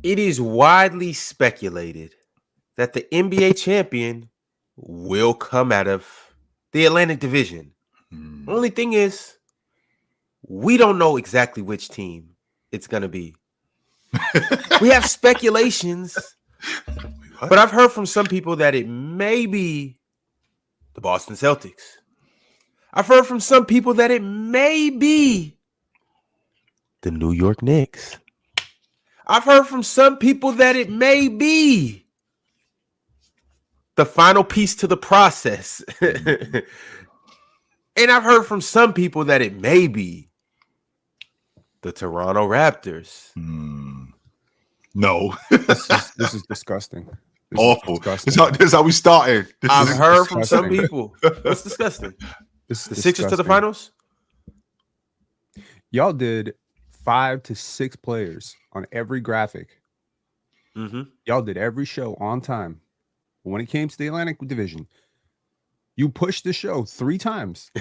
It is widely speculated that the NBA champion will come out of the Atlantic Division. Only thing is, we don't know exactly which team it's going to be. We have speculations, but I've heard from some people that it may be the Boston Celtics. I've heard from some people that it may be the New York Knicks. I've heard from some people that it may be the final piece to the process. And I've heard from some people that it may be the Toronto Raptors. No. This is disgusting. Awful. This is how we started. I've heard from some people. That's disgusting. The Sixers to the finals? Y'all did 5 to 6 players on every graphic. Y'all did every show on time. When it came to the Atlantic Division, you pushed the show 3 times.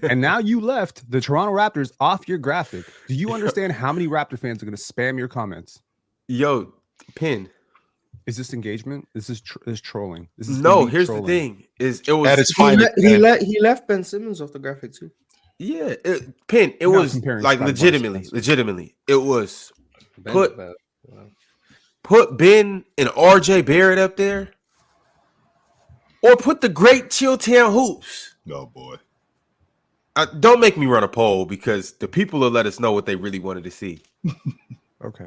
And now you left the Toronto Raptors off your graphic. Do you understand how many Raptor fans are going to spam your comments? Yo, Pin. Is this engagement? This is trolling. This is here's trolling. the thing. It was at its he left Ben Simmons off the graphic too. Yeah, Pin. It was like legitimately. It was put Ben and RJ Barrett up there, or put the great Chilltown Hoops. Oh boy! Don't make me run a poll because the people will let us know what they really wanted to see. Okay.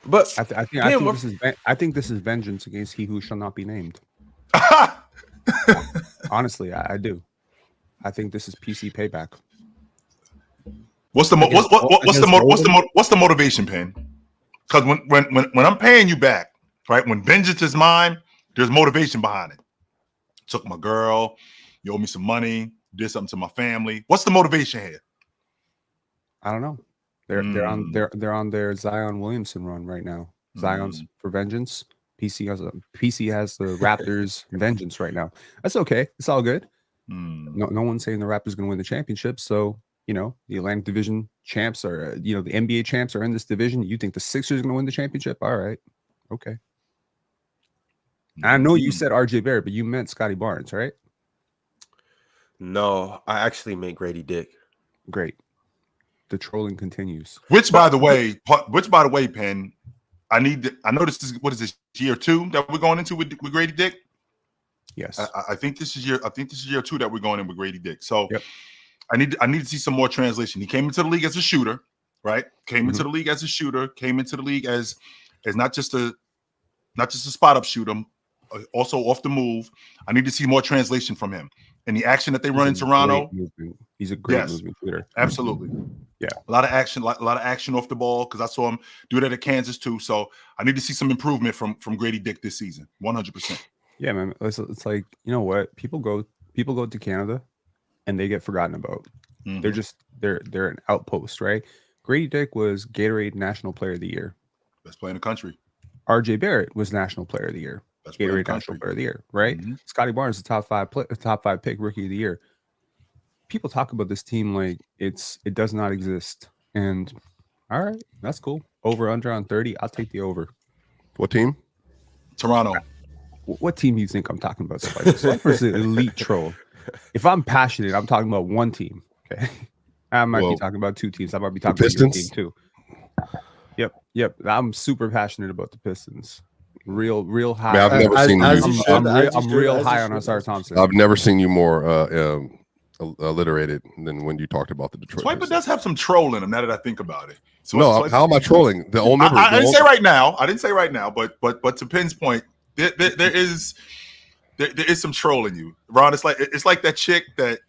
But I think this is vengeance against he who shall not be named. Honestly, I do. I think this is PC payback. What's the motivation, Pen? Because when I'm paying you back, right? When vengeance is mine, there's motivation behind it. Took my girl, you owe me some money, did something to my family. What's the motivation here? I don't know. They're on their Zion Williamson run right now. Zion's for vengeance. PC has the Raptors vengeance right now. That's okay. It's all good. No one's saying the Raptors going to win the championship. So the Atlantic Division champs are the NBA champs are in this division. You think the Sixers are going to win the championship? All right, okay. I know you said RJ Barrett, but you meant Scotty Barnes, right? No, I actually meant Grady Dick. Great. The trolling continues. Which, by the way, Pen, I know this is year 2 that we're going into with Grady Dick. Yes, I think this is year 2 that we're going in with Grady Dick. So I need to see some more translation. He came into the league as a shooter, right? Came into the league as a shooter. Came into the league as not just a spot up shooter, also off the move. I need to see more translation from him. And the action that they run in Toronto, he's a great movement shooter. Absolutely, yeah. A lot of action off the ball because I saw him do that at Kansas too. So I need to see some improvement from Grady Dick this season, 100%. Yeah, man. It's like, you know what? People go to Canada and they get forgotten about. They're an outpost, right? Grady Dick was Gatorade National Player of the Year. Best player in the country. RJ Barrett was National Player of the Year. Gatorade National Player of the Year, right? Scotty Barnes, the top 5 pick, Rookie of the Year. People talk about this team like it does not exist. And all right, that's cool. Over under on 30. I'll take the over. What team? Toronto. What team do you think I'm talking about? Swiper's an elite troll. If I'm passionate, I'm talking about one team. Okay, I might be talking about 2 teams. I might be talking about your team too. Yep. I'm super passionate about the Pistons. Real high. I've never seen you. I'm real high on Asar Thompson. I've never seen you more alliterated than when you talked about the Detroit. Swiper does have some troll in him. Now that I think about it. So no, how am I trolling? I didn't say right now. But to Pen's point, there is some troll in you, Ron. It's like that chick that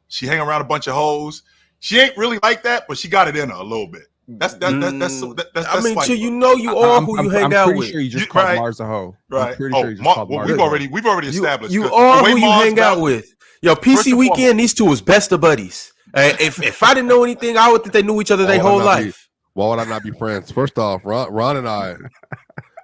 she hang around a bunch of hoes. She ain't really like that, but she got it in her a little bit. That's I mean, so you are who you hang out with. I'm pretty sure you just called Mars a hoe. Right. We've already established. You are who you hang out with. Yo, PC Weekend, these two is best of buddies. If I didn't know anything, I would think they knew each other their whole life. Why would I not be friends? First off, Ron and I,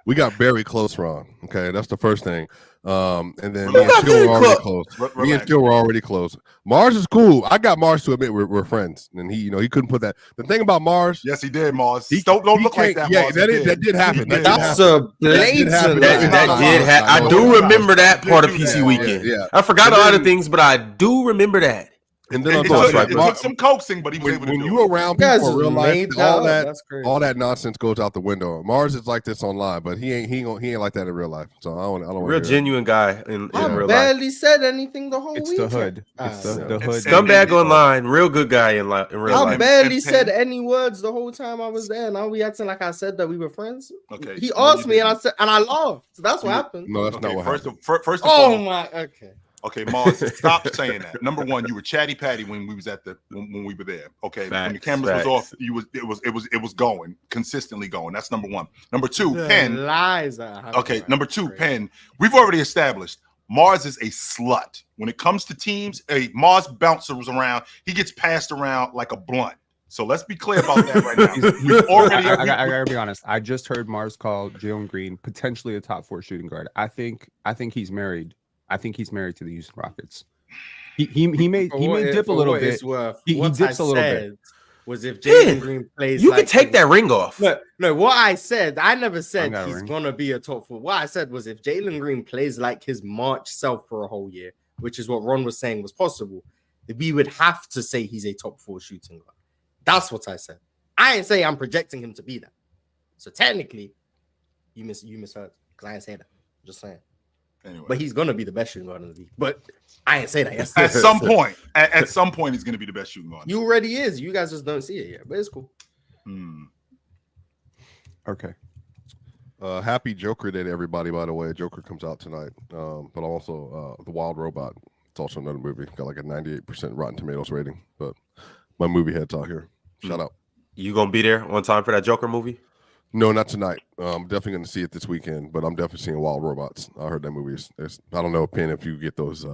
we got very close, Ron. Okay, that's the first thing. And then Relax. me and Chill were already close. Relax. Me and Chill were already close. Mars is cool. I got Mars to admit we're friends, and he couldn't put that. The thing about Mars, Yes, he did, Mars. he don't he look like can't- that. Yeah, Mars. that He did happen. He did. That's a blatant. That did happen. I do remember that part of PC Weekend. Yeah. I forgot a lot of then- things, but I do remember that. And then It on top of took, that, it took some coaxing, but he was able to when do you it. around You guys people in real just life, made all that that up. That's crazy. all that nonsense goes out the window. Mars is like this online, but he ain't like that in real life. So I don't Real genuine guy in I real life. barely said anything the whole It's weekend. the hood. It's the hood. Scumbag online, real good guy in real I life. barely And said Penn. any words the whole time I was there. Now we acting like I said that we were friends. Okay. He No, asked you me and I didn't. said, and I laughed. So that's what happened. No, that's not Okay, what first happened. and Oh foremost. my. Okay. Okay, Mars, stop saying that. Number one, you were chatty patty when we was when we were there. Okay, when the cameras was off, it was going consistently going. That's number one. Number two, Penn. Lies. Okay, number two, Penn. We've already established Mars is a slut when it comes to teams. A Mars bouncer was around. He gets passed around like a blunt. So let's be clear about that right now. We've already. I gotta be honest. I just heard Mars call Jalen Green potentially a top 4 shooting guard. I think he's married. I think he's married to the Houston Rockets. He may dip a little bit. He dips a little bit. Was if Jalen Green plays, you can take that ring off. No, what I said, I never said got a he's ring. gonna be a top 4. What I said was if Jalen Green plays like his March self for a whole year, which is what Ron was saying was possible, we would have to say he's a top 4 shooting guard. That's what I said. I ain't say I'm projecting him to be that. So technically, you misheard because I ain't say that. I'm just saying. Anyway. But he's gonna be the best shooting guard in the league. But I ain't say that yesterday. At some point, he's going to be the best shooting guard. You already is. You guys just don't see it yet. But it's cool. Okay. Happy Joker Day to everybody, by the way. Joker comes out tonight. But also The Wild Robot. It's also another movie. Got like a 98% Rotten Tomatoes rating. But my movie heads out here. Shout out. You gonna be there on time for that Joker movie? No, not tonight. I'm definitely going to see it this weekend, but I'm definitely seeing Wild Robots. I heard that movie is I don't know, Penn, if you get those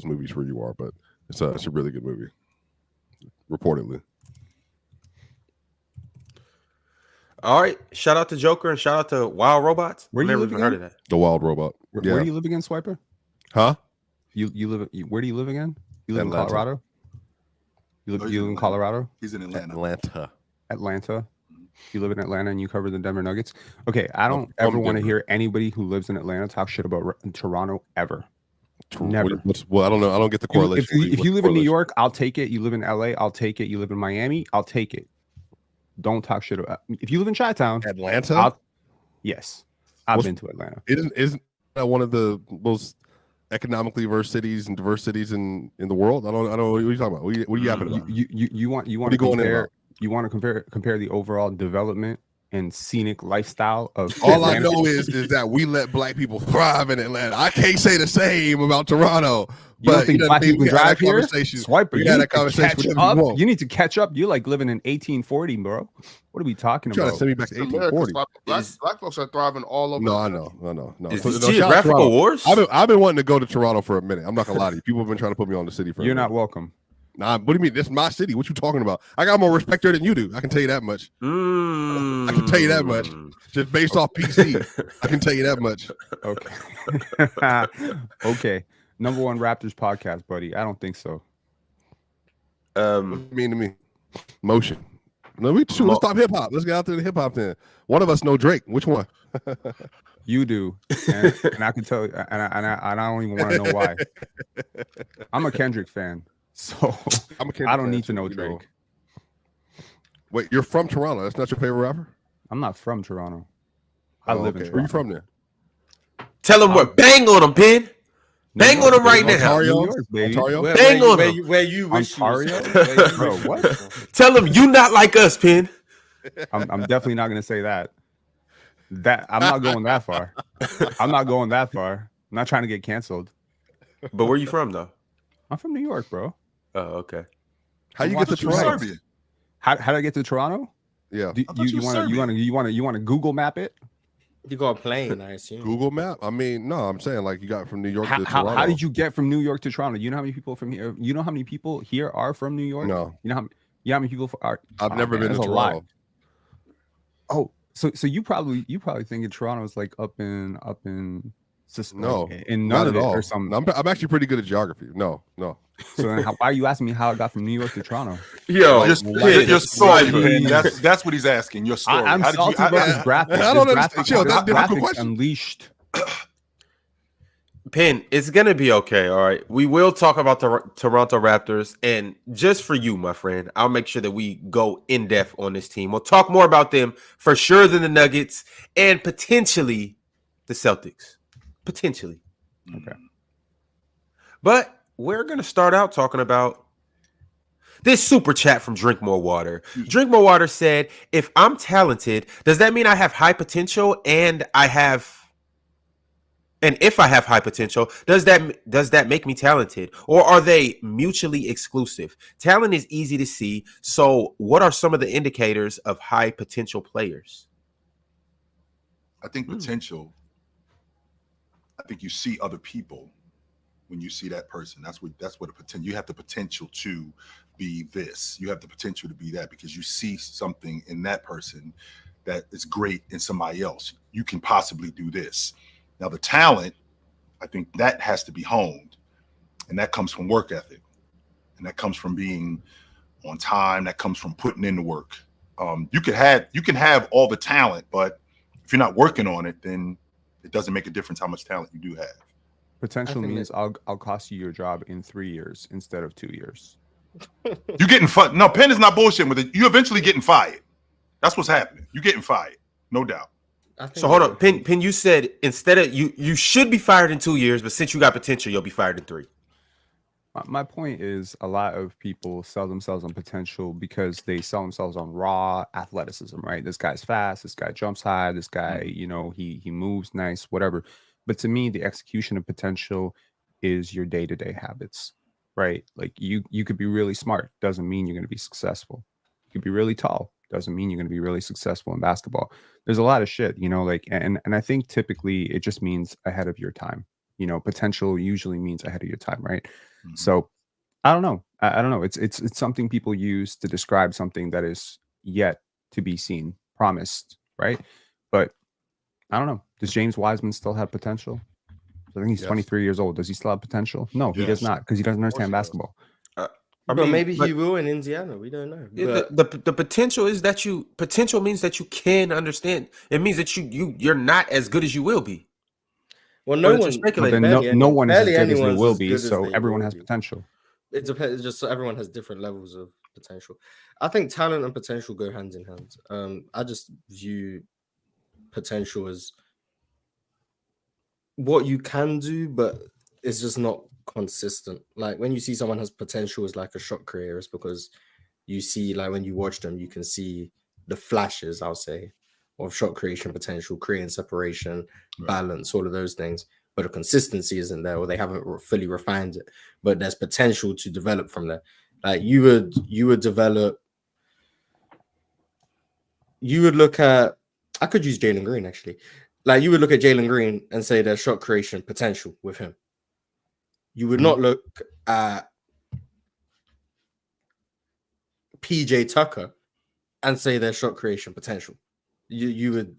movies where you are, but it's a really good movie, reportedly. All right. Shout out to Joker and shout out to Wild Robots. Where do you Never live even heard again? of that. The Wild Robot. Where Yeah. do you live again, Swiper? Huh? You live? Where do you live again? You live Atlanta. in Colorado? You live in Colorado? He's in Atlanta. Atlanta. You live in Atlanta and you cover the Denver Nuggets. Okay, I don't I'm ever want to Denver. hear anybody who lives in Atlanta talk shit about Toronto ever. Never. Well, I don't know. I don't get the correlation. If you live in New York, I'll take it. You live in LA, I'll take it. You live in Miami, I'll take it. Don't talk shit about. If you live in Chi-Town, Atlanta. Yes, I've been to Atlanta. Isn't that one of the most economically diverse cities and diverse cities in the world? I don't know. What are you talking about? What are you yapping about? You want What are to you going in compare? about? You want to compare the overall development and scenic lifestyle of All I Atlanta? know is that we let black people thrive in Atlanta. I can't say the same about Toronto. You don't But think black people we can had drive that here? conversation. Swiper, We you had need that to conversation catch with up. everyone. You need to catch up. You're like living in 1840, bro. What are we talking Trying to about? send me back to 1840. Black folks are thriving all over. No, I know. Is So, this no, shout out geographical Toronto. wars? I've been wanting to go to Toronto for a minute. I'm not gonna lie to you. People have been trying to put me on the city for. You're a minute. not welcome. Nah, what do you mean? This is my city. What you talking about? I got more respect there than you do. I can tell you that much. I can tell you that much. Just based off PC, I can tell you that much. Okay. Okay. Number 1 Raptors podcast, buddy. I don't think so. What do you mean to me? Motion. No, let's stop hip hop. Let's get out there to hip hop then. One of us know Drake. Which one? You do, and I can tell you, and I don't even want to know why. I'm a Kendrick fan, so I'm a Kendrick I don't fan, need to too, know you Drake. Wait, you're from Toronto. That's not your favorite rapper? I'm not from Toronto. I Oh, live in okay. Toronto. Where you from there? Tell him what. Bang on him, Pin. Bang on him right now. Ontario? New York, baby. Ontario? Bang on him. Where you wish Ontario? you was from. Bro, what? Tell him you not like us, Pin. I'm definitely not going to say that. I'm not going that far. I'm not going that far. I'm not trying to get canceled. But where you from though? I'm from New York, bro. Oh, okay. How you get to You're Toronto? Serbian. How did I get to Toronto? Yeah. Do, I thought you were you want to Google map it? You got a plane, I assume. Google Map? I mean, no, I'm saying like you got from New York to How Toronto. did you get from New York to Toronto? You know how many people from here? You know how many people here are from New York? No. You know how many people are? I've never been to that's a lot. Toronto. Oh, so you probably think Toronto is like up in No, in not none at of it all. or some. I'm actually pretty good at geography. No. So then why are you asking me how I got from New York to Toronto? Yo, Your story. Pin. That's what he's asking. Your story. I'm How did salty you? about this graphic. I don't understand. Chill, that's a difficult graphics question. unleashed. Pin, it's gonna be okay. All right, we will talk about the Toronto Raptors, and just for you, my friend, I'll make sure that we go in depth on this team. We'll talk more about them for sure than the Nuggets and potentially the Celtics. Potentially, Okay. but we're gonna start out talking about this super chat from Drink More Water. Drink More Water said, "If I'm talented, does that mean I have high potential and if I have high potential, does that make me talented, or are they mutually exclusive? Talent is easy to see, so what are some of the indicators of high potential players?" I think potential. I think you see other people when you see that person. That's what a potential. You have the potential to be this. You have the potential to be that because you see something in that person that is great in somebody else. You can possibly do this. Now, the talent, I think that has to be honed, and that comes from work ethic, and that comes from being on time. That comes from putting in the work. You can have all the talent, but if you're not working on it, then it doesn't make a difference how much talent you do have. Potential means I'll cost you your job in 3 years instead of 2 years. You're getting fired. No, Penn is not bullshitting with it. You're eventually getting fired. That's what's happening. You're getting fired, no doubt. So hold on, Pin. You said instead of you should be fired in 2 years, but since you got potential, you'll be fired in 3. My point is a lot of people sell themselves on potential because they sell themselves on raw athleticism, right? This guy's fast. This guy jumps high. This guy, he moves nice, whatever. But to me, the execution of potential is your day-to-day habits, right? Like you could be really smart. Doesn't mean you're going to be successful. You could be really tall. Doesn't mean you're going to be really successful in basketball. There's a lot of shit, and I think typically it just means ahead of your time. Potential usually means ahead of your time, right? Mm-hmm. So I don't know. I don't know. It's something people use to describe something that is yet to be seen, promised, right? But I don't know. Does James Wiseman still have potential? I think he's 23 years old. Does he still have potential? No, he does not, because he doesn't understand basketball. But maybe he will in Indiana. We don't know. The potential is that potential means that you can understand. It means that you're not as good as you will be. Well, no one is as good as they will be, so everyone has potential. It depends. Just so everyone has different levels of potential. I think talent and potential go hand in hand. I just view potential as what you can do, but it's just not consistent. Like when you see someone has potential as like a shot creator, it's because you see, like when you watch them, you can see the flashes, I'll say, of shot creation potential, creating separation, balance, all of those things. But the consistency isn't there, or they haven't fully refined it. But there's potential to develop from there. Like you would develop. You would look at. I could use Jalen Green actually. Like you would look at Jalen Green and say there's shot creation potential with him. You would not look at PJ Tucker and say there's shot creation potential. You would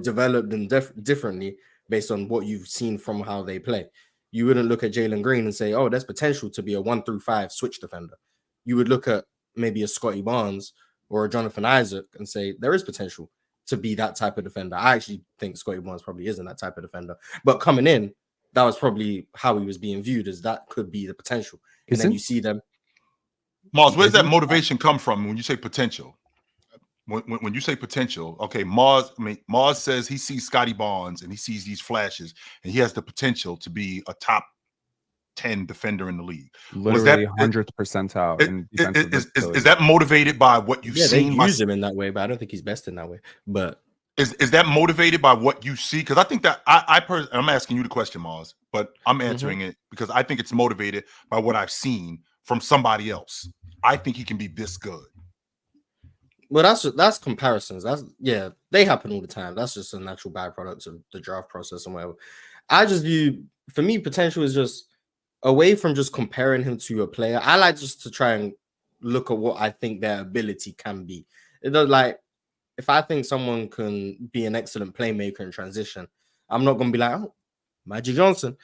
develop them differently based on what you've seen from how they play. You wouldn't look at Jalen Green and say, "Oh, there's potential to be a 1-5 switch defender." You would look at maybe a Scotty Barnes or a Jonathan Isaac and say there is potential to be that type of defender. I actually think Scotty Barnes probably isn't that type of defender, but coming in, that was probably how he was being viewed, as that could be the potential. And then you see them. Mars, where's that motivation come from when you say potential? When you say potential, okay, Mars says he sees Scotty Barnes and he sees these flashes and he has the potential to be a top 10 defender in the league. Literally 100th percentile. Is that motivated by what you've seen? They use him in that way, but I don't think he's best in that way. But is that motivated by what you see? Because I think that I'm asking you the question, Mars, but I'm answering it because I think it's motivated by what I've seen from somebody else. I think he can be this good. Well, that's comparisons. They happen all the time. That's just a natural byproduct of the draft process and whatever. I just view, for me, potential is just away from just comparing him to a player. I like just to try and look at what I think their ability can be. It does, like, if I think someone can be an excellent playmaker in transition, I'm not going to be like, oh, Magic Johnson,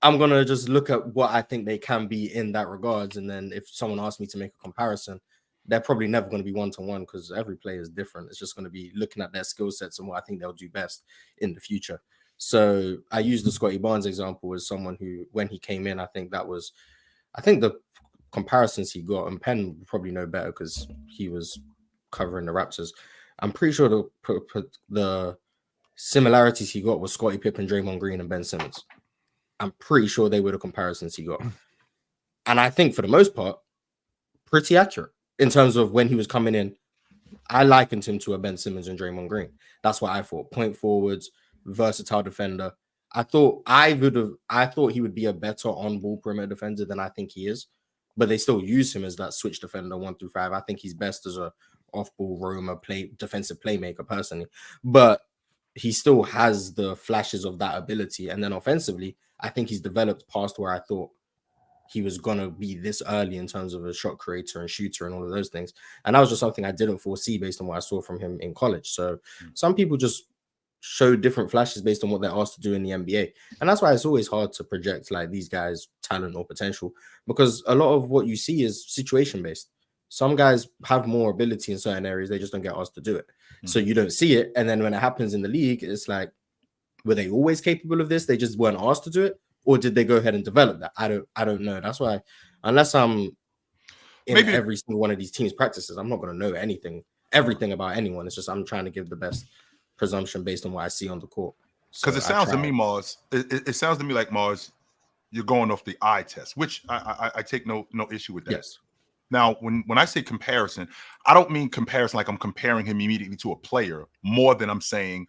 I'm gonna just look at what I think they can be in that regards, and then if someone asks me to make a comparison, they're probably never going to be one-to-one because every player is different. It's just going to be looking at their skill sets and what I think they'll do best in the future. So I use the Scotty Barnes example as someone who, when he came in, I think the comparisons he got, and Penn would probably know better because he was covering the Raptors. I'm pretty sure the similarities he got was Scottie Pippen, Draymond Green, and Ben Simmons. I'm pretty sure they were the comparisons he got. And I think for the most part, pretty accurate in terms of when he was coming in. I likened him to a Ben Simmons and Draymond Green. That's what I thought. Point forwards, versatile defender. I thought he would be a better on-ball perimeter defender than I think he is, but they still use him as that switch defender 1 through 5. I think he's best as a off-ball roamer, defensive playmaker personally, but he still has the flashes of that ability. And then offensively, I think he's developed past where I thought he was going to be this early in terms of a shot creator and shooter and all of those things. And that was just something I didn't foresee based on what I saw from him in college. So some people just show different flashes based on what they're asked to do in the NBA. And that's why it's always hard to project like these guys' talent or potential, because a lot of what you see is situation based. Some guys have more ability in certain areas. They just don't get asked to do it. So you don't see it. And then when it happens in the league, it's like, were they always capable of this? They just weren't asked to do it? Or did they go ahead and develop that? I don't know. That's why, unless I'm in every single one of these teams' practices, I'm not going to know everything about anyone. It's just I'm trying to give the best presumption based on what I see on the court. Because it sounds to me, Mars, it sounds to me like, Mars, you're going off the eye test, which I take no issue with that. Yes. Now, when I say comparison, I don't mean comparison like I'm comparing him immediately to a player, more than I'm saying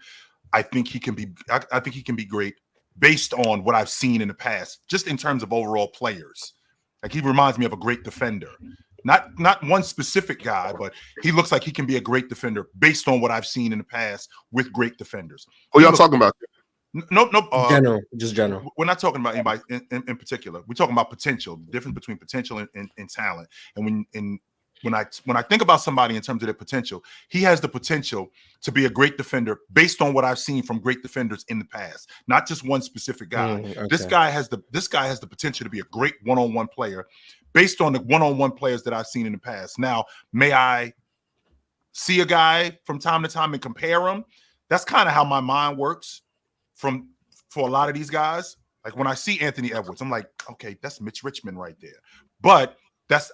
I think he can be great based on what I've seen in the past, just in terms of overall players. Like, he reminds me of a great defender. Not one specific guy, but he looks like he can be a great defender based on what I've seen in the past with great defenders. Who y'all talking about? No. Just general. We're not talking about anybody in particular. We're talking about potential, the difference between potential and talent. And when I think about somebody in terms of their potential, he has the potential to be a great defender based on what I've seen from great defenders in the past, not just one specific guy. Okay. This guy has the potential to be a great one-on-one player based on the one-on-one players that I've seen in the past. Now, may I see a guy from time to time and compare him? That's kind of how my mind works for a lot of these guys. Like, when I see Anthony Edwards, I'm like, okay, that's Mitch Richmond right there. But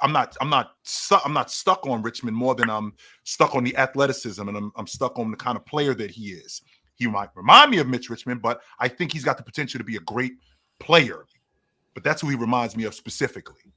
I'm not stuck on Richmond more than I'm stuck on the athleticism, and I'm stuck on the kind of player that he is. He might remind me of Mitch Richmond, but I think he's got the potential to be a great player. But that's who he reminds me of specifically.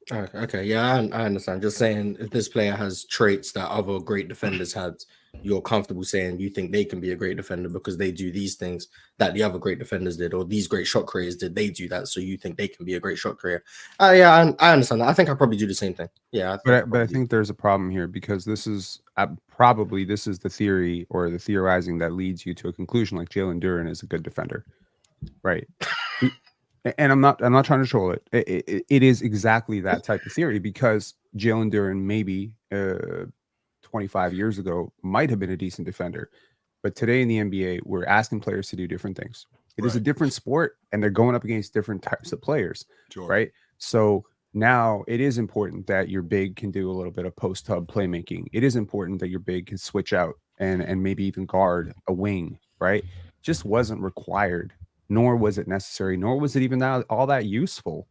Okay, yeah, I understand. Just saying, if this player has traits that other great defenders had, you're comfortable saying you think they can be a great defender because they do these things that the other great defenders did, or these great shot creators did. They do that, so you think they can be a great shot creator. Yeah, I understand that. I think I probably do the same thing. Yeah, but I think there's a problem here, because this is the theory or the theorizing that leads you to a conclusion like Jalen Duren is a good defender, right? And I'm not trying to troll it. It is exactly that type of theory, because Jalen Duren maybe 25 years ago might have been a decent defender, but today in the NBA we're asking players to do different things. It is a different sport, and they're going up against different types of players, right? So now it is important that your big can do a little bit of post-hub playmaking. It is important that your big can switch out and maybe even guard a wing, right? Just wasn't required, nor was it necessary, nor was it even all that useful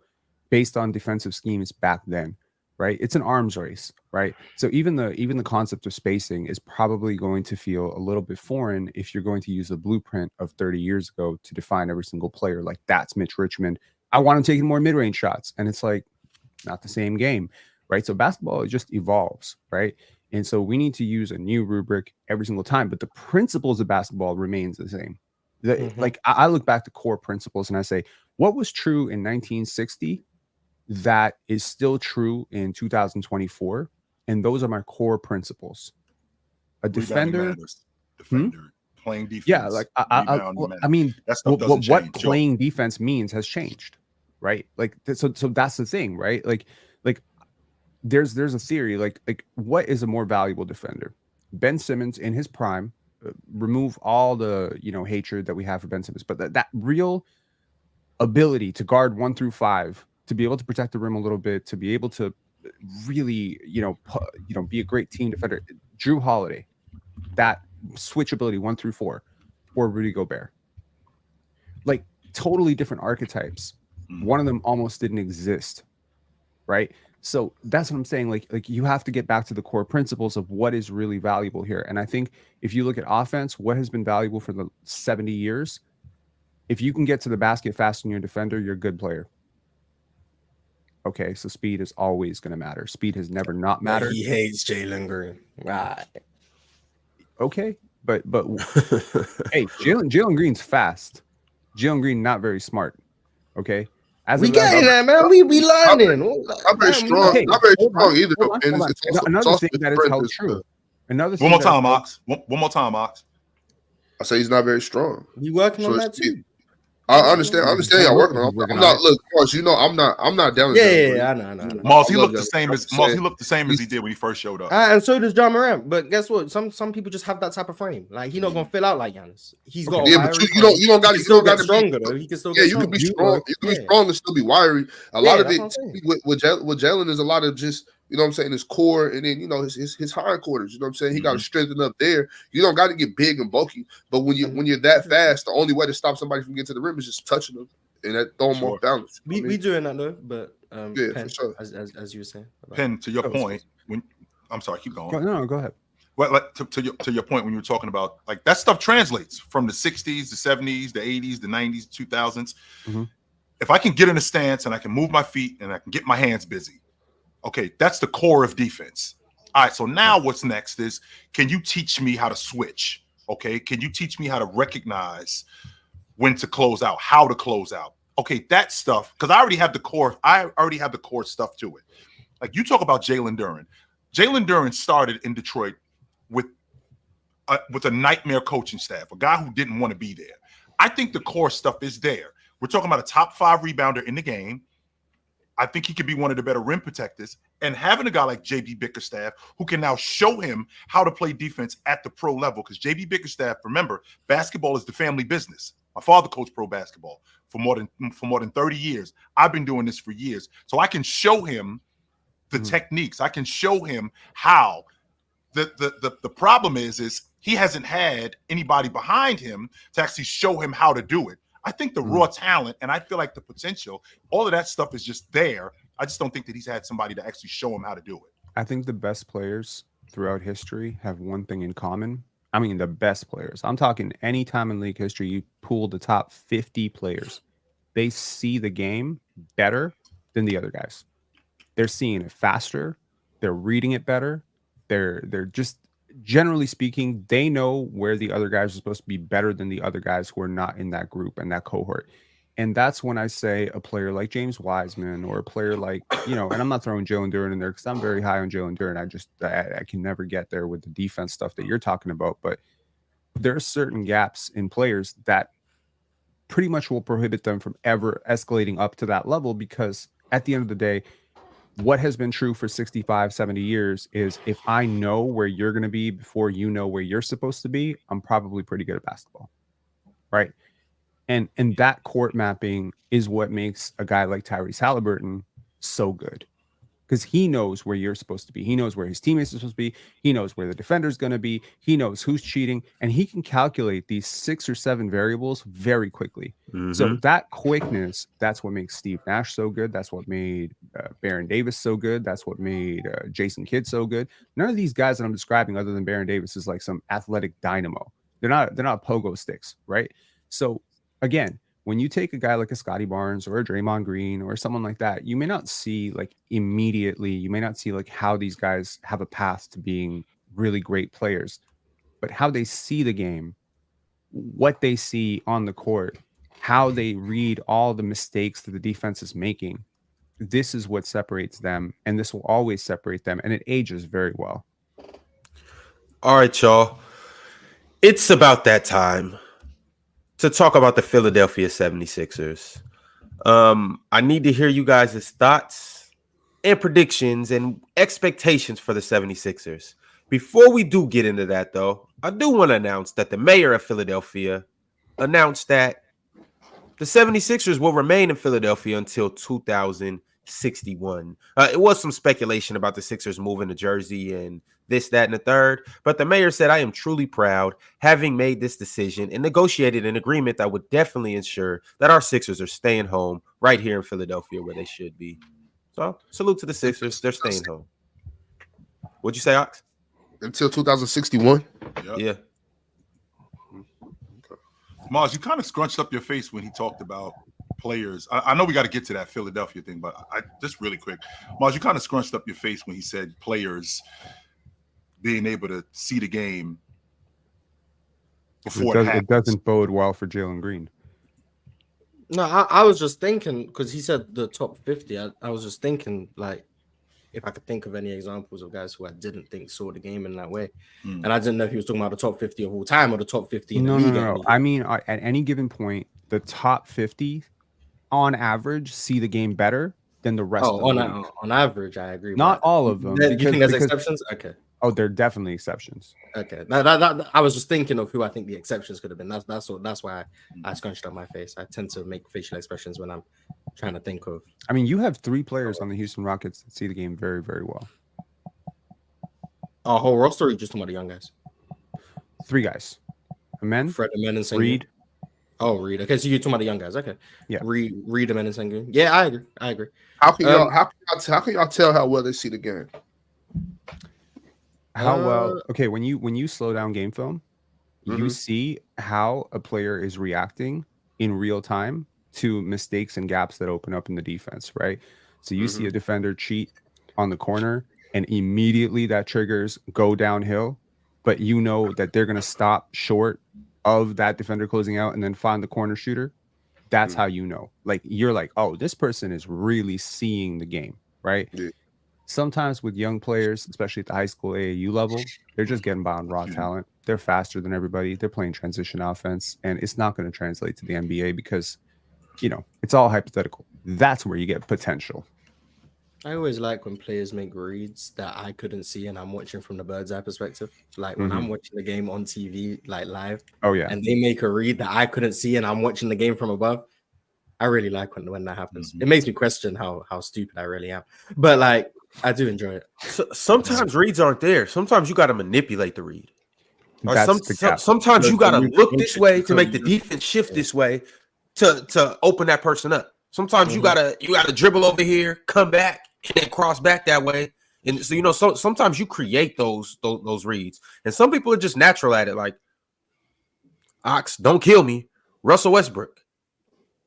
based on defensive schemes back then, right? It's an arms race, right? So even the concept of spacing is probably going to feel a little bit foreign if you're going to use a blueprint of 30 years ago to define every single player. Like, that's Mitch Richmond. I want him taking more mid-range shots. And it's like, not the same game, right? So basketball, it just evolves, right? And so we need to use a new rubric every single time, but the principles of basketball remains the same. Like, I look back to core principles and I say, what was true in 1960 that is still true in 2024? And those are my core principles. A defender, playing defense. Yeah, like I mean, what playing defense means has changed, right? Like, so that's the thing, right? Like there's a theory, like what is a more valuable defender? Ben Simmons in his prime. Remove all the hatred that we have for Ben Simmons, but that real ability to guard 1 through 5, to be able to protect the rim a little bit, to be able to really, be a great team defender. Drew Holiday, that switch ability 1 through 4, or Rudy Gobert. Like totally different archetypes. One of them almost didn't exist, right? So that's what I'm saying. Like you have to get back to the core principles of what is really valuable here. And I think if you look at offense, what has been valuable for the 70 years, if you can get to the basket faster than your defender, you're a good player. Okay, so speed is always going to matter. Speed has never not mattered. He hates Jalen Green. Right. Okay, but hey, Jalen Green's fast. Jalen Green not very smart. Okay, as we getting there, man. We learning. Not very strong. Okay, Not very hold strong on, either. hold on, And hold on. it's also, Another thing that is held true. Another thing One more time, Ox. One more time, Ox. I say he's not very strong. We working So on it's that too. I understand y'all working on it. I'm not look, Mars, I'm not down with Yeah, I know. Mars, he looked the same as he did when he first showed up. And so does John Morant. But guess what? Some people just have that type of frame. Like he's not gonna fill out like Giannis. He's got but you don't got to stronger though. He can still yeah, get you can be stronger. strong. You can be strong and still be wiry. A lot of it that's with Jalen is a lot of just, you know what I'm saying, his core and then, his hindquarters. You know what I'm saying? He got to strengthen up there. You don't got to get big and bulky. But when you're that fast, the only way to stop somebody from getting to the rim is just touching them and that throw them off balance. We doing that though, but yeah, Penn, for sure. As you were saying. Penn, to your point, I'm sorry, keep going. No, go ahead. Well, like, to your point when you were talking about like that stuff translates from the 60s, the 70s, the 80s, the 90s, 2000s. Mm-hmm. If I can get in a stance and I can move my feet and I can get my hands busy, okay, that's the core of defense. All right, so now what's next is, can you teach me how to switch? Okay, can you teach me how to recognize when to close out, how to close out? Okay, that stuff, because I already have the core. I already have the core stuff to it. Like you talk about Jalen Duren. Jalen Duren started in Detroit with a nightmare coaching staff, a guy who didn't want to be there. I think the core stuff is there. We're talking about a top 5 rebounder in the game. I think he could be one of the better rim protectors. And having a guy like JB Bickerstaff who can now show him how to play defense at the pro level, because JB Bickerstaff, remember, basketball is the family business. My father coached pro basketball for more than 30 years. I've been doing this for years. So I can show him the techniques. I can show him how. The problem is he hasn't had anybody behind him to actually show him how to do it. I think the raw talent, and I feel like the potential, all of that stuff is just there. I just don't think that he's had somebody to actually show him how to do it. I think the best players throughout history have one thing in common. I mean, the best players. I'm talking any time in league history, you pool the top 50 players. They see the game better than the other guys. They're seeing it faster. They're reading it better. They're just, generally speaking, they know where the other guys are supposed to be better than the other guys who are not in that group and that cohort. And that's when I say a player like James Wiseman or a player like, and I'm not throwing Jalen Duren in there because I'm very high on Jalen Duren. I can never get there with the defense stuff that you're talking about. But there are certain gaps in players that pretty much will prohibit them from ever escalating up to that level, because at the end of the day, what has been true for 65, 70 years is if I know where you're going to be before you know where you're supposed to be, I'm probably pretty good at basketball, right? And that court mapping is what makes a guy like Tyrese Halliburton so good, because he knows where you're supposed to be. He knows where his teammates are supposed to be. He knows where the defender's going to be. He knows who's cheating, and he can calculate these 6 or 7 variables very quickly. So that quickness, that's what makes Steve Nash so good. That's what made Baron Davis so good. That's what made Jason Kidd so good. None of these guys that I'm describing, other than Baron Davis, is like some athletic dynamo. They're not pogo sticks, right? So again, when you take a guy like a Scotty Barnes or a Draymond Green or someone like that, you may not see like immediately, you may not see like how these guys have a path to being really great players, but how they see the game, what they see on the court, how they read all the mistakes that the defense is making. This is what separates them, and this will always separate them, and it ages very well. All right, y'all. It's about that time to talk about the Philadelphia 76ers. I need to hear you guys' thoughts and predictions and expectations for the 76ers. Before we do get into that, though, I do want to announce that the mayor of Philadelphia announced that The 76ers will remain in Philadelphia until 2061. It was some speculation about the Sixers moving to Jersey and this, that, and the third, but the mayor said, I am truly proud having made this decision and negotiated an agreement that would definitely ensure that our Sixers are staying home right here in Philadelphia where they should be. So salute to the Sixers. They're staying home. What'd you say, Ox? Until 2061. Yeah. Mars, you kind of scrunched up your face when he talked about players. I know we got to get to that Philadelphia thing, but just really quick. Mars, you kind of scrunched up your face when he said players being able to see the game before it doesn't bode well for Jalen Green. No, I was just thinking, because he said the top 50. I was just thinking, like, if I could think of any examples of guys who I didn't think saw the game in that way. And I didn't know if he was talking about the top 50 of all time or the top 50 in the league. No. I mean, at any given point, the top 50 on average see the game better than the rest of the league. On average, I agree. Not all of them. Do you think there's exceptions? Okay. Oh, there are definitely exceptions. Okay. That I was just thinking of who I think the exceptions could have been. That's why I scrunched up my face. I tend to make facial expressions when I'm trying to think of. I mean, you have 3 players on the Houston Rockets that see the game very, very well. Our whole roster, or just talking about the young guys? 3 guys. Amen, Fred, Amen, and Sengun. Reed. Oh, Reed. Okay, so you're talking about the young guys. Okay. Yeah. Reed, Amen, and Sengun. Yeah, I agree. How can y'all tell how well they see the game? How well? Okay, when you slow down game film, you see how a player is reacting in real time to mistakes and gaps that open up in the defense, right? So you see a defender cheat on the corner, and immediately that triggers go downhill, but you know that they're going to stop short of that defender closing out and then find the corner shooter. That's how you know. Like, you're like, oh, this person is really seeing the game, right? Yeah. Sometimes with young players, especially at the high school AAU level, they're just getting by on raw talent. They're faster than everybody. They're playing transition offense, and it's not going to translate to the NBA because, you know, it's all hypothetical. That's where you get potential. I always like when players make reads that I couldn't see, and I'm watching from the bird's eye perspective. Like when I'm watching the game on TV, like live. Oh yeah. And they make a read that I couldn't see, and I'm watching the game from above. I really like when that happens. It makes me question how stupid I really am. But like, I do enjoy it. So, sometimes reads aren't there. Sometimes you got to manipulate the read. Sometimes you got to look this way to make the defense shift this way to open that person up. Sometimes you gotta dribble over here, come back, and then cross back that way. And so, you know, sometimes you create those reads. And some people are just natural at it. Like, Ox, don't kill me. Russell Westbrook.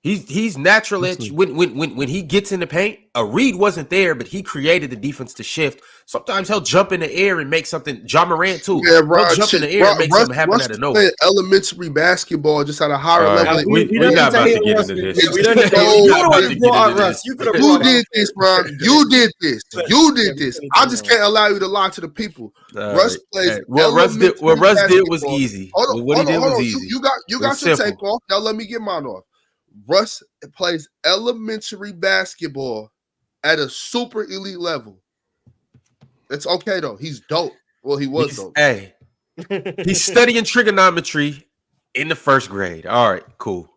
He's natural at when he gets in the paint. A read wasn't there, but he created the defense to shift. Sometimes he'll jump in the air and make something. John Morant too. Yeah, bro, he'll jump in the air and make something happen out of nowhere. Elementary basketball just at a higher level. We're not about to get into this. You did this, bro. You did this. I just can't allow you to lie to the people. Russ plays. What Russ did was easy. What he did was easy. You got your take off. Now let me get mine off. Russ plays elementary basketball at a super elite level. It's okay though. He's dope. Well, he was dope. Hey, he's studying trigonometry in the first grade. All right, cool.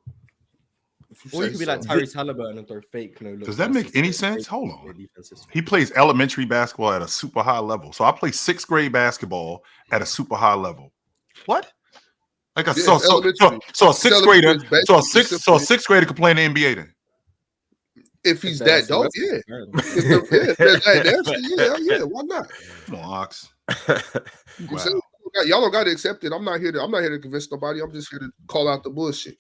Or you could be like Tyrese Halliburton and throw fake. Does that make any sense? Hold on. He plays elementary basketball at a super high level. So I play 6th grade basketball at a super high level. What? Like a so a 6th grader, so a sixth grader could play in the NBA then. If he's that dope, yeah. Yeah, why not? Come on, Ox. Wow. Y'all don't got to accept it. I'm not here to convince nobody. I'm just here to call out the bullshit.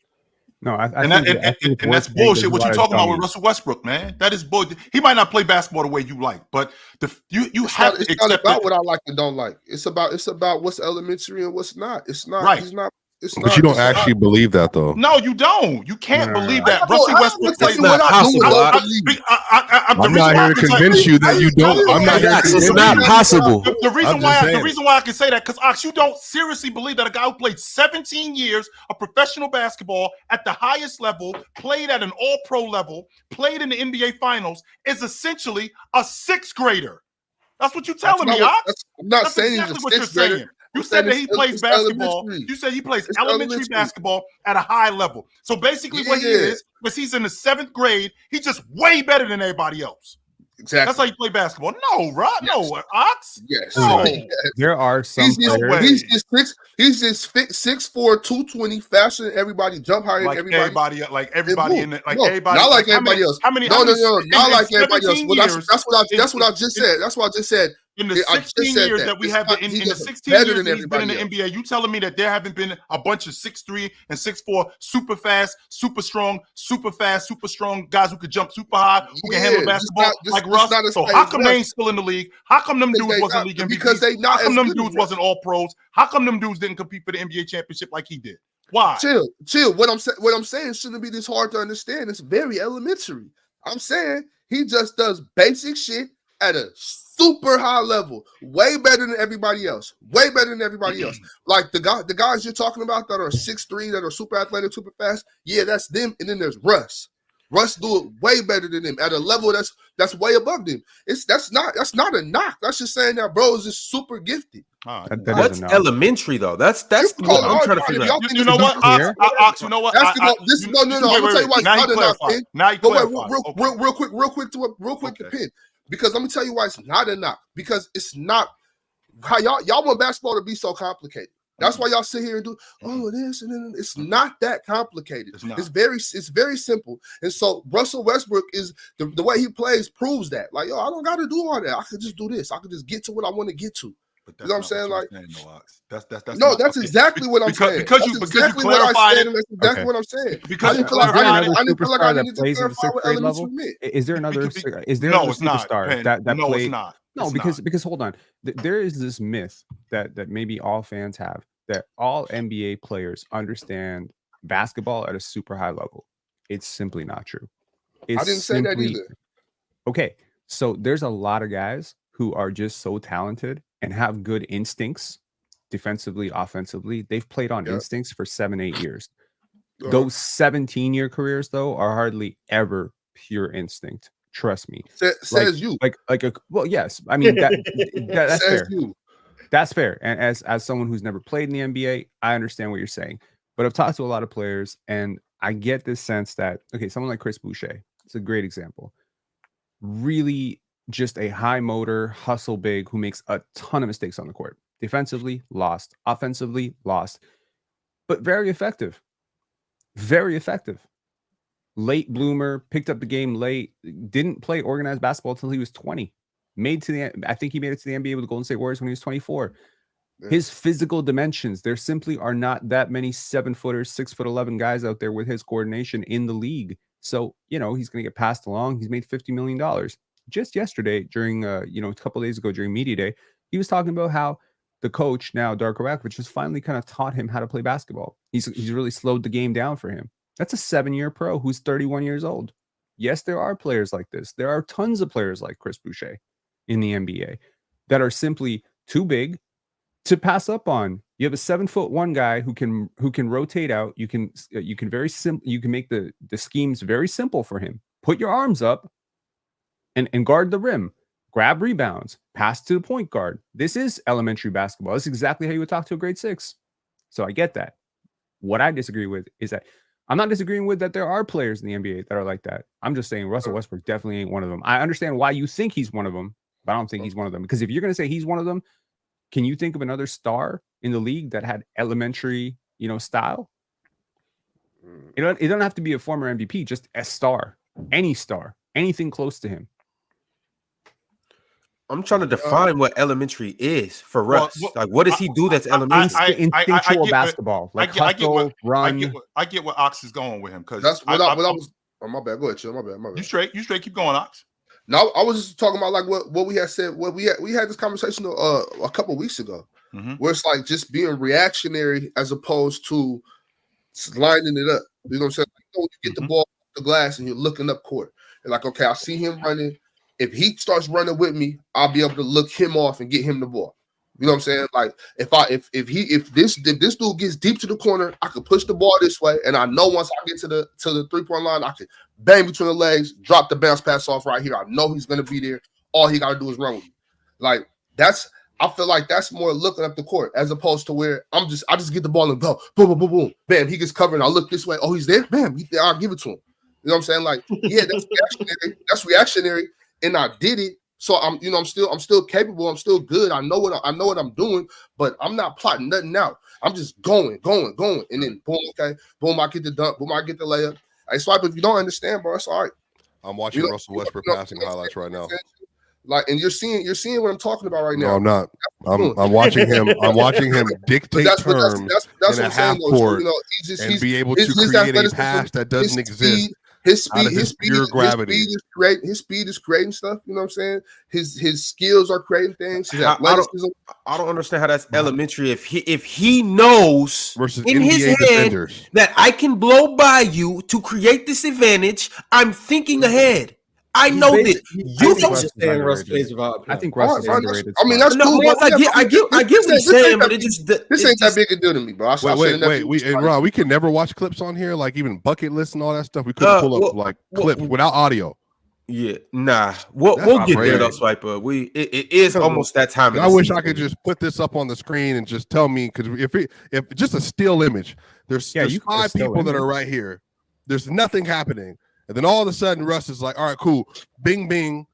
No, and that's bullshit. What you talking about with Russell Westbrook, man? That is bullshit. He might not play basketball the way you like, but you have to accept. It's not about what I like and don't like. It's about what's elementary and what's not. It's not. Right. He's not. But you don't actually believe that, though. No, you don't. You can't believe that. Russell Westbrook plays not possible. I'm not here to convince you that you don't. I'm not here to convince you. It's not possible. The reason why I can say that, because Ox, you don't seriously believe that a guy who played 17 years of professional basketball at the highest level, played at an all-pro level, played in the NBA Finals, is essentially a 6th grader. That's what you're telling me, Ox. I'm not saying he's a 6th grader. You said that he plays it's basketball. elementary. You said he plays It's elementary elementary. basketball at a high level. So basically, what he Yeah. is he's in the 7th grade. He's just way better than everybody else. Exactly. That's how you play basketball. No, Rob. Yes. No, Ox. Yes. No. Yes. There are some He's players. He's just 6'4", 220, faster than everybody, jump higher Like than everybody. everybody in it, like No, everybody. not like everybody else. How many? No, not in like everybody else. 17 Well, years, that's what I just said. That's what I just said. In the I just 16 said years that. that we It's have not- been he in the does 16 better years than that he's been in the everybody NBA, you telling me that there haven't been a bunch of 6'3" and 6'4" super fast, super strong, super fast, super strong guys who could jump super high, who can handle basketball like Russ. So how come they ain't still in the league? How come them dudes wasn't league MVPs? Because they not how come as them good dudes as wasn't all pros? How come them dudes didn't compete for the NBA championship like he did? Why? Chill. What I'm saying shouldn't be this hard to understand. It's very elementary. I'm saying he just does basic shit at a super high level, way better than everybody else. Way better than everybody else. Like the guys you're talking about that are 6'3", that are super athletic, super fast. Yeah, that's them. And then there's Russ. Russ do it way better than them at a level that's way above them. That's not a knock. That's just saying that bro is just super gifted. What's elementary though? That's what I'm trying to figure out. You know what, Ox? You know what? Basketball. I'm gonna tell you why it's not a knock, Pin. Now you clarify. Real quick to Pin. Because let me tell you why it's not a knock. Because it's not how y'all want basketball to be so complicated. That's why y'all sit here and do this and then it's not that complicated. It's very simple. And so Russell Westbrook is the way he plays proves that. Like, I don't got to do all that. I could just do this. I could just get to what I want to get to. But you know what I'm saying? Like, that's exactly what I'm saying. Because you clarified it. That's exactly what I'm saying. Because I didn't feel like I needed to clarify what elements we meant. Is there another? Is there no, another it's not. superstar that no, played? It's not. No, because hold on, there is this myth that maybe all fans have that all NBA players understand basketball at a super high level. It's simply not true. I didn't say that either. Okay, so there's a lot of guys who are just so talented and have good instincts defensively, offensively. They've played on instincts for 7-8 years. Those 17-year careers, though, are hardly ever pure instinct. Trust me. Says you. Well, yes. I mean, that's fair. You. That's fair. And as someone who's never played in the NBA, I understand what you're saying. But I've talked to a lot of players, and I get this sense that, okay, someone like Chris Boucher, it's a great example. Really just a high motor, hustle big who makes a ton of mistakes on the court. Defensively, lost. Offensively, lost. But very effective. Very effective. Late bloomer, picked up the game late, didn't play organized basketball until he was 20. I think he made it to the NBA with the Golden State Warriors when he was 24. Yeah. His physical dimensions, there simply are not that many 7-footers, 6'11" guys out there with his coordination in the league. So, he's going to get passed along. He's made $50 million. Just yesterday during, a couple of days ago during media day, he was talking about how the coach now, Darko Rakovic, has finally kind of taught him how to play basketball. He's really slowed the game down for him. That's a 7-year pro who's 31 years old. Yes, there are players like this. There are tons of players like Chris Boucher in the NBA that are simply too big to pass up on. You have a 7'1" guy who can rotate out. You can make the schemes very simple for him. Put your arms up and guard the rim. Grab rebounds. Pass to the point guard. This is elementary basketball. This is exactly how you would talk to a grade 6. So I get that. What I disagree with is that I'm not disagreeing with that there are players in the NBA that are like that. I'm just saying Russell Westbrook definitely ain't one of them. I understand why you think he's one of them, but I don't think he's one of them. Because if you're going to say he's one of them, can you think of another star in the league that had elementary, style? It doesn't have to be a former MVP, just a star, anything close to him. I'm trying to define what elementary is for Russ. What does he do that's elementary? Instinctual basketball. Run. I get what Ox is going with him because that's what I was. Oh, my bad. Go ahead, chill. My bad. You straight. Keep going, Ox. No, I was just talking about like what we had said. What we had this conversation a couple of weeks ago, where it's like just being reactionary as opposed to lining it up. You know what I'm saying? Like, when you get the ball off the glass and you're looking up court, you're like, okay, I see him running. If he starts running with me, I'll be able to look him off and get him the ball. You know what I'm saying? Like if this dude gets deep to the corner, I could push the ball this way, and I know once I get to the 3-point line, I could bang between the legs, drop the bounce pass off right here. I know he's gonna be there. All he gotta do is run with me. Like I feel like that's more looking up the court as opposed to where I just get the ball and go boom, boom, boom, boom, bam. He gets covered. And I look this way. Oh, he's there. Bam. I'll give it to him. You know what I'm saying? Like, yeah, that's reactionary. That's reactionary, and I did it. So I'm still capable. I'm still good. I know what I'm doing, but I'm not plotting nothing out. I'm just going, and then boom, okay, boom. I get the dunk. Boom, I get the layup. I swipe. If you don't understand, bro, it's all right. I'm watching Russell Westbrook passing highlights right now. Like, and you're seeing what I'm talking about right now. No, I'm not. I'm watching him. I'm watching him dictate terms in a half court and be able to create a pass that doesn't exist. His speed is creating stuff. You know what I'm saying? His skills are creating things. I don't understand how that's elementary. If he knows versus in NBA his head defenders that I can blow by you to create this advantage, I'm thinking ahead. I know that you don't understand Russ plays without. I think Russ is underrated. I mean, that's cool. I get what you're saying, but this ain't that big a deal to me, bro. Wait, Ron, we can never watch clips on here, like even bucket lists and all that stuff. We couldn't pull up like clips without audio. Yeah, nah. We'll get there though, Swiper. It is almost that time. I wish I could just put this up on the screen and just tell me, because if just a still image, there's 5 people that are right here. There's nothing happening. And then all of a sudden, Russ is like, all right, cool. Bing, bing.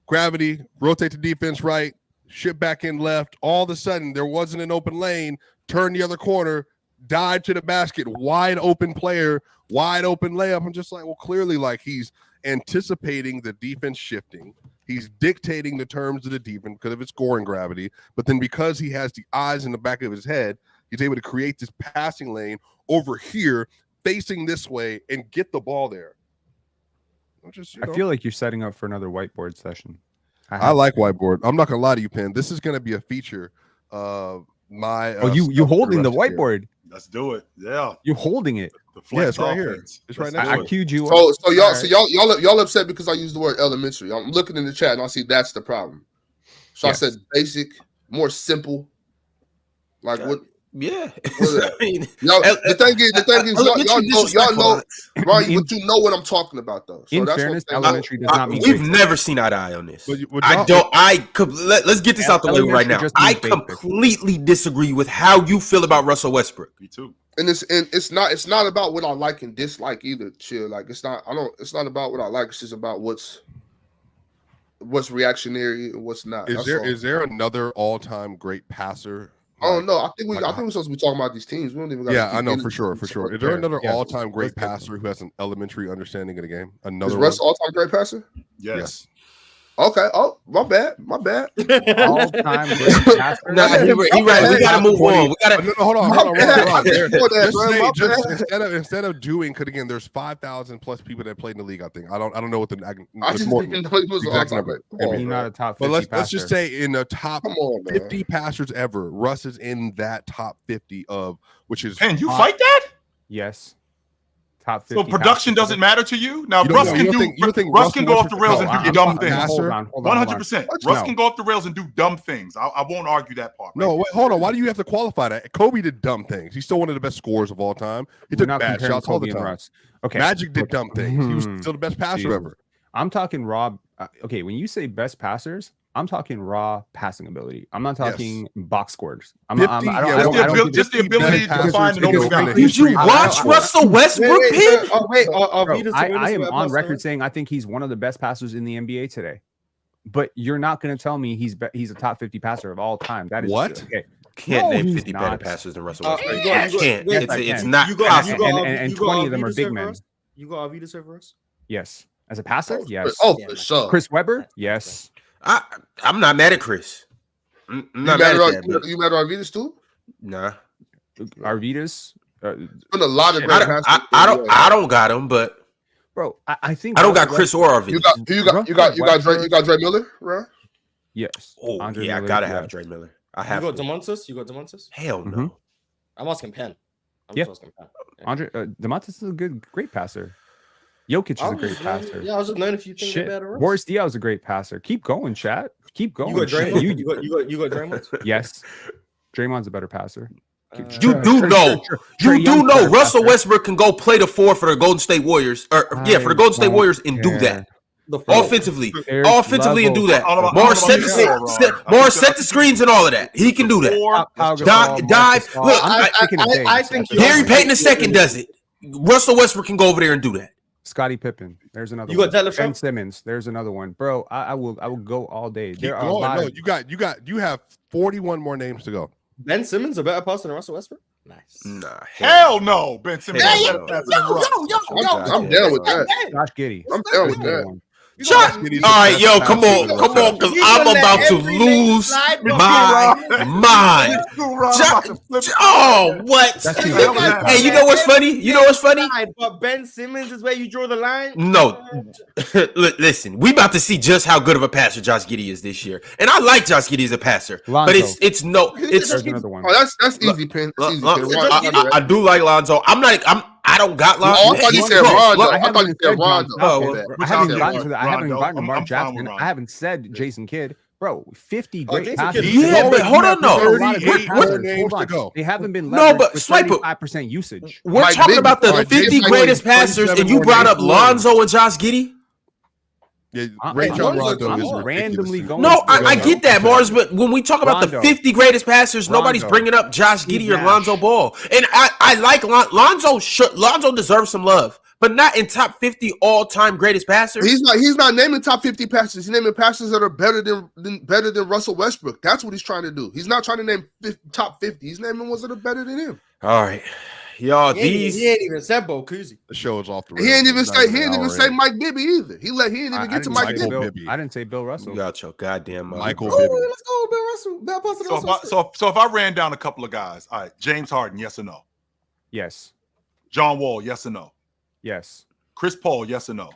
Gravity. Rotate to defense right. Ship back in left. All of a sudden, there wasn't an open lane. Turn the other corner. Dive to the basket. Wide open player. Wide open layup. I'm just like, well, clearly, like, he's anticipating the defense shifting. He's dictating the terms of the defense because of its scoring gravity. But then because he has the eyes in the back of his head, he's able to create this passing lane over here, facing this way, and get the ball there. I feel like you're setting up for another whiteboard session. I like whiteboard. I'm not gonna lie to you, Penn. This is gonna be a feature of my. You holding the whiteboard? Let's do it. Yeah, you holding it? Yeah, it's right here. It's right next. I queued you. So y'all upset because I used the word elementary. I'm looking in the chat and I see that's the problem. So yes. I said basic, more simple. Like what? Yeah. I mean, the thing is, y'all know, right? But you know what I'm talking about, though. So in that's fairness, elementary does not mean we've never seen eye to eye on this. Let's get this out the way right now. I completely disagree with how you feel about Russell Westbrook. Me too. And it's not about what I like and dislike either. Chill, like it's not about what I like. It's just about what's reactionary and what's not. Is there another all-time great passer? Oh no, I think we're supposed to be talking about these teams. We don't even. I know for sure. Is there another all-time great passer who has an elementary understanding of the game? Is Russ all-time great passer? Yes. Okay. Oh, my bad. All-time great passer. Nah, he right. We gotta move on. We gotta. No, hold on. Instead of doing, because again, there's 5,000 plus people that played in the league. I think I don't know what the I just didn't know he was exact number. He's not a top 50 but let's just say in the top 50 passers ever, Russ is in that top 50 of which is. And you fight that? Yes. Top 50 so production doesn't matter to you now. Russ can go off the rails and do dumb things. 100%. Russ can go off the rails and do dumb things. I won't argue that part. No, wait, hold on. Why do you have to qualify that? Kobe did dumb things. He's still one of the best scorers of all time. He took bad shots all the time. Okay. Magic did dumb things. He was still the best passer ever. I'm talking raw. Okay, when you say best passers, I'm talking raw passing ability. I'm not talking box scores. Just the ability to find an open guy. Did you watch Russell Westbrook? I am on record saying I think he's one of the best passers in the NBA today. But you're not going to tell me he's a top 50 passer of all time. That is what? Okay. Can't name 50 better passers than Russell Westbrook. It's not possible. And 20 of them are big men. You go Arvidas over us? Yes. As a passer? Yes. Oh, for sure. Chris Webber? Yes. I'm not mad at Chris. You mad at Arvidas too? Nah. Arvidas? Been a lot of great passers. I don't got him, but bro, I think I don't got Chris or Arvidas. You got Dre Miller, right? Yes. Oh, Miller, I gotta have Dre Miller. I have. You got Demontis? Hell no. I'm asking Penn. Andre Demontis is a great passer. Jokic is a great passer. Yeah, I was just knowing if you think about it. Boris Diaw is a great passer. Keep going, chat. Keep going. You got Draymond? You got Draymond? Yes. Draymond's a better passer. You do know Russell Westbrook can go play the 4 for the Golden State Warriors. For the Golden State Warriors and do that. the floor. Offensively, There's offensively, and do that. I don't know about- Morris I don't set know about the the floor, Morris set the screens and all of that. He can do that. Dive. Look, I think Gary Payton II does it. Russell Westbrook can go over there and do that. Scottie Pippen. There's another. You one. got Dallas Ben Trump? Simmons. There's another one, bro. I will go all day. Keep There are a going. lot No, of, you have 41 more names to go. Ben Simmons a better passer than Russell Westbrook? Nice. Nah, Hell no, Ben Simmons. Hell is no. better passer than Russ. I'm down with that. Josh Giddey. I'm down with Another that. one. All right, yo, come on, because I'm about to lose my mind. Oh, what? That's too bad. Hey, you know what's funny? You know what's funny? But Ben Simmons is where you draw the line. No, listen, we about to see just how good of a passer Josh Giddey is this year, and I like Josh Giddey as a passer, but Lonzo. it's There's another one. Oh, that's easy, Pin. That's easy, Pin. I do like Lonzo. I don't got Lonzo. Oh, I thought you said Rondo. I I thought you said Rondo. I haven't Rondo. gotten to that. I haven't Rondo. gotten to Mark I'm fine with Jackson. Rondo. I haven't said Jason Kidd. Bro, 50 great Jason passes. Kidd- Yeah, but hold on, no. 38 more names to go. They haven't been No, leveraged but with Swiper- 35% usage. We're Mike talking Bibby. about the All right, 50 Jason greatest Kidd, passers, 27 and you more brought names up to win. Lonzo and Josh Giddey. Yeah, I'm Rajon Rondo is randomly going. No, to I get that, Mars, but when we talk about Rondo. the 50 greatest passers, nobody's Rondo. bringing up Josh Steve Giddey or Nash. Lonzo Ball. And I like Lonzo. Lonzo deserves some love, but not in top 50 all-time greatest passers. He's not naming top 50 passes. He's naming passes that are better than Russell Westbrook. That's what he's trying to do. He's not trying to name top 50. He's naming ones that are better than him. All right, y'all. He ain't even said Bo Cousy. The show is off the He rails. ain't even It's not say an hour Mike Bibby either. He didn't even get to Mike Michael Bibby. Bibby. I didn't say Bill Russell. You got your goddamn Michael Oh, Bibby. let's go, Bill Russell. Better passer than Russell Westbrook. So if I ran down a couple of guys, all right, James Harden, yes or no? Yes. John Wall, yes or no? Yes. Chris Paul, yes or no?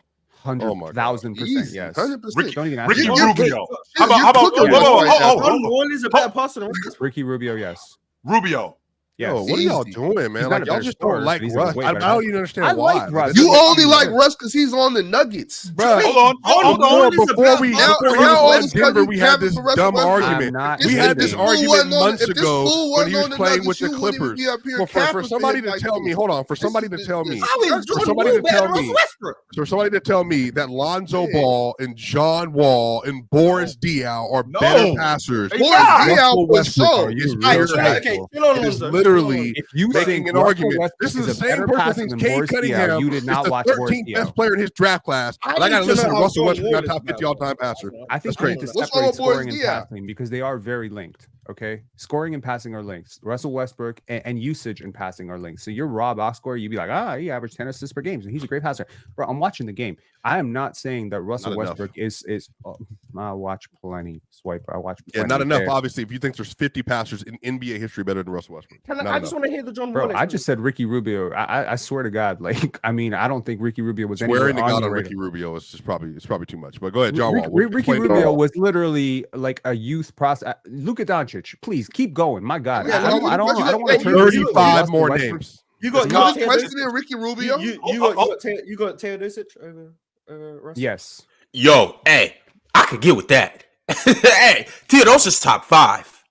100,000%. Easy, Yes. 100%. Don't even ask Ricky me. Rubio. How How about cooking whoa, right now. John Wall is a better passer than Russell Westbrook. Ricky Rubio, yes. Rubio. Yes. Yo, what are y'all Easy. doing, man? He's not Like a y'all better just scorer, don't like but he's a Russ. way I better don't even understand I why. like Russ. You only like Russ because he's on the Nuggets. Bro, Hold on. before he Now was all of a left sudden Denver, you we had this capping for Russell dumb Westbrook. argument. I'm not We had this hating. argument months If this ago fool when he wasn't was on the playing with Nuggets, the you wouldn't even Clippers. be up here Well, for capping somebody him to like tell this. me, hold on, for somebody to tell me, How is for Jordan somebody Wall to better tell than Russell me, Westbrook? for somebody to tell me that Lonzo Ball and John Wall and Boris Diaw are better passers. They Boris not. Diaw Russell for Westbrook sure. is Alright, pure chill, hate. Okay, chill on It is Lonzo. literally If you making think an Russell argument. Westbrook This is the a same better person passer since than Cade Boris Diaw, Cunningham you did not is watch the Boris 13th best Diaw. player in his draft class. I But I got to need to listen know to how Russell Jordan Westbrook, not Wall top is 50 all-time passer. I think That's we need crazy. to What's separate wrong with Boris scoring and Diaw? passing because they are very linked. Okay, scoring and passing are linked. Russell Westbrook and usage and passing are linked. So your raw box score, you'd be like, he averaged 10 assists per game, so he's a great passer. Bro, I'm watching the game. I am not saying that Russell Not enough. Westbrook is. I watch plenty. Swiper. I watch. Yeah, Plenty. not enough. Okay. Obviously, if you think there's 50 passers in NBA history better than Russell Westbrook, Can not I just enough. want to hear the John Bro, Wall. I just said Ricky Rubio. I swear to God, like, I mean, I don't think Ricky Rubio was anywhere Swearing to on God the on radar. Ricky Rubio is just probably too much. But go ahead, John Wall. Ricky Explain to Rubio me. was literally like a youth process. Luka Doncic, please keep going. My God, Yeah, I don't want to turn 35 more Westbrook. names. You got Russ Taylor Westbrook and Ricky Rubio. You got Taylor Dissect over Russell? Yes. Yo, hey, I could get with that. Hey, Theodosius top 5.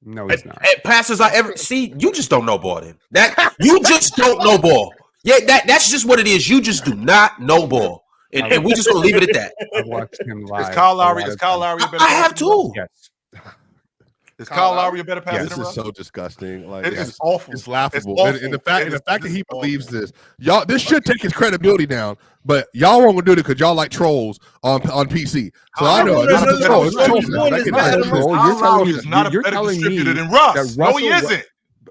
No, he's not. Passes I ever see. You just don't know ball. Then that you just don't know ball. Yeah, that's just what it is. You just do not know ball, and we just gonna leave it at that. I've watched him live. Is Kyle a Lowry lot a of better times. I have passer than Russ? too. Yes. Is Kyle Lowry a better passer This than is Russ? so disgusting. Like It it's is awful. It's laughable. It's And the awful. fact that he It's believes this, y'all, this should take his credibility down. But y'all won't gonna do it because y'all like trolls on PC. So I know it's a troll. It's a troll. One is better than Troll, Kyle you're telling Lowry me is not a you're better telling me distributor than that Russ. No, he Russell- isn't.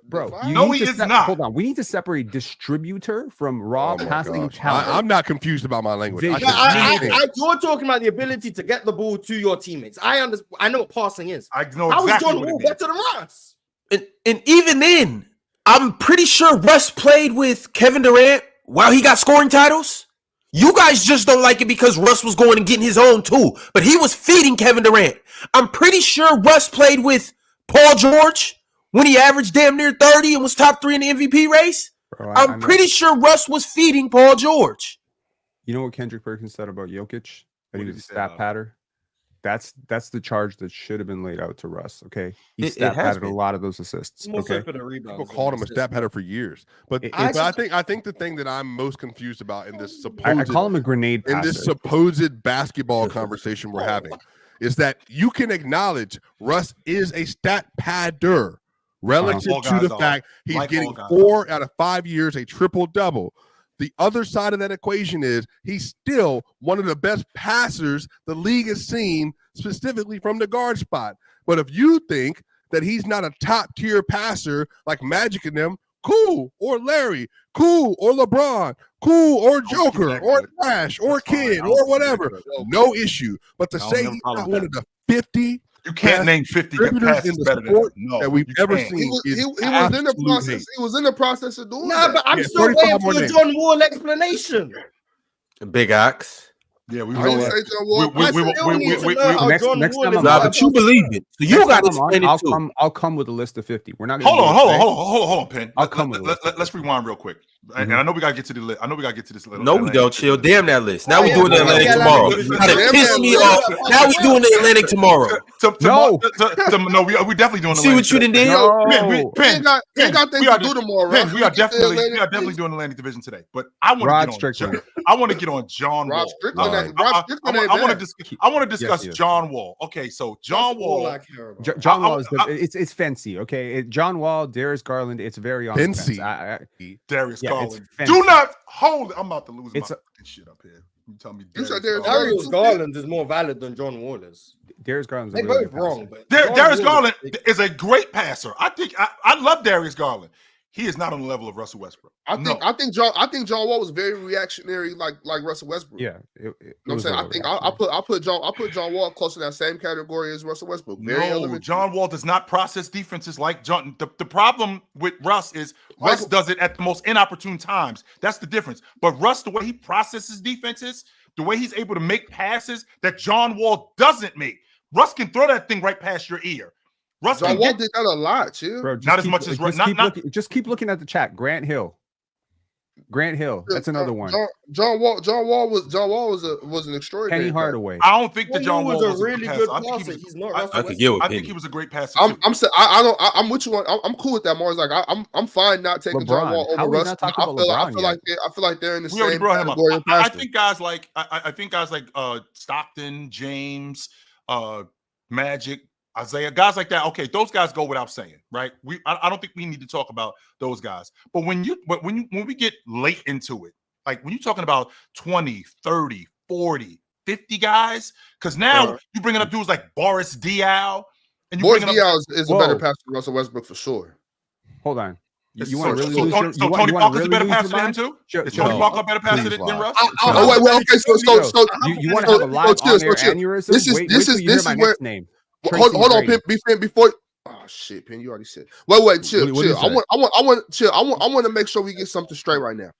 Bro, No, he is not. Hold on. We need to separate distributor from raw Oh my passing gosh. talent. I'm not confused about my language. Vision. You're talking about the ability to get the ball to your teammates. I understand. I know what passing is. I know How is exactly John what Wall it is. better than Russ? And even then, I'm pretty sure Russ played with Kevin Durant while he got scoring titles. You guys just don't like it because Russ was going and getting his own too, but he was feeding Kevin Durant. I'm pretty sure Russ played with Paul George when he averaged damn near 30 and was top 3 in the MVP race. Bro, I I'm know. pretty sure Russ was feeding Paul George. You know what Kendrick Perkins said about Jokic? That he What did was he a say stat about patter. That's the charge that should have been laid out to Russ. Okay, he It stat has padded a been. lot of those assists. More so Okay, for the rebounds. People called him a stat pattern for years, but I think the thing that I'm most confused about in this I call him a grenade passer. in this supposed basketball conversation we're having is that you can acknowledge Russ is a stat padder relative to the fact he's getting 4 out of 5 years a triple double. The other side of that equation is he's still one of the best passers the league has seen, specifically from the guard spot. But if you think that he's not a top tier passer like Magic and them, cool, or Larry, cool, or LeBron, cool, or Joker, or Nash, or Kid, or whatever, no issue. But to say he's not one of the 50, you can't name 50 passes better than him. that we've ever seen. He was in the process. He was in the process of doing that. But I'm still waiting for the John Wall explanation. Big Ox. Yeah, we I didn't say John Wall. Next time I'm but you believe it. So you got to explain it too. I'll come with a list of 50. We're not Hold on, Penn. I'll come with let's rewind real quick. And I know we gotta get to the list. I know we gotta get to this list. No, we don't. Chill. Damn that list. Now we're doing the Atlantic tomorrow. That pissed me off. Now we're doing the Atlantic tomorrow. No, we definitely doing the See what you done did? Penn, we got things to do tomorrow. Penn, we are definitely doing the Atlantic Division today. But I want to get on John Wall. I want to discuss John Wall. Okay, so John Wall. John Wall is it's fancy. Okay, John Wall, Darius Garland. It's very on fancy. Darius Garland. Do not hold it. I'm about to lose my shit up here. You tell me Darius Garland is more valid than John Wall is. Darius Garland. They both wrong, but Darius Garland is a great passer. I love Darius Garland. He is not on the level of Russell Westbrook. I think John Wall was very reactionary, like Russell Westbrook. Yeah, you know what I'm saying. I think I'll put John Wall close to that same category as Russell Westbrook. John Wall does not process defenses like John. The problem with Russ is Russ does it at the most inopportune times. That's the difference. But Russ, the way he processes defenses, the way he's able to make passes that John Wall doesn't make. Russ can throw that thing right past your ear. John Wall did that a lot, too. Bro, not as much as just keep looking at the chat. Grant Hill. That's another one. John Wall was an extraordinary. Kenny Hardaway. I don't think that John Wall was a really good passer. He's not. I think he was a great passer. I'm with you. I'm cool with that. More like I'm fine not taking LeBron. John Wall over Russ. I feel like they're in the same category of I think guys like Stockton, James, Magic, Isaiah, guys like that. Okay, those guys go without saying, right? I don't think we need to talk about those guys. But when we get late into it, like when you're talking about 20, 30, 40, 50 guys, because now you're bringing up dudes like Boris Diaw, and Boris Diaw is a better passer than Russell Westbrook for sure. Hold on. You want to really lose so Tony Parker's a better passer than him too? Is Tony Parker a better passer than Russ? Okay, so you want to have a live on-air aneurysm? This is where name. Hold on, Penn, before. Oh shit, Penn, you already said. Wait, chill. I want to make sure we get something straight right now.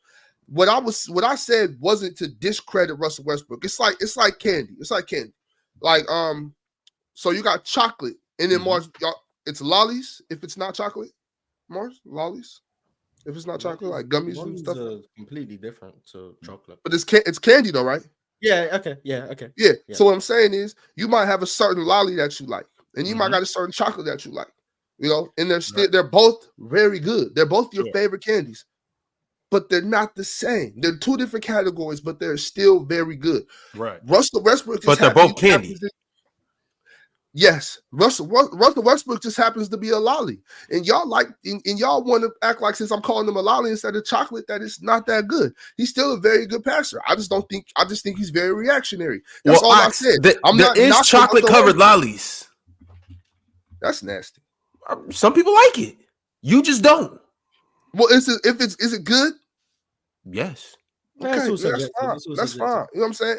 What I said wasn't to discredit Russell Westbrook. It's like candy. It's like candy. Like so you got chocolate, and then Mars, it's lollies. If it's not chocolate, Mars lollies. If it's not chocolate, like gummies and stuff. Completely different to chocolate. But it's candy though, right? Yeah. Okay. Yeah. So what I'm saying is, you might have a certain lolly that you like, and you might got a certain chocolate that you like. You know, and they're both very good. They're both your favorite candies, but they're not the same. They're two different categories, but they're still very good. Right. Russell Westbrook, but they're both candy. Yes, Russell Westbrook just happens to be a lolly, and y'all y'all want to act like, since I'm calling him a lolly instead of chocolate, that it's not that good. He's still a very good passer. I just think he's very reactionary. That's all I said. There is chocolate covered lollies. That's nasty. Some people like it. You just don't. Well, is it good? Yes. Okay, that's fine. You know what I'm saying?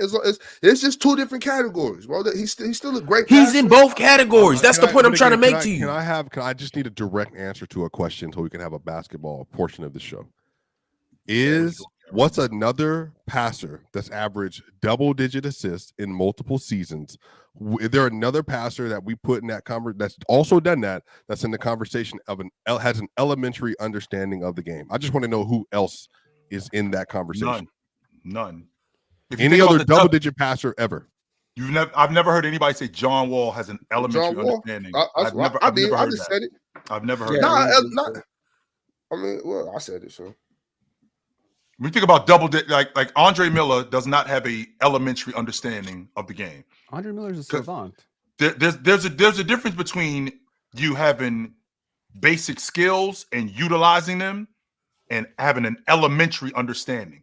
It's just two different categories. Well, he's still a great passer. He's in both categories. That's the point I'm trying to make to you. Can I just need a direct answer to a question so we can have a basketball portion of the show? What's another passer that's averaged double-digit assists in multiple seasons? Is there another passer that we put in that that's also done that's in the conversation of has an elementary understanding of the game? I just want to know who else is in that conversation. None. Any other double-digit passer ever? I've never heard anybody say John Wall has an elementary understanding. I've never heard that. Said it. I've never heard that. I mean, well, I said it, so. When you think about like Andre Miller does not have a elementary understanding of the game. Andre Miller's a savant. There's a difference between you having basic skills and utilizing them and having an elementary understanding.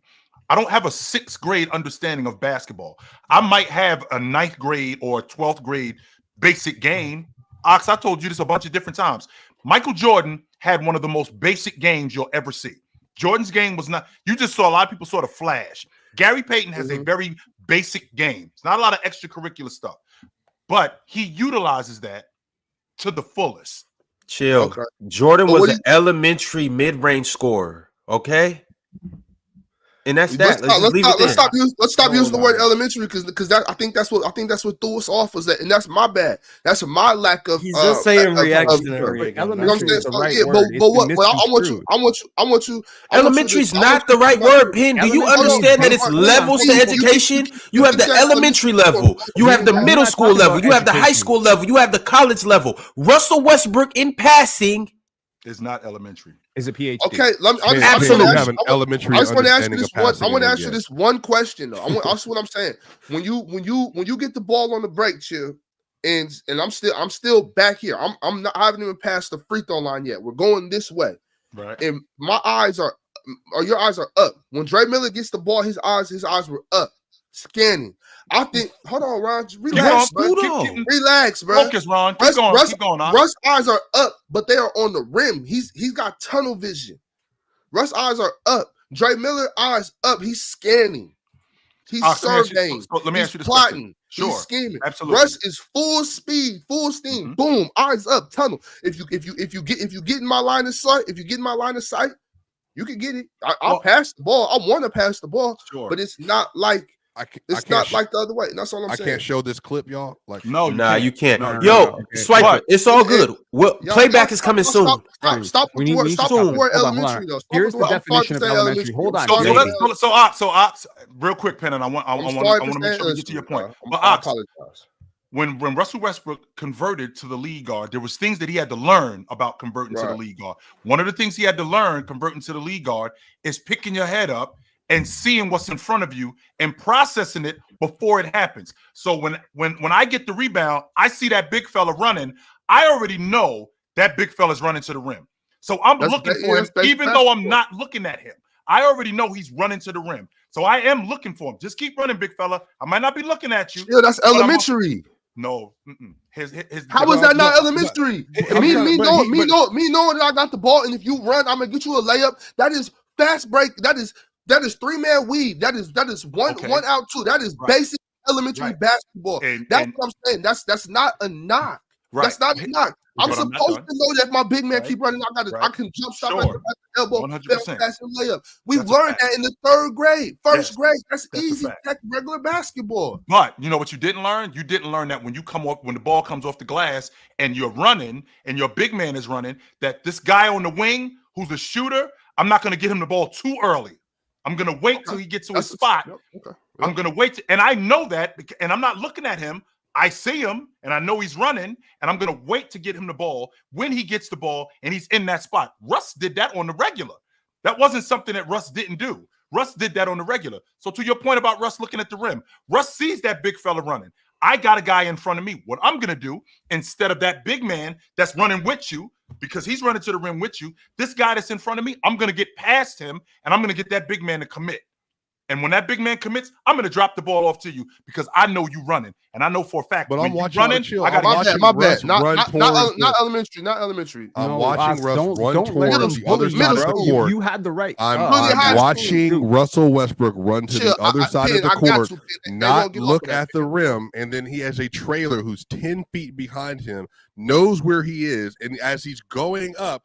I don't have a 6th grade understanding of basketball. I might have a 9th grade or a 12th grade basic game. Ox, I told you this a bunch of different times. Michael Jordan had one of the most basic games you'll ever see. Jordan's game was not, you just saw a lot of people sort of flash. Gary Payton has a very basic game. It's not a lot of extracurricular stuff, but he utilizes that to the fullest. Chill. Okay. Jordan was an elementary mid-range scorer. Okay. And that's that. Let's stop using the word elementary because that I think that's what threw us off was that, and that's my bad. That's my lack of. He's just saying reactionary. Elementary is the right word. I want you. Elementary is not the right word, Pin. Do you understand that it's levels to education? You have the elementary level. You have the middle school level. You have the high school level. You have the college level. Russell Westbrook in passing is not elementary. Is a PhD. Okay, I just want to ask you this one. I want to ask you this one question though. That's what I'm saying. When you get the ball on the break, Chill, and I'm still back here. I haven't even passed the free throw line yet. We're going this way, right? And your eyes are up. When Dre Miller gets the ball, his eyes were up, scanning. I think. Hold on, Ron. Relax, bro. Relax, bro. Focus, Ron. Keep going. Russ' eyes are up, but they are on the rim. He's got tunnel vision. Russ' eyes are up. Dre Miller eyes up. He's scanning. He's surveying. Let me ask you this plotting. Sure. He's scheming. Absolutely. Russ is full speed, full steam. Boom. Eyes up. Tunnel. If you get in my line of sight, you can get it. I'll pass the ball. I want to pass the ball, but it's not like. It's not like the other way. That's all I'm saying. I can't show this clip, y'all. Like, you can't. Swiper, it's all good. Well, playback is coming soon. Stop with the word elementary, though. Here's the definition of elementary. Hold on. So Ox, real quick, Penn, and I want to make sure we get to your point. But Ox, when Russell Westbrook converted to the lead guard, there was things that he had to learn about converting to the lead guard. One of the things he had to learn converting to the lead guard is picking your head up and seeing what's in front of you and processing it before it happens. So when I get the rebound, I see that big fella running. I already know that big fella's running to the rim. So I'm looking for him, even though I'm not looking at him. I already know he's running to the rim. So I am looking for him. Just keep running, big fella. I might not be looking at you. Yeah, that's elementary. No. How is that not elementary? Me knowing that I got the ball, and if you run, I'm gonna get you a layup. That is fast break. That is 3-man weave. That is one out, two. That is basic elementary basketball. That's what I'm saying. That's not a knock. Right. That's not a knock. I'm supposed to know that if my big man keep running, I can jump stop at the elbow, 100%. Pass and layup. We learned that in the 3rd grade, first grade. That's easy, regular basketball. But you know what you didn't learn? You didn't learn that when the ball comes off the glass and you're running and your big man is running, that this guy on the wing who's a shooter, I'm not going to get him the ball too early. I'm going to wait till he gets to his spot. I'm going to wait. And I know that, and I'm not looking at him. I see him, and I know he's running, and I'm going to wait to get him the ball when he gets the ball, and he's in that spot. Russ did that on the regular. That wasn't something that Russ didn't do. Russ did that on the regular. So to your point about Russ looking at the rim, Russ sees that big fella running. I got a guy in front of me. What I'm going to do, instead of that big man that's running with you, because he's running to the rim with you, this guy that's in front of me, I'm going to get past him, and I'm going to get that big man to commit. And when that big man commits, I'm going to drop the ball off to you because I know you running. And I know for a fact. But I'm watching running, chill. I got my bad. Not elementary. Not elementary. I'm watching Russ run towards the other side of the court. You had the right. I'm watching Russell Westbrook run to the other side of the court, not look at the rim. And then he has a trailer who's 10 feet behind him, knows where he is. And as he's going up,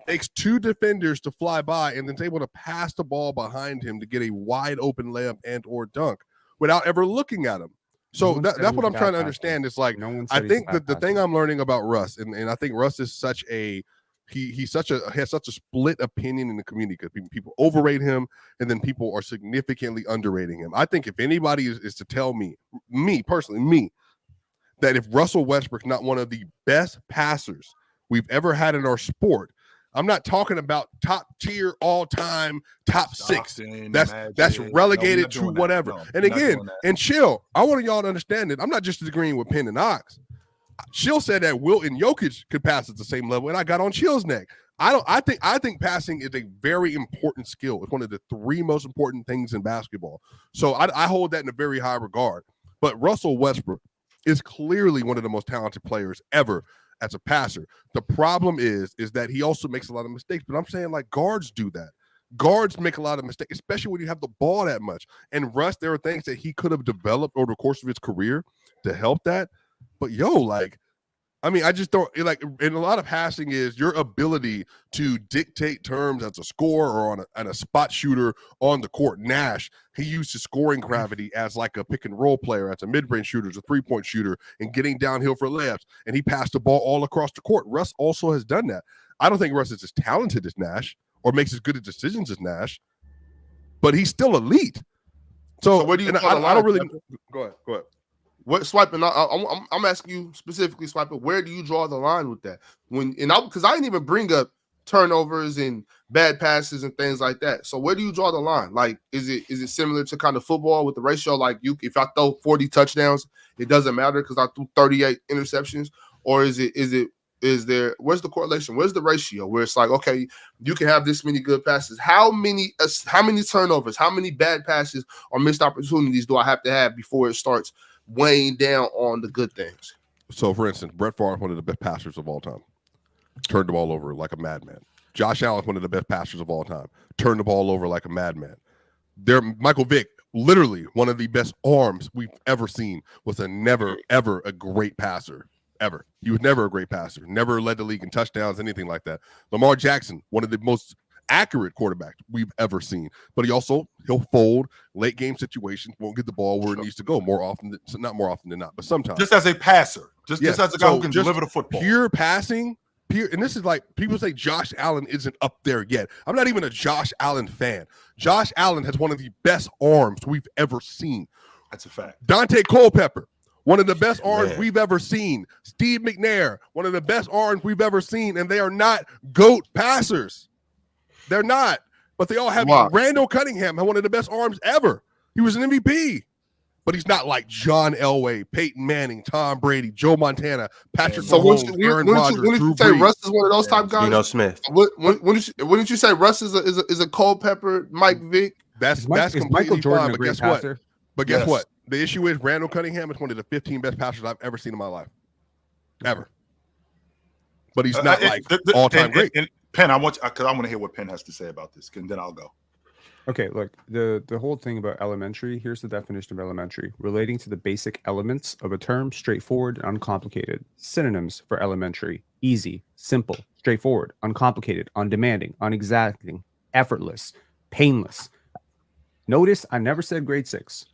takes 2 defenders to fly by and then is able to pass the ball behind him to get a wide open layup and or dunk without ever looking at him. So that's what I'm trying to understand. It's like, I think that the thing I'm learning about Russ, and I think Russ is such a he has such a split opinion in the community because people overrate him and then people are significantly underrating him. I think if anybody is to tell me personally, that if Russell Westbrook not one of the best passers we've ever had in our sport, I'm not talking about top tier all time top six. That's relegated to whatever. No, and again, and chill. I want y'all to understand that I'm not just agreeing with Penn and Ox. Chill said that Wilt and Jokic could pass at the same level, and I got on Chill's neck. I think passing is a very important skill. It's one of the 3 most important things in basketball. So I hold that in a very high regard. But Russell Westbrook is clearly one of the most talented players ever as a passer. The problem is that he also makes a lot of mistakes. But I'm saying, like, guards do that. Guards make a lot of mistakes, especially when you have the ball that much. And Russ, there are things that he could have developed over the course of his career to help that. But I just don't like. And a lot of passing is your ability to dictate terms as a scorer or on a spot shooter on the court. Nash, he used his scoring gravity as like a pick and roll player, as a mid-range shooter, as a 3-point shooter, and getting downhill for layups. And he passed the ball all across the court. Russ also has done that. I don't think Russ is as talented as Nash or makes as good as decisions as Nash, but he's still elite. So where do you? I don't really. Go ahead. What Swiping? I'm asking you specifically, Swiping. Where do you draw the line with that? Because I didn't even bring up turnovers and bad passes and things like that. So where do you draw the line? Like, is it similar to kind of football with the ratio? Like, if I throw 40 touchdowns, it doesn't matter because I threw 38 interceptions, or is there? Where's the correlation? Where's the ratio where it's like, okay, you can have this many good passes? How many turnovers? How many bad passes or missed opportunities do I have to have before it starts weighing down on the good things? So, for instance, Brett Favre, one of the best passers of all time, turned the ball over like a madman. Josh Allen, one of the best passers of all time, turned the ball over like a madman. Michael Vick, literally one of the best arms we've ever seen, was never, ever a great passer, ever. He was never a great passer, never led the league in touchdowns, anything like that. Lamar Jackson, one of the most accurate quarterback we've ever seen, but he'll fold late game situations, won't get the ball where it needs to go not more often than not, but sometimes. Just as a passer, just as a guy who can deliver the football. Pure passing, and this is like people say Josh Allen isn't up there yet. I'm not even a Josh Allen fan. Josh Allen has one of the best arms we've ever seen. That's a fact. Dante Culpepper, one of the best arms we've ever seen. Steve McNair, one of the best arms we've ever seen, and they are not GOAT passers. They're not, but they all have. Randall Cunningham had one of the best arms ever. He was an MVP, but he's not like John Elway, Peyton Manning, Tom Brady, Joe Montana, Patrick Mahomes, Aaron Rodgers, Drew Brees. Say Russ is one of those type guys? Geno Smith. Wouldn't you say Russ is a Culpepper, Mike Vick? That's completely Michael Jordan fine, but guess passer? What? But guess what? The issue is Randall Cunningham is one of the 15 best passers I've ever seen in my life, ever. But he's not all-time great. Penn, I want to hear what Penn has to say about this, and then I'll go. Okay, look, the whole thing about elementary, here's the definition of elementary: relating to the basic elements of a term, straightforward and uncomplicated. Synonyms for elementary: easy, simple, straightforward, uncomplicated, undemanding, unexacting, effortless, painless. Notice I never said grade 6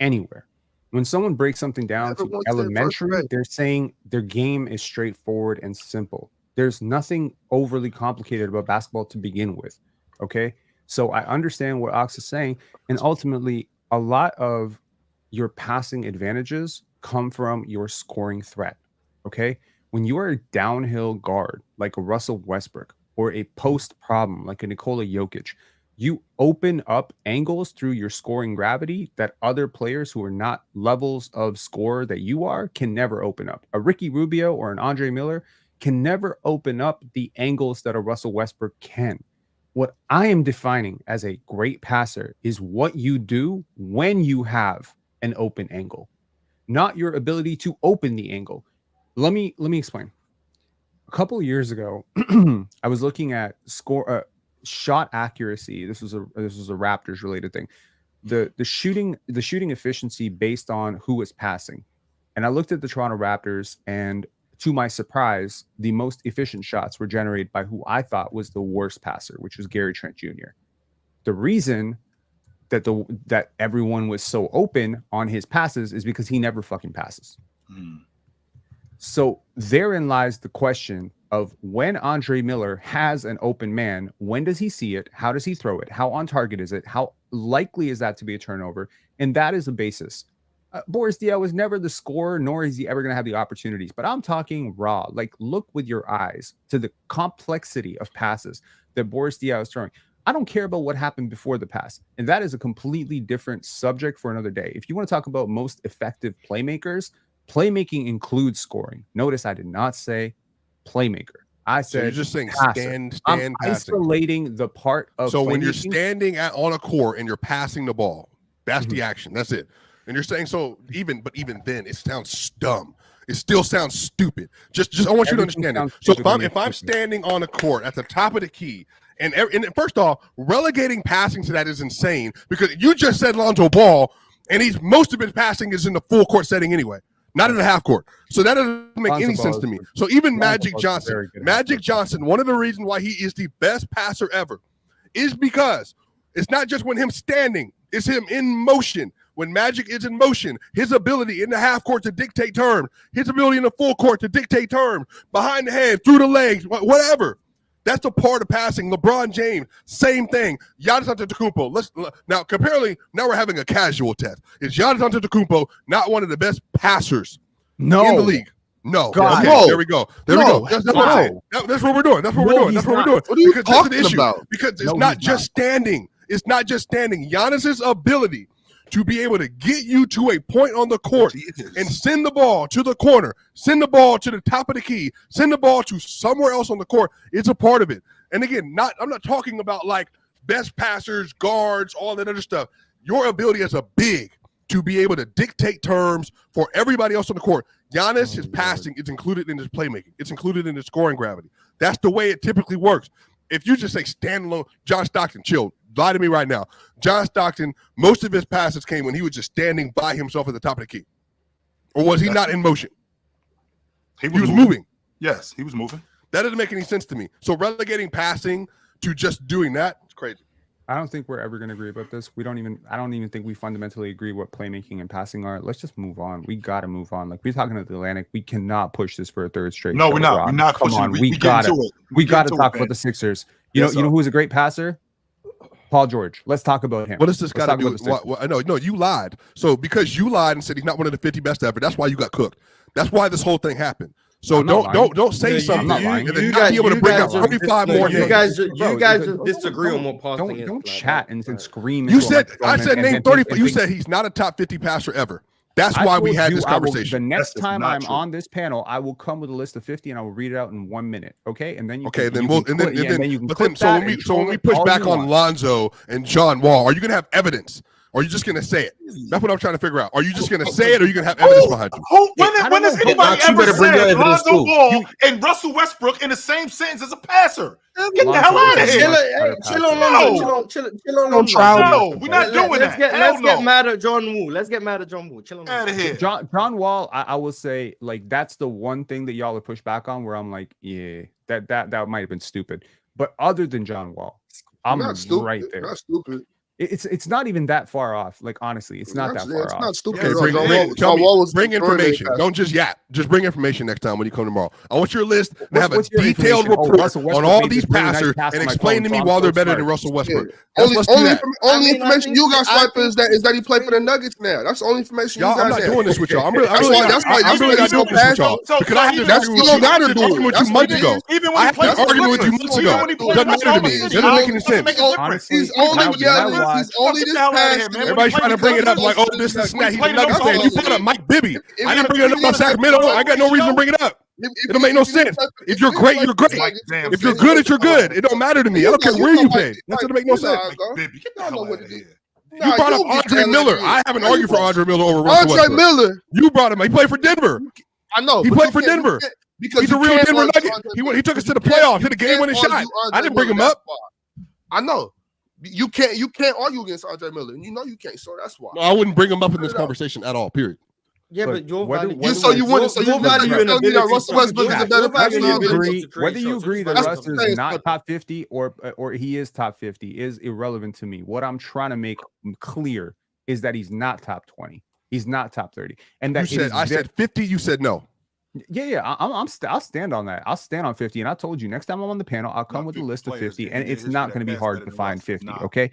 anywhere. When someone breaks something down to elementary, they're saying their game is straightforward and simple. There's nothing overly complicated about basketball to begin with. Okay. So I understand what Ox is saying. And ultimately, a lot of your passing advantages come from your scoring threat. Okay. When you are a downhill guard like a Russell Westbrook or a post problem like a Nikola Jokic, you open up angles through your scoring gravity that other players who are not levels of scorer that you are can never open up. A Ricky Rubio or an Andre Miller can never open up the angles that a Russell Westbrook can. What I am defining as a great passer is what you do when you have an open angle, not your ability to open the angle. Let me explain. A couple of years ago, I was looking at shot accuracy. This was a Raptors related thing. The shooting efficiency based on who was passing. And I looked at the Toronto Raptors, and to my surprise, the most efficient shots were generated by who I thought was the worst passer, which was Gary Trent Jr. The reason that everyone was so open on his passes is because he never fucking passes. So therein lies the question of when Andre Miller has an open man, when does he see it? How does he throw it? How on target is it? How likely is that to be a turnover? And that is the basis. Boris Diaw was never the scorer, nor is he ever going to have the opportunities. But I'm talking raw. Like, look with your eyes to the complexity of passes that Boris Diaw is throwing. I don't care about what happened before the pass. And that is a completely different subject for another day. If you want to talk about most effective playmakers, playmaking includes scoring. Notice I did not say playmaker. I said, so you're just saying passer. I'm passing. isolating the part of so when you're standing on a court and you're passing the ball, that's the action. That's it. And you're saying even then it sounds dumb. It still sounds stupid. Just I want you to understand it. So if I'm standing on a court at the top of the key, and first off, relegating passing to that is insane because you just said Lonzo Ball, and most of his passing is in the full court setting anyway, not in the half court. So that doesn't make any sense to me. So even Magic Johnson, one of the reasons why he is the best passer ever is because it's not just when him standing, it's him in motion. When Magic is in motion, his ability in the half court to dictate terms, his ability in the full court to dictate terms, behind the head, through the legs, whatever. That's the part of passing. LeBron James, same thing. Giannis Antetokounmpo. Now we're having a casual test. Is Giannis Antetokounmpo not one of the best passers in the league? No. God, okay, no. There we go. That's what we're doing. That's what we're doing. What are you talking about? Because it's not just standing. It's not just standing. Giannis's ability to be able to get you to a point on the court and send the ball to the corner, send the ball to the top of the key, send the ball to somewhere else on the court. It's a part of it. And again, I'm not talking about like best passers, guards, all that other stuff. Your ability as a big to be able to dictate terms for everybody else on the court. Giannis, his passing is included in his playmaking. It's included in his scoring gravity. That's the way it typically works. If you just say standalone, John Stockton, chill. Lie to me right now. John Stockton, most of his passes came when he was just standing by himself at the top of the key. Or was he not in motion? He was moving. Yes, he was moving. That doesn't make any sense to me. So relegating passing to just doing that, it's crazy. I don't think we're ever going to agree about this. I don't even think we fundamentally agree what playmaking and passing are. Let's just move on. We got to move on. Like, we're talking to the Atlantic. We cannot push this for a third straight. No, we're not. Rob. We're not Come pushing. on. We got to. We got to talk about the Sixers. You know who was a great passer? Paul George. Let's talk about him. What does this got to do? No, you lied. So because you lied and said he's not one of the 50 best ever, that's why you got cooked. That's why this whole thing happened. So don't say something and then not be able to bring up 25 more names. You guys just disagree on what passing is. Don't chat and scream. I said name 30. You said he's not a top 50 passer ever. That's why we had this conversation. The next time I'm on this panel, I will come with a list of 50 and I will read it out in 1 minute. Okay, and then you. Okay, then so when we push back on Lonzo and John Wall, are you gonna have evidence? Or are you just going to say it? That's what I'm trying to figure out. Are you just going to say it, or are you going to have evidence behind you? When has anybody ever said Lonzo Ball and Russell Westbrook in the same sentence as a passer? Get the hell out of here. Chill on trial. No, we're not doing that. Let's get mad at John Wall. Let's get mad at John Wall. Chill on out of here. John Wall, I will say, like, that's the one thing that y'all would push back on where I'm like, yeah, that might have been stupid. But other than John Wall, I'm right there. Not stupid. It's not even that far off. Like, honestly, it's not that far off. It's not stupid. Bring information. Don't just yap. Just bring information next time when you come tomorrow. I want your list and have a detailed report on all these passers and explain to me why they're better than Russell Westbrook. Only information you got, Swiper, is that he played for the Nuggets now. That's the only information you guys have. I'm not doing this with y'all. I'm really not doing this with y'all. Because I had this argument with you months ago. I had this argument with you months ago. Doesn't matter to me. It doesn't make any sense. He's only yelling. He's only this past. Everybody's trying to bring it up like, oh, this is that. He's a Nuggets fan. You brought up Mike Bibby. I didn't bring it up about Sacramento. I got no reason to bring it up. It don't make no sense. If you're great, you're great. If you're good, you're good. It don't matter to me. I don't care where you play. That doesn't make no sense. You brought up Andre Miller. I haven't argued for Andre Miller over Russell Westbrook. Andre Miller. You brought him. He played for Denver. I know. He played for Denver. Because he's a real Denver Nugget. He took us to the playoffs. Hit a game-winning shot. I didn't bring him up. I know. You can't argue against Andre Miller, and you know you can't. So that's why. No, I wouldn't bring him up in this conversation at all. Period. Yeah, but your value. Whether you agree that Russ is not top 50 or he is top 50 is irrelevant to me. What I'm trying to make clear is that he's not top 20. He's not top 30. And that I said 50. You said no. Yeah. I'll stand on that. I'll stand on 50. And I told you next time I'm on the panel, I'll come with a list of 50, and it's not going to be hard to find 50. Okay,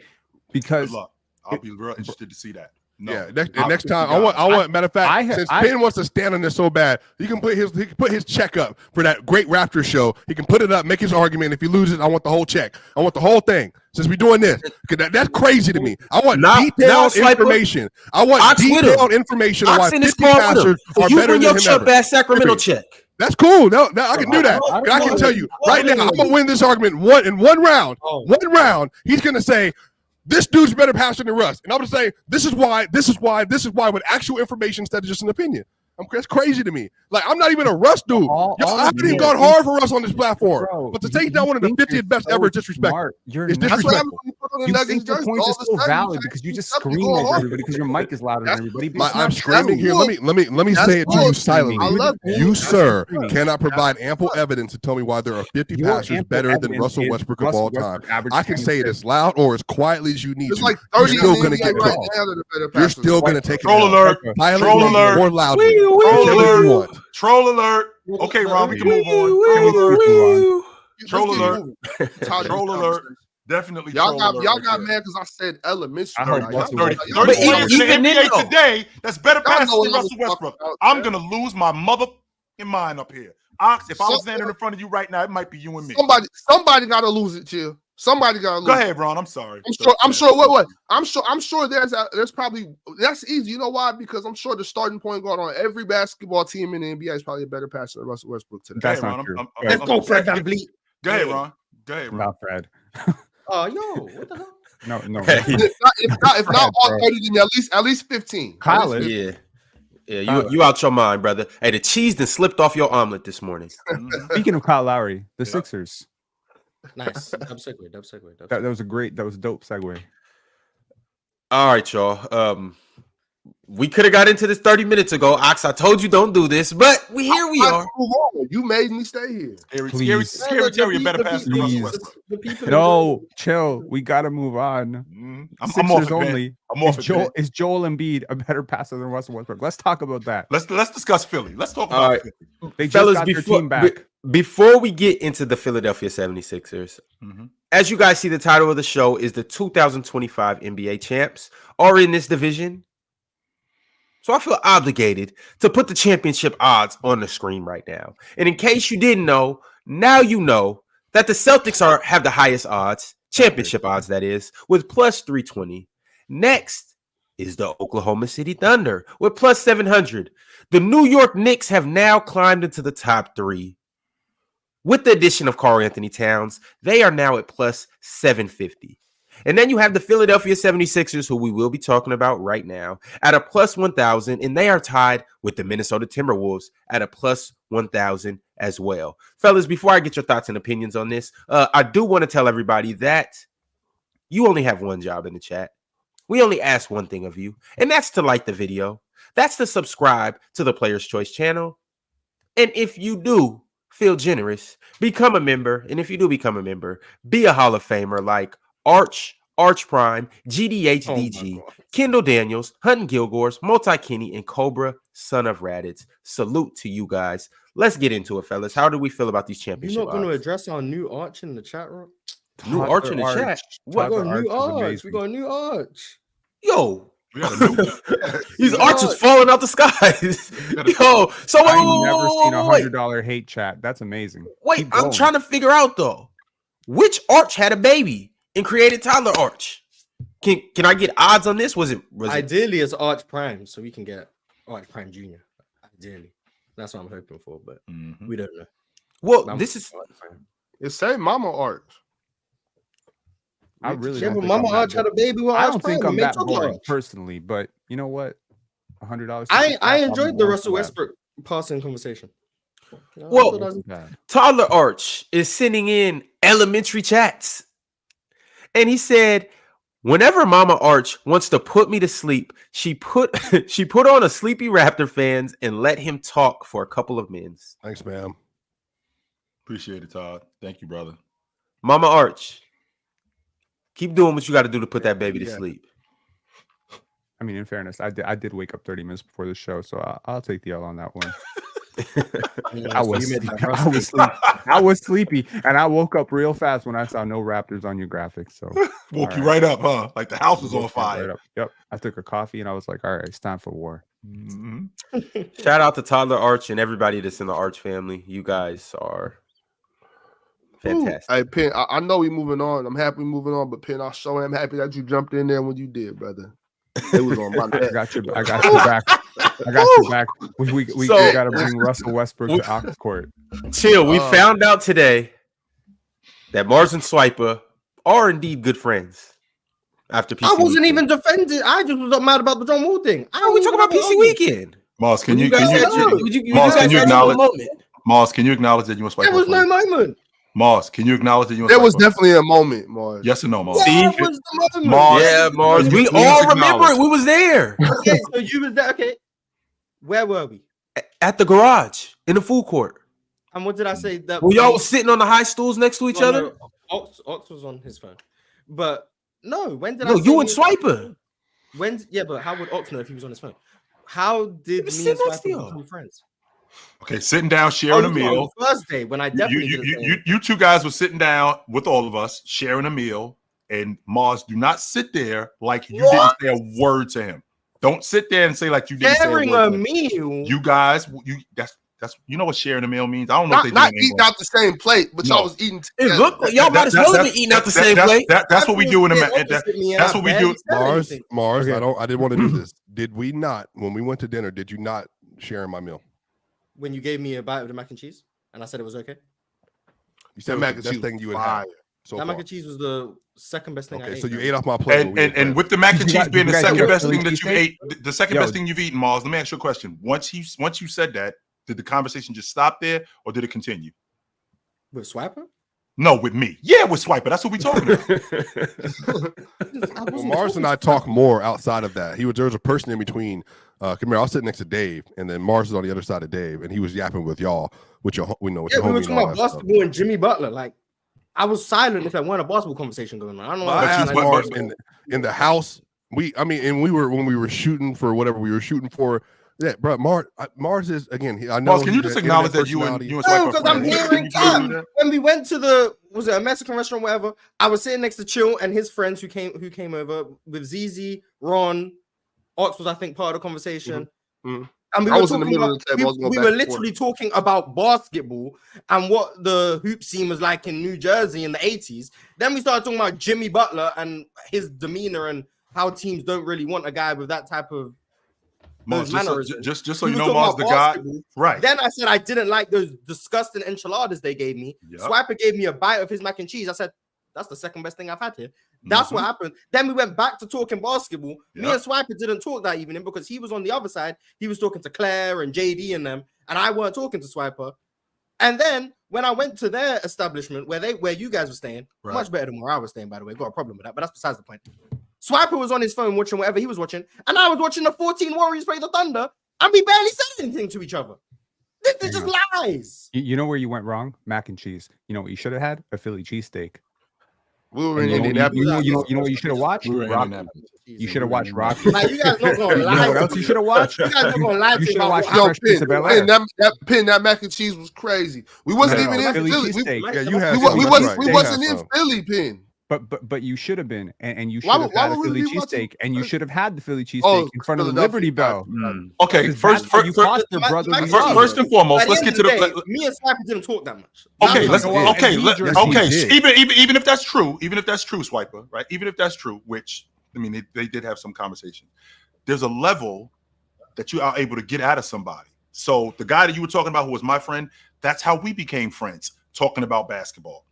because good luck. I'll be real interested to see that. No. Yeah, next time I want. Matter of fact, since Ben wants to stand on this so bad, he can put his check up for that great Raptors show. He can put it up, make his argument. If he loses, I want the whole check. I want the whole thing. Since we're doing this, that's crazy to me. I want detailed information. I want detailed information on why 50 passers are better than him ever. Sacramento check. That's cool. No, I can do that. I can tell you right now, I'm gonna win this argument in one round. One round, he's gonna say, this dude's better passer than Russ. And I'm going to say, this is why with actual information instead of just an opinion. That's crazy to me. Like, I'm not even a Russ dude. I haven't even gone hard for Russ on this platform. Bro, but to take down one of the 50th best ever is disrespectful. It's disrespectful. You think your point is so valid because you just scream over everybody because your mic is louder than everybody. I'm screaming here. Let me say it to you silently. You, sir, cannot provide ample evidence to tell me why there are 50 passers better than Russell Westbrook of all time. I can say it as loud or as quietly as you need to. You're still going to get called. You're still going to take it. Troll alert. Troll alert. More loudly. Troll alert. Okay, Ron, we can move on. Troll alert. Troll alert. Definitely. Y'all got mad because I said elementary. But even today, that's better passes than Russell Westbrook. I'm gonna lose my motherfucking mind up here. Ox, if I was standing in front of you right now, it might be you and me. Somebody gotta lose it, Chill. Somebody gotta lose. Go ahead, Ron. I'm sorry. I'm sure. What? I'm sure there's probably that's easy. You know why? Because I'm sure the starting point guard on every basketball team in the NBA is probably a better passer than Russell Westbrook today. That's not true. Let's go, Fred VanVleet. Go ahead, Ron. Not Fred. Oh, what the hell? No. If not all 30, then at least 15. College. Yeah, you out your mind, brother. Hey, the cheese that slipped off your omelet this morning. Speaking of Kyle Lowry, the Sixers. Nice. Dub segue. That was a dope segue. All right, y'all. We could have got into this 30 minutes ago. Ox, I told you don't do this, but we are. You made me stay here. Scary Terry, a better passer than Russell Westbrook. No, chill. We got to move on. I'm off it, only. I'm off it. Is Joel Embiid a better passer than Russell Westbrook? Let's talk about that. Let's discuss Philly. Let's talk about Philly. They just got their team back. Before we get into the Philadelphia 76ers, as you guys see, the title of the show is the 2025 NBA champs are in this division. So I feel obligated to put the championship odds on the screen right now. And in case you didn't know, now you know that the Celtics have the highest odds, championship odds that is, with plus 320. Next is the Oklahoma City Thunder with plus 700. The New York Knicks have now climbed into the top 3. With the addition of Karl Anthony Towns, they are now at plus 750. And then you have the Philadelphia 76ers, who we will be talking about right now, at a plus 1,000, and they are tied with the Minnesota Timberwolves at a plus 1,000 as well. Fellas, before I get your thoughts and opinions on this, I do want to tell everybody that you only have one job in the chat. We only ask one thing of you, and that's to like the video. That's to subscribe to the Players' Choice channel. And if you do feel generous, become a member. And if you do become a member, be a Hall of Famer like Arch Prime, GDHDG, Kendall Daniels, Hunting Gilgores, Multi-Kenny, and Cobra, Son of Raditz. Salute to you guys. Let's get into it, fellas. How do we feel about these championships? You're not going to address our new Arch in the chat room? New Arch in the chat? What? We got a new Arch. We got a new Arch. Yo. These arches falling out the skies. Yo, so I've never seen $100 hate chat. That's amazing. Wait, I'm trying to figure out though, which Arch had a baby and created Tyler Arch? Can I get odds on this? Was it ideally it's Arch Prime, so we can get Arch Prime Jr. Ideally, that's what I'm hoping for, but we don't know. Well, this is it's same Mama Arch. I really don't. Mama Arch had a baby with Arch. I don't think I'm that boring personally, but you know what? $100. I enjoyed the Russell Westbrook passing conversation. Well, Tyler Arch is sending in elementary chats, and he said, "Whenever Mama Arch wants to put me to sleep, she put on a Sleepy Raptor fans and let him talk for a couple of minutes." Thanks, ma'am. Appreciate it, Todd. Thank you, brother. Mama Arch, keep doing what you got to do to put that baby to sleep. I mean, in fairness, I did wake up 30 minutes before the show, so I'll take the L on that one. I was sleepy, and I woke up real fast when I saw no Raptors on your graphics. So woke you right up, huh? Like the house was on fire. Right up. Yep. I took a coffee and I was like, all right, it's time for war. Shout out to Toddler Arch and everybody that's in the Arch family. You guys are fantastic. Hey, Penn, I know we moving on. I'm happy we moving on, but Penn, I sure am happy that you jumped in there when you did, brother. It was on my neck. I got your back. I got your back. We got to bring Russell Westbrook to Ox Court. Chill. We found out today that Mars and Swiper are indeed good friends. After PC I wasn't weekend. even defending. I just was mad about the John Wall thing. Oh, we talking about PC weekend. Mars, can you acknowledge that you and Swiper? There was no moment. Mars, can you acknowledge that you and There Swiper? was definitely a moment, Mars. Yes or no, Mars? There was the moment. Mars, Yeah, Mars. We Please all remember acknowledge. it. We was there Okay, so you was there. Okay, where were we? at the garage in the food court. And what did I say? That Well, y'all was sitting on the high stools next to each other. No, Ox was on his phone, but no. When did No, I? say you and he was- Swiper. When? Yeah, but how would Ox know if he was on his phone? How did was me and sitting next to Swiper y'all. become friends? Okay, sitting down, sharing a On meal. Thursday when I definitely didn't. You two guys were sitting down with all of us, sharing a meal. And Mars, do not sit there like you What? didn't say a word to him. Don't sit there and say like you didn't Sharing say a word a to him. meal. You guys, that's you know what sharing a meal means. I don't know Not, if they not do it eating anymore. out the same plate, but No. y'all was eating It together. looked like y'all might as well have been eating out the same plate. That's what we do in Opposite the. me, and That's I what we barely do. said Mars, anything. Mars, Okay. I didn't want to do this. Did we not, when we went to dinner, did you not share in my meal? When you gave me a bite of the mac and cheese, and I said it was okay. You said That it mac was and the best cheese thing you was would have fire. so That far. mac and cheese was the second best thing I Okay, ate. so you man. ate off my plate. but we didn't And play. with the mac and Did you cheese guys- being the did you guys second eat a best Philly thing that you cheesesteak? ate, the second Yo. best thing you've eaten, Mars. Let me ask you a question. Once you said that, did the conversation just stop there, or did it continue? With Swiper? No, with me. Yeah, with Swiper. That's what we talking about. Well, Mars and I talk more outside of that. There was a person in between. Come here, I was sitting next to Dave, and then Mars was on the other side of Dave, and he was yapping with y'all, with your, with Yeah, your we homie were and talking all about that stuff. basketball and Jimmy Butler. Like, I was silent if there weren't a basketball conversation going on. I don't know. Well, why I asked but- Mars in the house. When we were shooting for whatever we were shooting for. Yeah, bro. Mars is again. I know. Mars, can you he's just an acknowledge internet that you and personality. Swiper No, are because I'm friends? hearing Can you do that? when we went to was it a Mexican restaurant, whatever. I was sitting next to Chill and his friends who came over with ZZ, Ron, Ox was I think part of the conversation. Mhm. And we I were was in the talking middle about, of the table. I was going we back were and forth. literally talking about basketball and what the hoop scene was like in New Jersey in the 80s. Then we started talking about Jimmy Butler and his demeanor and how teams don't really want a guy with that type of Mars, mannerisms. just so We you were know, talking Mars, about the guy, basketball. right? Then I said I didn't like those disgusting enchiladas they gave me. Yep. Swiper gave me a bite of his mac and cheese. I said, that's the second best thing I've had here. That's what Mhm. happened. Then we went back to talking basketball. Me Yep. and Swiper didn't talk that evening because he was on the other side. He was talking to Claire and JD and them, and I weren't talking to Swiper. And then when I went to their establishment where you guys were staying, Right. much better than where I was staying, by the way. Got a problem with that, but that's besides the point. Swiper was on his phone watching whatever he was watching, and I was watching the 14 Warriors play the Thunder, and we barely said anything to each other. This is just lies. You know where you went wrong? Mac and cheese. You know what you should have had? A Philly cheesesteak. We were in You know, Indianapolis. you know what you should have watched? We were in Rocky. Indianapolis. You should have watched Rocky. Now you guys not gonna You lie. know what to else me. you should have watched? You guys not gonna lie to me should have about watched what Yo, Fresh Prince of Pin, Bel-Air. that mac and cheese was crazy. We wasn't No, even in Philly Philly. cheesesteak. Yeah, you had. We some, wasn't that's right. we You wasn't had in some. Philly, Pin. But you should have been, and you should Why have would had a we Philly be watching- cheesesteak, and you should have had the Philly cheesesteak Oh, in front of the Philadelphia. Liberty Bell. Okay, Because first, that's how you foster The- brotherly the- love. first and foremost, By let's the get end to of the. day, me and Swiper didn't talk that much. Okay, No, let's no, no, okay, and let, he just- okay. he did. Even if that's true, Swiper, right? Even if that's true, which I mean, they did have some conversation. There's a level that you are able to get out of somebody. So the guy that you were talking about, who was my friend, that's how we became friends, talking about basketball,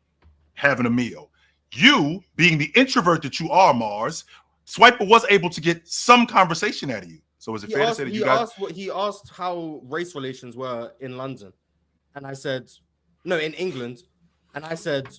having a meal. You, being the introvert that you are, Mars, Swiper was able to get some conversation out of you. So is it fair to say that you guys? He asked how race relations were in London, and I said, no, in England, and I said,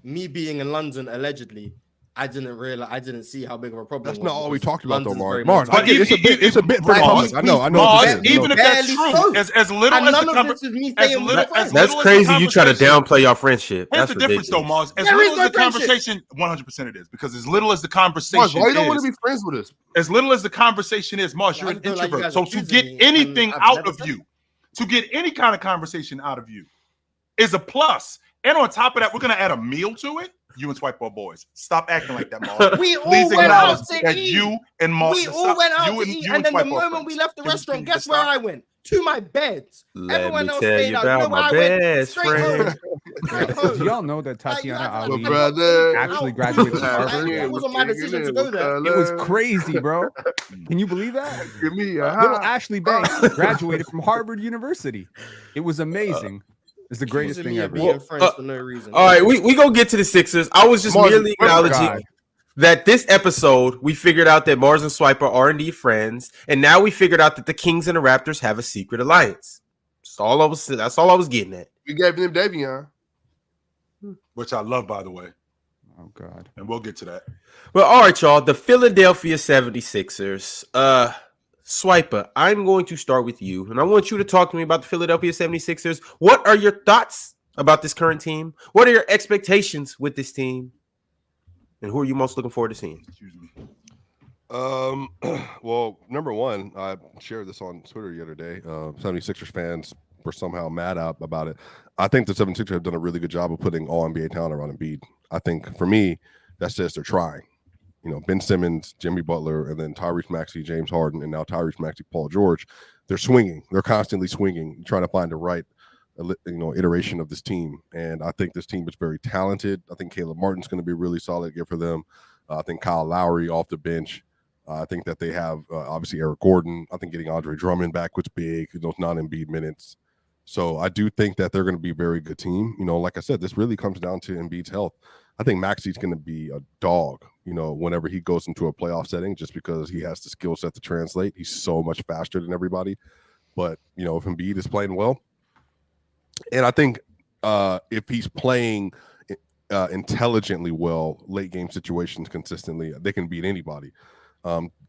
me being in London allegedly, I didn't see how big of a problem. That's it was not all we because talked about, though, London's very Mars. much- But It's a bit for the Mars, public. I know. Mars, what you're saying. even if that's Barely true, so. as little And as none the of this is me as saying little we're friends. as That's little as the crazy. You try to conversation- downplay your friendship. Here's That's the difference, though, ridiculous. Mars. As There little is as no the conversation, 100% it is, because as little as the Mars, conversation why you don't want is, to be friends with us? as little as the conversation is, Mars, you're I an feel like you introvert. guys So are to choosing get me, anything and I've out never of said you, to get any kind of conversation out of you is a plus. And on top of that, we're going to add a meal to it. You and Swipe Up Boys. Stop acting like that, Mars. We all Please went acknowledge out to that eat. you and Mars. We all went out to eat, and then the Swipe Up moment we friends. left the Can you restaurant, just guess where stop? I went? To my bed. Let Everyone me else tell stayed you out. You know about where my I went? best Straight home. friend. Straight home. Do y'all know that Like, Tatiana you Ali brother. actually graduated from Like, Harvard? it wasn't my decision to go there. It was crazy, bro. Can you believe that? Give me a Little high. Ashley Banks graduated from Harvard University. It was amazing. It's the greatest thing ever. Being friends for no reason. All right, we gonna get to the Sixers. I was just Mars, merely oh acknowledging God. that this episode we figured out that Mars and Swiper are indeed friends, and now we figured out that the Kings and the Raptors have a secret alliance. That's all I was getting at. We gave him Davion. Which I love, by the way. Oh God. And we'll get to that. Well, all right, y'all. The Philadelphia 76ers. Swiper, I'm going to start with you, and I want you to talk to me about the Philadelphia 76ers. What are your thoughts about this current team? What are your expectations with this team? And who are you most looking forward to seeing? Excuse me. Well, number one, I shared this on Twitter the other day. 76ers fans were somehow mad about it. I think the 76ers have done a really good job of putting all NBA talent around Embiid. I think for me, that says they're trying. You know, Ben Simmons, Jimmy Butler, and then Tyrese Maxey, James Harden, and now Tyrese Maxey, Paul George. They're swinging. They're constantly swinging, trying to find the right, iteration of this team. And I think this team is very talented. I think Caleb Martin's going to be a really solid gift for them. I think Kyle Lowry off the bench. I think that they have obviously Eric Gordon. I think getting Andre Drummond back was big, those non-Embiid minutes. So I do think that they're going to be a very good team. You know, like I said, this really comes down to Embiid's health. I think Maxey's going to be a dog, whenever he goes into a playoff setting, just because he has the skill set to translate. He's so much faster than everybody. But, if Embiid is playing well, and I think if he's playing intelligently well, late game situations consistently, they can beat anybody.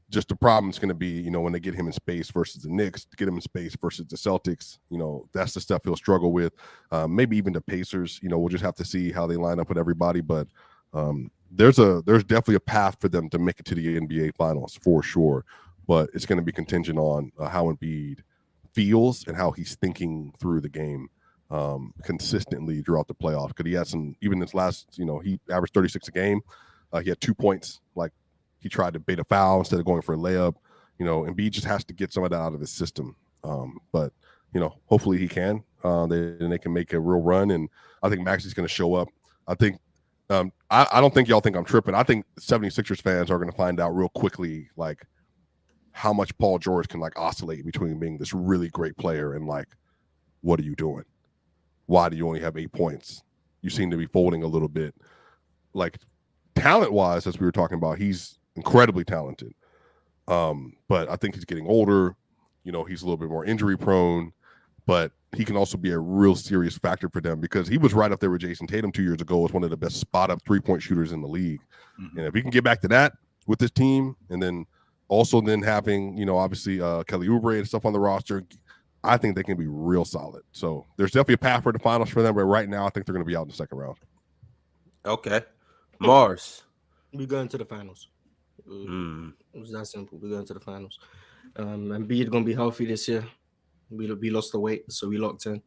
Just the problem is going to be, when they get him in space versus the Knicks, to get him in space versus the Celtics, that's the stuff he'll struggle with. Maybe even the Pacers, we'll just have to see how they line up with everybody. But there's definitely a path for them to make it to the NBA Finals for sure. But it's going to be contingent on how Embiid feels and how he's thinking through the game consistently throughout the playoffs. Because he had some, even this last, he averaged 36 a game. He had 2 points, like, he tried to bait a foul instead of going for a layup. Embiid just has to get some of that out of his system. But hopefully he can. They can make a real run, and I think Maxey's going to show up. I think I don't think y'all think I'm tripping. I think 76ers fans are going to find out real quickly, like, how much Paul George can, like, oscillate between being this really great player and, like, what are you doing? Why do you only have 8 points? You seem to be folding a little bit. Like, talent-wise, as we were talking about, he's incredibly talented. But I think he's getting older. He's a little bit more injury prone, but he can also be a real serious factor for them because he was right up there with Jason Tatum 2 years ago as one of the best spot-up three-point shooters in the league. Mm-hmm. And if he can get back to that with this team, and then also having, obviously Kelly Oubre and stuff on the roster, I think they can be real solid. So there's definitely a path for the finals for them, but right now I think they're going to be out in the second round. Okay. Mars. We're going to the finals. It was that simple. We're going to the finals. Embiid going to be healthy this year. We lost the weight, so we locked in.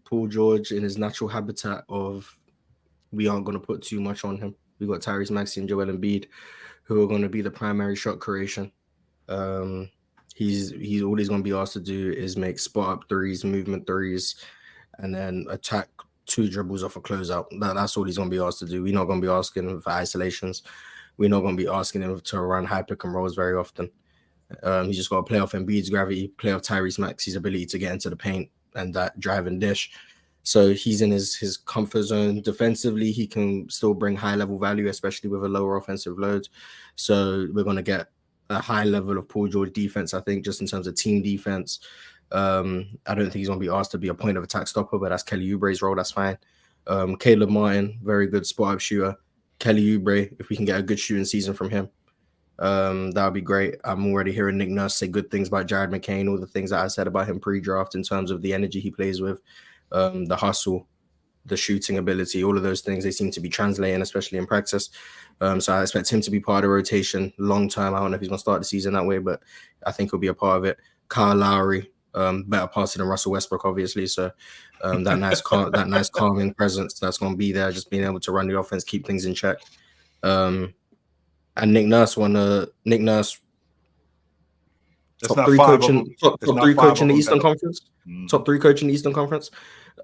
Paul George in his natural habitat of we aren't going to put too much on him. We got Tyrese Maxey and Joel Embiid, who are going to be the primary shot creation. He's all he's going to be asked to do is make spot up threes, movement threes, and then attack 2 dribbles off a closeout. That's all he's going to be asked to do. We're not going to be asking him for isolations. We're not going to be asking him to run high pick and rolls very often. He's just got to play off Embiid's gravity, play off Tyrese Maxey's ability to get into the paint and that drive and dish. So he's in his comfort zone. Defensively, he can still bring high-level value, especially with a lower offensive load. So we're going to get a high level of Paul George defense, I think, just in terms of team defense. I don't think he's going to be asked to be a point of attack stopper, but that's Kelly Oubre's role. That's fine. Caleb Martin, very good spot-up shooter. Kelly Oubre, if we can get a good shooting season from him, that would be great. I'm already hearing Nick Nurse say good things about Jared McCain, all the things that I said about him pre-draft in terms of the energy he plays with, the hustle, the shooting ability, all of those things, they seem to be translating, especially in practice. So I expect him to be part of the rotation long term. I don't know if he's going to start the season that way, but I think he'll be a part of it. Kyle Lowry, better passer than Russell Westbrook, obviously. So that nice calming presence that's going to be there, just being able to run the offense, keep things in check. And Nick Nurse top three coach in the Eastern Conference. Top 3 coach in the Eastern Conference.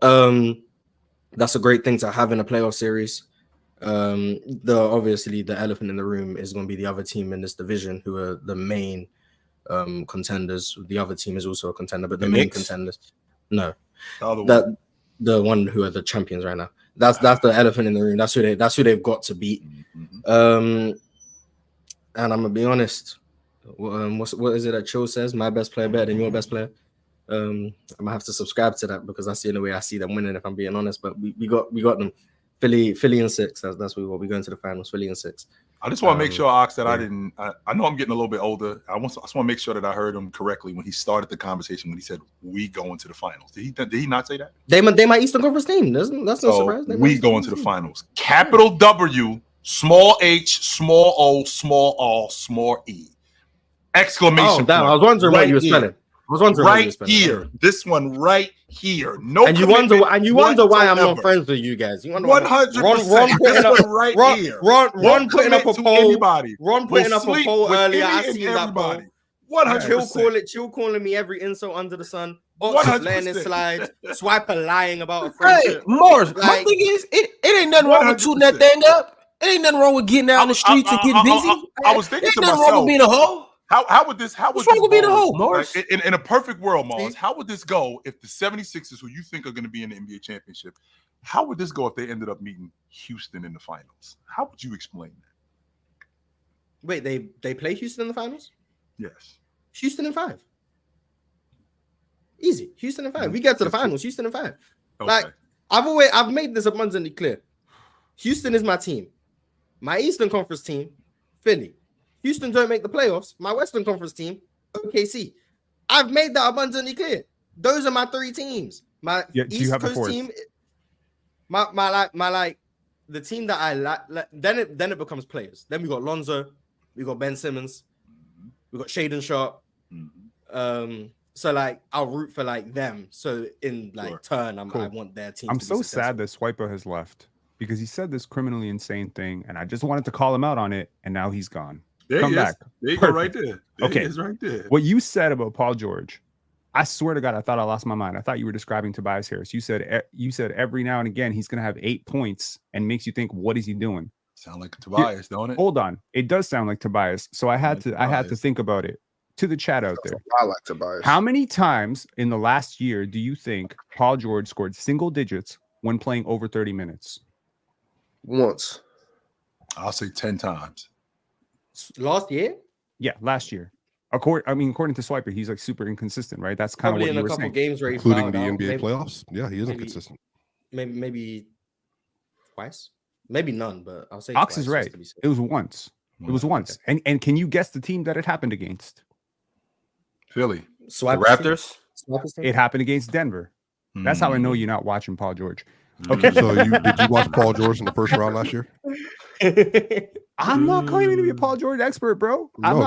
That's a great thing to have in a playoff series. Obviously the elephant in the room is going to be the other team in this division, who are the main contenders. The other team is also a contender, but the main contenders, no, the one who are the champions right now. That's the elephant in the room. That's who they've got to beat. And I'm gonna be honest. What is it that Chill says? My best player better than your best player. I'm gonna have to subscribe to that because that's the only way I see them winning, if I'm being honest. But we got them. Philly in 6. That's what we're going to the finals. Philly in 6. I just want to make sure, Ox, that I know I'm getting a little bit older. I just want to make sure that I heard him correctly when he started the conversation, when he said we go into the finals. Did he not say that? They my Eastern Conference team. That's no surprise. We go into the finals. Capital W, small H, small O, small R, small E. Exclamation point. I was wondering what you were spelling. Here. This one right here. No. And you wonder why I'm not friends with you guys. You wonder 100%. Ron putting up a poll. Ron putting up a poll earlier. I seen that poll. 100%. Chill calling me every insult under the sun. Ox letting it slide. Swiper lying about a friendship. Hey, Morris, my thing is, it ain't nothing wrong with shooting that thing up. It ain't nothing wrong with getting out in the streets and getting busy. I was thinking to myself, wrong with being a hoe. How would this what's wrong with being a hoe, Morris? Like, in a perfect world, Morris, how would this go if the 76ers, who you think are going to be in the NBA championship, how would this go if they ended up meeting Houston in the finals? How would you explain that? Wait, they play Houston in the finals? Yes. Houston in 5. Easy. Houston in 5. We get to the finals. Houston in 5. Okay. Like I've made this abundantly clear. Houston is my team. My Eastern Conference team, Philly. Houston don't make the playoffs. My Western Conference team, OKC. I've made that abundantly clear. Those are my 3 teams. My East Coast team, my the team that I like. Then it becomes players. Then we got Lonzo, we got Ben Simmons, we got Shaden Sharp. So like I'll root for like them. So in turn, I want their team. I'm so sad that Swiper has left because he said this criminally insane thing, and I just wanted to call him out on it, and now he's gone. Come back. There you go, right there. Okay, is right there. What you said about Paul George, I swear to God, I thought I lost my mind. I thought you were describing Tobias Harris. You said every now and again he's going to have 8 points, and makes you think, what is he doing? Sound like Tobias, don't it? Hold on, it does sound like Tobias. So I had to think about it. To the chat out there, I like Tobias. How many times in the last year do you think Paul George scored single digits when playing over 30 minutes? Once. I'll say 10 times. Last year? Yeah, last year. According to Swiper, he's like super inconsistent, right? That's kind of what you were saying. Games where including the NBA playoffs. Yeah, he is inconsistent. Maybe twice, maybe none. But I'll say Ox is right. It was once. It was once. Okay. And can you guess the team that it happened against? Philly. The Raptors. It happened against Denver. That's how I know you're not watching Paul George. Okay. So did you watch Paul George in the first round last year? I'm not claiming to be a Paul George expert, bro. I'm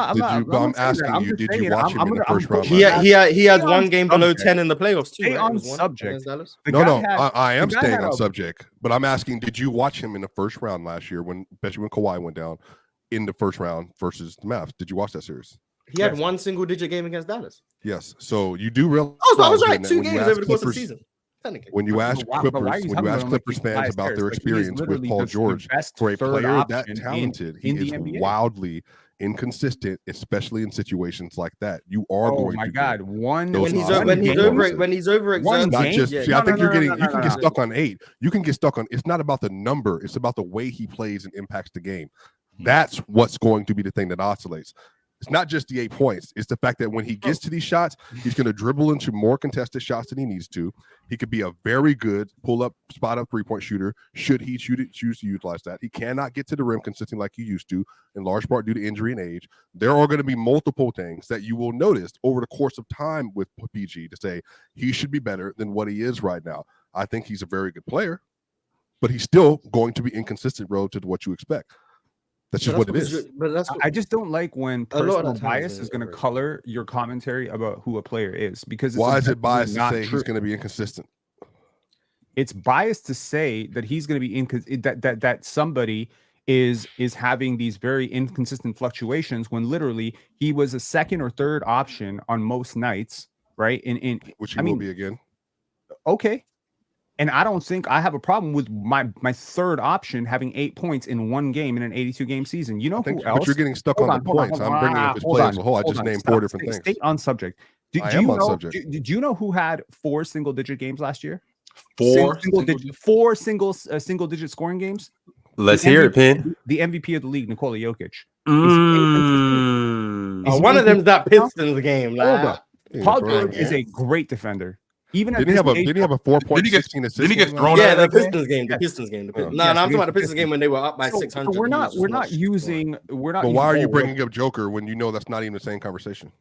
asking you, did you watch him in the first round? He had one game below 10 in the playoffs too. Stay on subject. I am staying on subject, but I'm asking, did you watch him in the first round last year, especially when Kawhi went down in the first round versus the Mavs? Did you watch that series? He had one single digit game against Dallas. Yes. So you do realize. Oh, so I was right. 2 games over the course of the season. When you ask Clippers fans about their experience with Paul George, for a player that talented, he is wildly inconsistent, especially in situations like that. You are going. Oh my God! When he's overexerted. Not just. I think you can get stuck on 8. You can get stuck on. It's not about the number. It's about the way he plays and impacts the game. That's what's going to be the thing that oscillates. It's not just the 8 points. It's the fact that when he gets to these shots, he's going to dribble into more contested shots than he needs to. He could be a very good pull-up, spot-up three-point shooter should he choose to utilize that. He cannot get to the rim consistently like he used to, in large part due to injury and age. There are going to be multiple things that you will notice over the course of time with PG to say he should be better than what he is right now. I think he's a very good player, but he's still going to be inconsistent relative to what you expect. That's just what it is. But that's I just don't like when A lot of personal that times bias is is going to overrated. color your commentary about who a player is, because it's Why is it objectively biased to not say true. he's going to be inconsistent? It's biased to say that he's going to be that somebody is having these very inconsistent fluctuations when literally he was a second or third option on most nights, right? Which he will be again. Okay. And I don't think I have a problem with my third option having 8 points in one game in an 82 game season. You know who else? But you're getting stuck on the points. I'm bringing up his play as a whole. I just named 4 different things. Stay on subject. Do you know who had 4 single digit games last year? 4 single digit scoring games. Let's hear it, Pin. The MVP of the league, Nikola Jokic. One of them's that Pistons game. Paul George is a great defender. Even didn't he have a 4.16 assists? Did he get thrown Yeah, out? the Pistons game. No, I'm talking about the Pistons game when they were up by 600. We're not. But why are you bringing up Joker when you know that's not even the same conversation?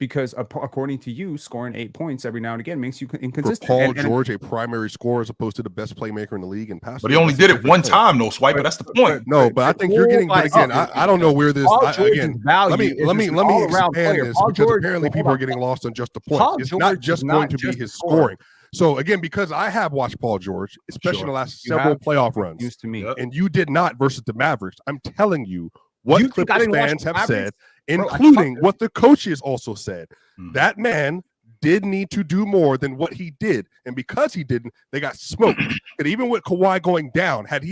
Because according to you, scoring 8 points every now and again makes you inconsistent. For Paul George, a primary scorer as opposed to the best playmaker in the league and passing. But he only did it one time, though, Swiper. That's the point. No, but I think you're getting. But again, I don't know where this. Again, let me expand this because apparently people are getting lost on just the points. It's not just going to be his scoring. So again, because I have watched Paul George, especially in the last several playoff runs, used to me, and you did not versus the Mavericks. I'm telling you what Clippers fans have said, including what the coaches also said. That man did need to do more than what he did, and because he didn't, they got smoked. And even with Kawhi going down, had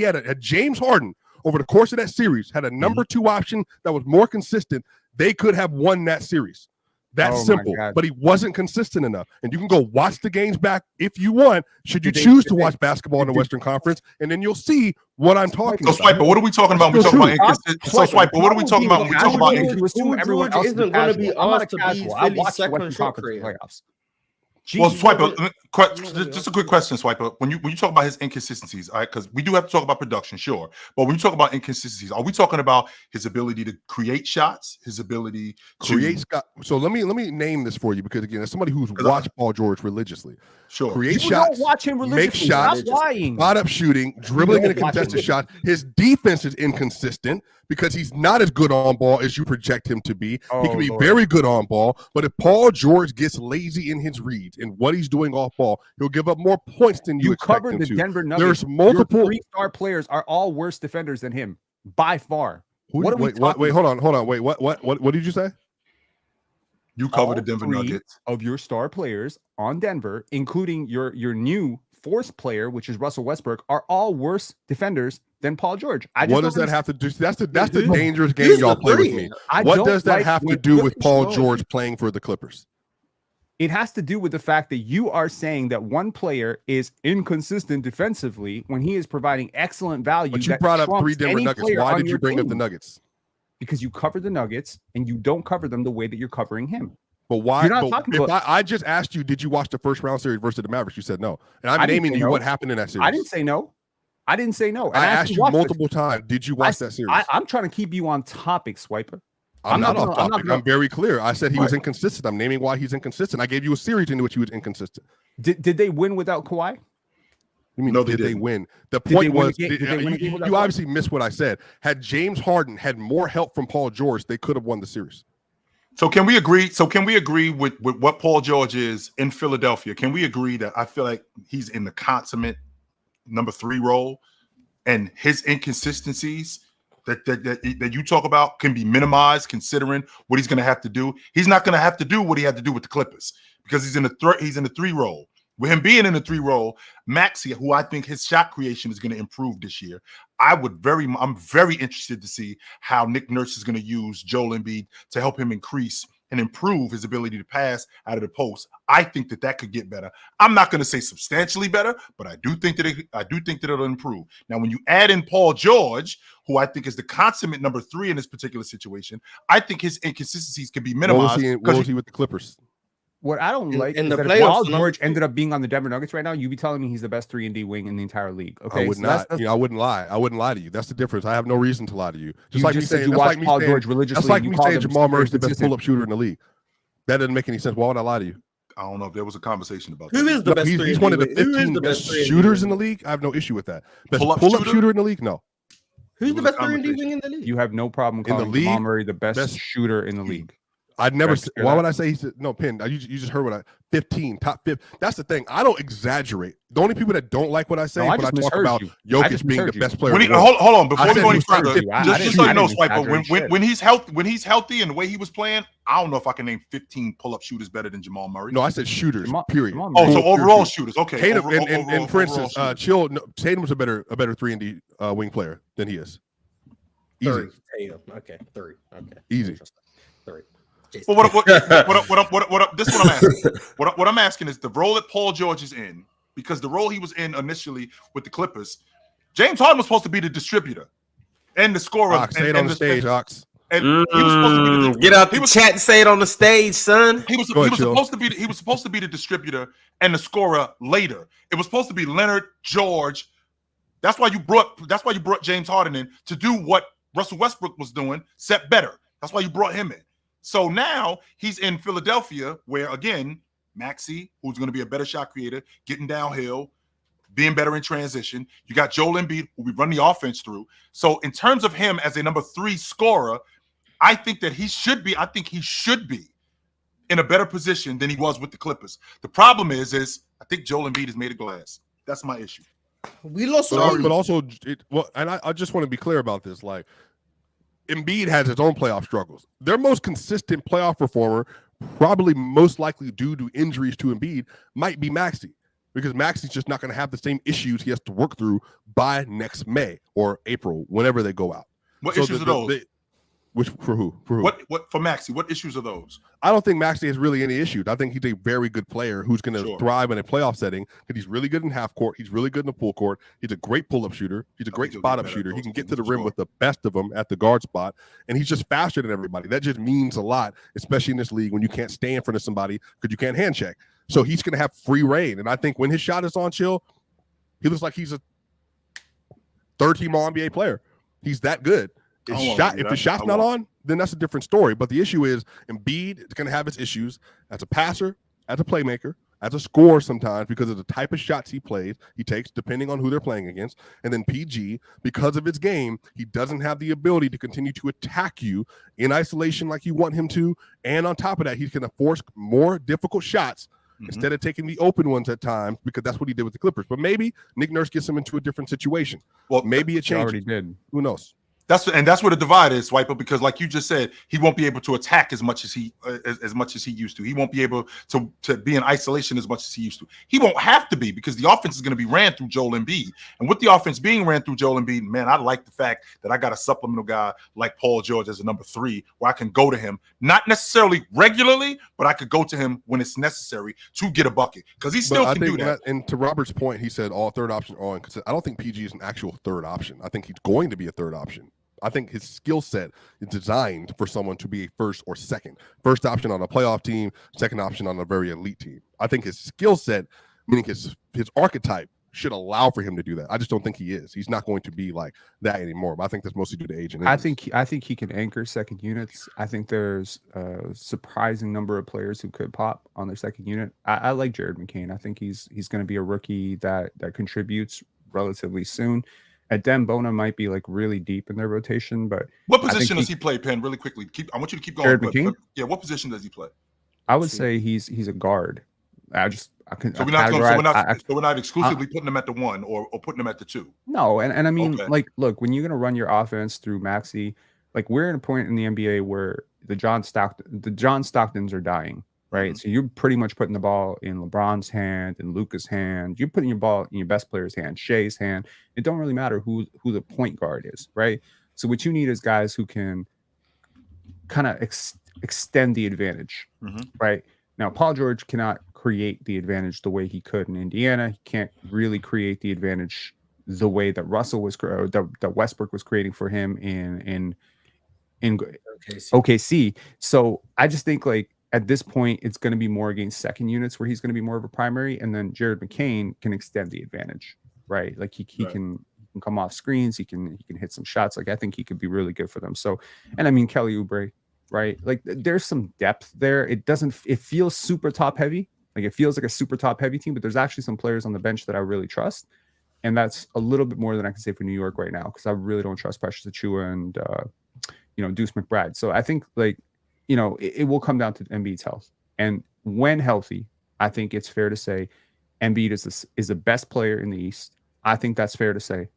James Harden over the course of that series had a number 2 option that was more consistent, they could have won that series. That's simple. But he wasn't consistent enough. And you can go watch the games back if you want, should you choose to watch basketball in the Western Conference, and then you'll see what I'm talking about. So, Swiper, what are we talking about when we talk about inconsistent? So, Swiper, what are we talking about when we talk about inconsistent? Everyone else isn't going to be asked to be Philly's second shot creator. Well, Swiper, just a quick question, Swiper. When you talk about his inconsistencies, all right, because we do have to talk about production, sure. But when you talk about inconsistencies, are we talking about his ability to create shots, his ability to create? So let me name this for you, because again, as somebody who's watched Paul George religiously, sure, create shots, don't watch him religiously. Make shots, spot up shooting, dribbling in a contested shot. His defense is inconsistent because he's not as good on ball as you project him to be. He can be very good on ball, but if Paul George gets lazy in his reads and what he's doing off ball, he'll give up more points than you expect covered him the to. Denver Nuggets. There's multiple 3-star players are all worse defenders than him by far. Wait, hold on. Wait, what did you say? You cover the Denver Nuggets. Of your star players on Denver, including your new 4th player, which is Russell Westbrook, are all worse defenders than Paul George. What does that have to do? That's the dangerous game y'all play with me. What does that have to do with Paul George playing for the Clippers? It has to do with the fact that you are saying that one player is inconsistent defensively when he is providing excellent value. But you brought up 3 Denver Nuggets. Why did you bring up the Nuggets? Because you cover the Nuggets and you don't cover them the way that you're covering him. But why? I just asked you, did you watch the first round series versus the Mavericks? You said no. And I'm naming you what happened in that series. I didn't say no. And I asked you multiple times, did you watch that series? I'm trying to keep you on topic, Swiper. I'm not off topic. I'm very clear. I said he was inconsistent. I'm naming why he's inconsistent. I gave you a series in which he was inconsistent. Did they win without Kawhi? You mean, no, did they win? The point was, you obviously missed what I said. Had James Harden had more help from Paul George, they could have won the series. So can we agree? With what Paul George is in Philadelphia? Can we agree that I feel like he's in the consummate number 3 role, and his inconsistencies that you talk about can be minimized considering what he's going to have to do? He's not going to have to do what he had to do with the Clippers because he's in the 3 role. With him being in the 3 role, Maxey, who I think his shot creation is going to improve this year, I'm very interested to see how Nick Nurse is going to use Joel Embiid to help him increase and improve his ability to pass out of the post. I think that could get better. I'm not going to say substantially better, but I do think that it'll improve. Now, when you add in Paul George, who I think is the consummate number 3 in this particular situation, I think his inconsistencies can be minimized. What was he with the Clippers? What I don't like in is the that playoffs, if Paul George ended up being on the Denver Nuggets right now, you'd be telling me he's the best 3-and-D wing in the entire league. Okay, I would not. I wouldn't lie. I wouldn't lie to you. That's the difference. I have no reason to lie to you. Just like me saying, George religiously. That's like me saying Jamal Murray's the best pull-up shooter in the league. That doesn't make any sense. Why would I lie to you? I don't know if there was a conversation about who that. is the best. He's one of the 15 best shooters in the league. I have no issue with that. Best pull-up shooter in the league? No. Who's It the was a best 3-and-D conversation. wing in the league? You have no problem In the calling Jamal league, Murray the best shooter in the league. I'd never. Right, Why would I say he's no Pin? You just heard what I 15 top 5. That's the thing. I don't exaggerate. The only people that don't like what I say No, I when I just talk misheard about you. I Jokic just being the misheard you. best player. When in he, the world. hold on, before I we said go any he was further, 50. I just didn't- so I you know, didn't Swiper, exaggerate when he's healthy and the way he was playing, I don't know if I can name 15 pull-up shooters better than Jamal Murray. No, I said shooters. Jamal- period. Jamal Oh, Murray- so Pure overall shooters. shooters. Okay. Tatum overall- and overall- for overall instance, shooters. Chill. No, Tatum's a better 3-and-D wing player than he is. Easy, 3. Tatum. Okay, 3. Okay, easy. Interesting. 3. Well, this is what I'm asking. What I'm asking is the role that Paul George is in, because the role he was in initially with the Clippers, James Harden was supposed to be the distributor and the scorer. Ox, say it on the stage, Ox. And he was supposed to be the Get out the chat and say it on the stage, son. He was Go ahead, Chill. supposed to be the distributor and the scorer later. It was supposed to be Leonard, George. That's why you brought James Harden in to do what Russell Westbrook was doing, set better. That's why you brought him in. So now he's in Philadelphia, where again, Maxey, who's going to be a better shot creator, getting downhill, being better in transition. You got Joel Embiid, who we run the offense through. So in terms of him as a number 3 scorer, I think he should be in a better position than he was with the Clippers. The problem is I think Joel Embiid is made of glass. That's my issue. We lost. But also, and I just want to be clear about this. Like, Embiid has his own playoff struggles. Their most consistent playoff performer, probably most likely due to injuries to Embiid, might be Maxey, because Maxey's just not going to have the same issues he has to work through by next May or April, whenever they go out. What issues are those? Which for who? What for Maxey? What issues are those? I don't think Maxey has really any issues. I think he's a very good player who's going to thrive in a playoff setting, because he's really good in half court. He's really good in the full court. He's a great pull-up shooter. He's a great spot-up shooter. He can get to the rim with the best of them at the guard spot, and he's just faster than everybody. That just means a lot, especially in this league when you can't stay in front of somebody because you can't hand check. So he's going to have free reign, and I think when his shot is on, Chill, he looks like he's a third-team All-NBA player. He's that good. If the shot's not on, then that's a different story. But the issue is Embiid is going to have his issues as a passer, as a playmaker, as a scorer sometimes, because of the type of shots he takes, depending on who they're playing against. And then PG, because of his game, he doesn't have the ability to continue to attack you in isolation like you want him to. And on top of that, he's going to force more difficult shots instead of taking the open ones at times, because that's what he did with the Clippers. But maybe Nick Nurse gets him into a different situation. Well, maybe it changes. Already did. Who knows? That's where the divide is, Swiper, because like you just said, he won't be able to attack as much as he used to. He won't be able to be in isolation as much as he used to. He won't have to be, because the offense is going to be ran through Joel Embiid. And with the offense being ran through Joel Embiid, man, I like the fact that I got a supplemental guy like Paul George as a number 3, where I can go to him, not necessarily regularly, but I could go to him when it's necessary to get a bucket, because he still can do that. And to Robert's point, he said all third option on. I don't think PG is an actual third option. I think he's going to be a third option. I think his skill set is designed for someone to be a first or second. First option on a playoff team, second option on a very elite team. I think his skill set, meaning his archetype, should allow for him to do that. I just don't think he is. He's not going to be like that anymore. But I think that's mostly due to age. And I think he can anchor second units. I think there's a surprising number of players who could pop on their second unit. I like Jared McCain. I think he's going to be a rookie that contributes relatively soon. Adem Bona might be like really deep in their rotation, but what position does he play, Penn? Really quickly, I want you to keep going. Yeah, what position does he play? I would say he's a guard. We're not exclusively putting him at the 1 or putting him at the 2. No, and I mean, like, look, when you're gonna run your offense through Maxey, like we're in a point in the NBA where the John Stocktons are dying. Right. So you're pretty much putting the ball in LeBron's hand and Luka's hand. You're putting your ball in your best player's hand, Shea's hand. It don't really matter who the point guard is. Right. So what you need is guys who can kind of extend the advantage. Right. Now, Paul George cannot create the advantage the way he could in Indiana. He can't really create the advantage the way that that Westbrook was creating for him in OKC. So I just think, like, at this point, it's going to be more against second units where he's going to be more of a primary, and then Jared McCain can extend the advantage, right? Like he can come off screens, he can hit some shots. Like I think he could be really good for them. So, and I mean Kelly Oubre, right? Like there's some depth there. It feels super top heavy. Like it feels like a super top heavy team, but there's actually some players on the bench that I really trust. And that's a little bit more than I can say for New York right now, because I really don't trust Precious Achiuwa and Deuce McBride. So I think it will come down to Embiid's health. And when healthy, I think it's fair to say Embiid is the best player in the East. I think that's fair to say.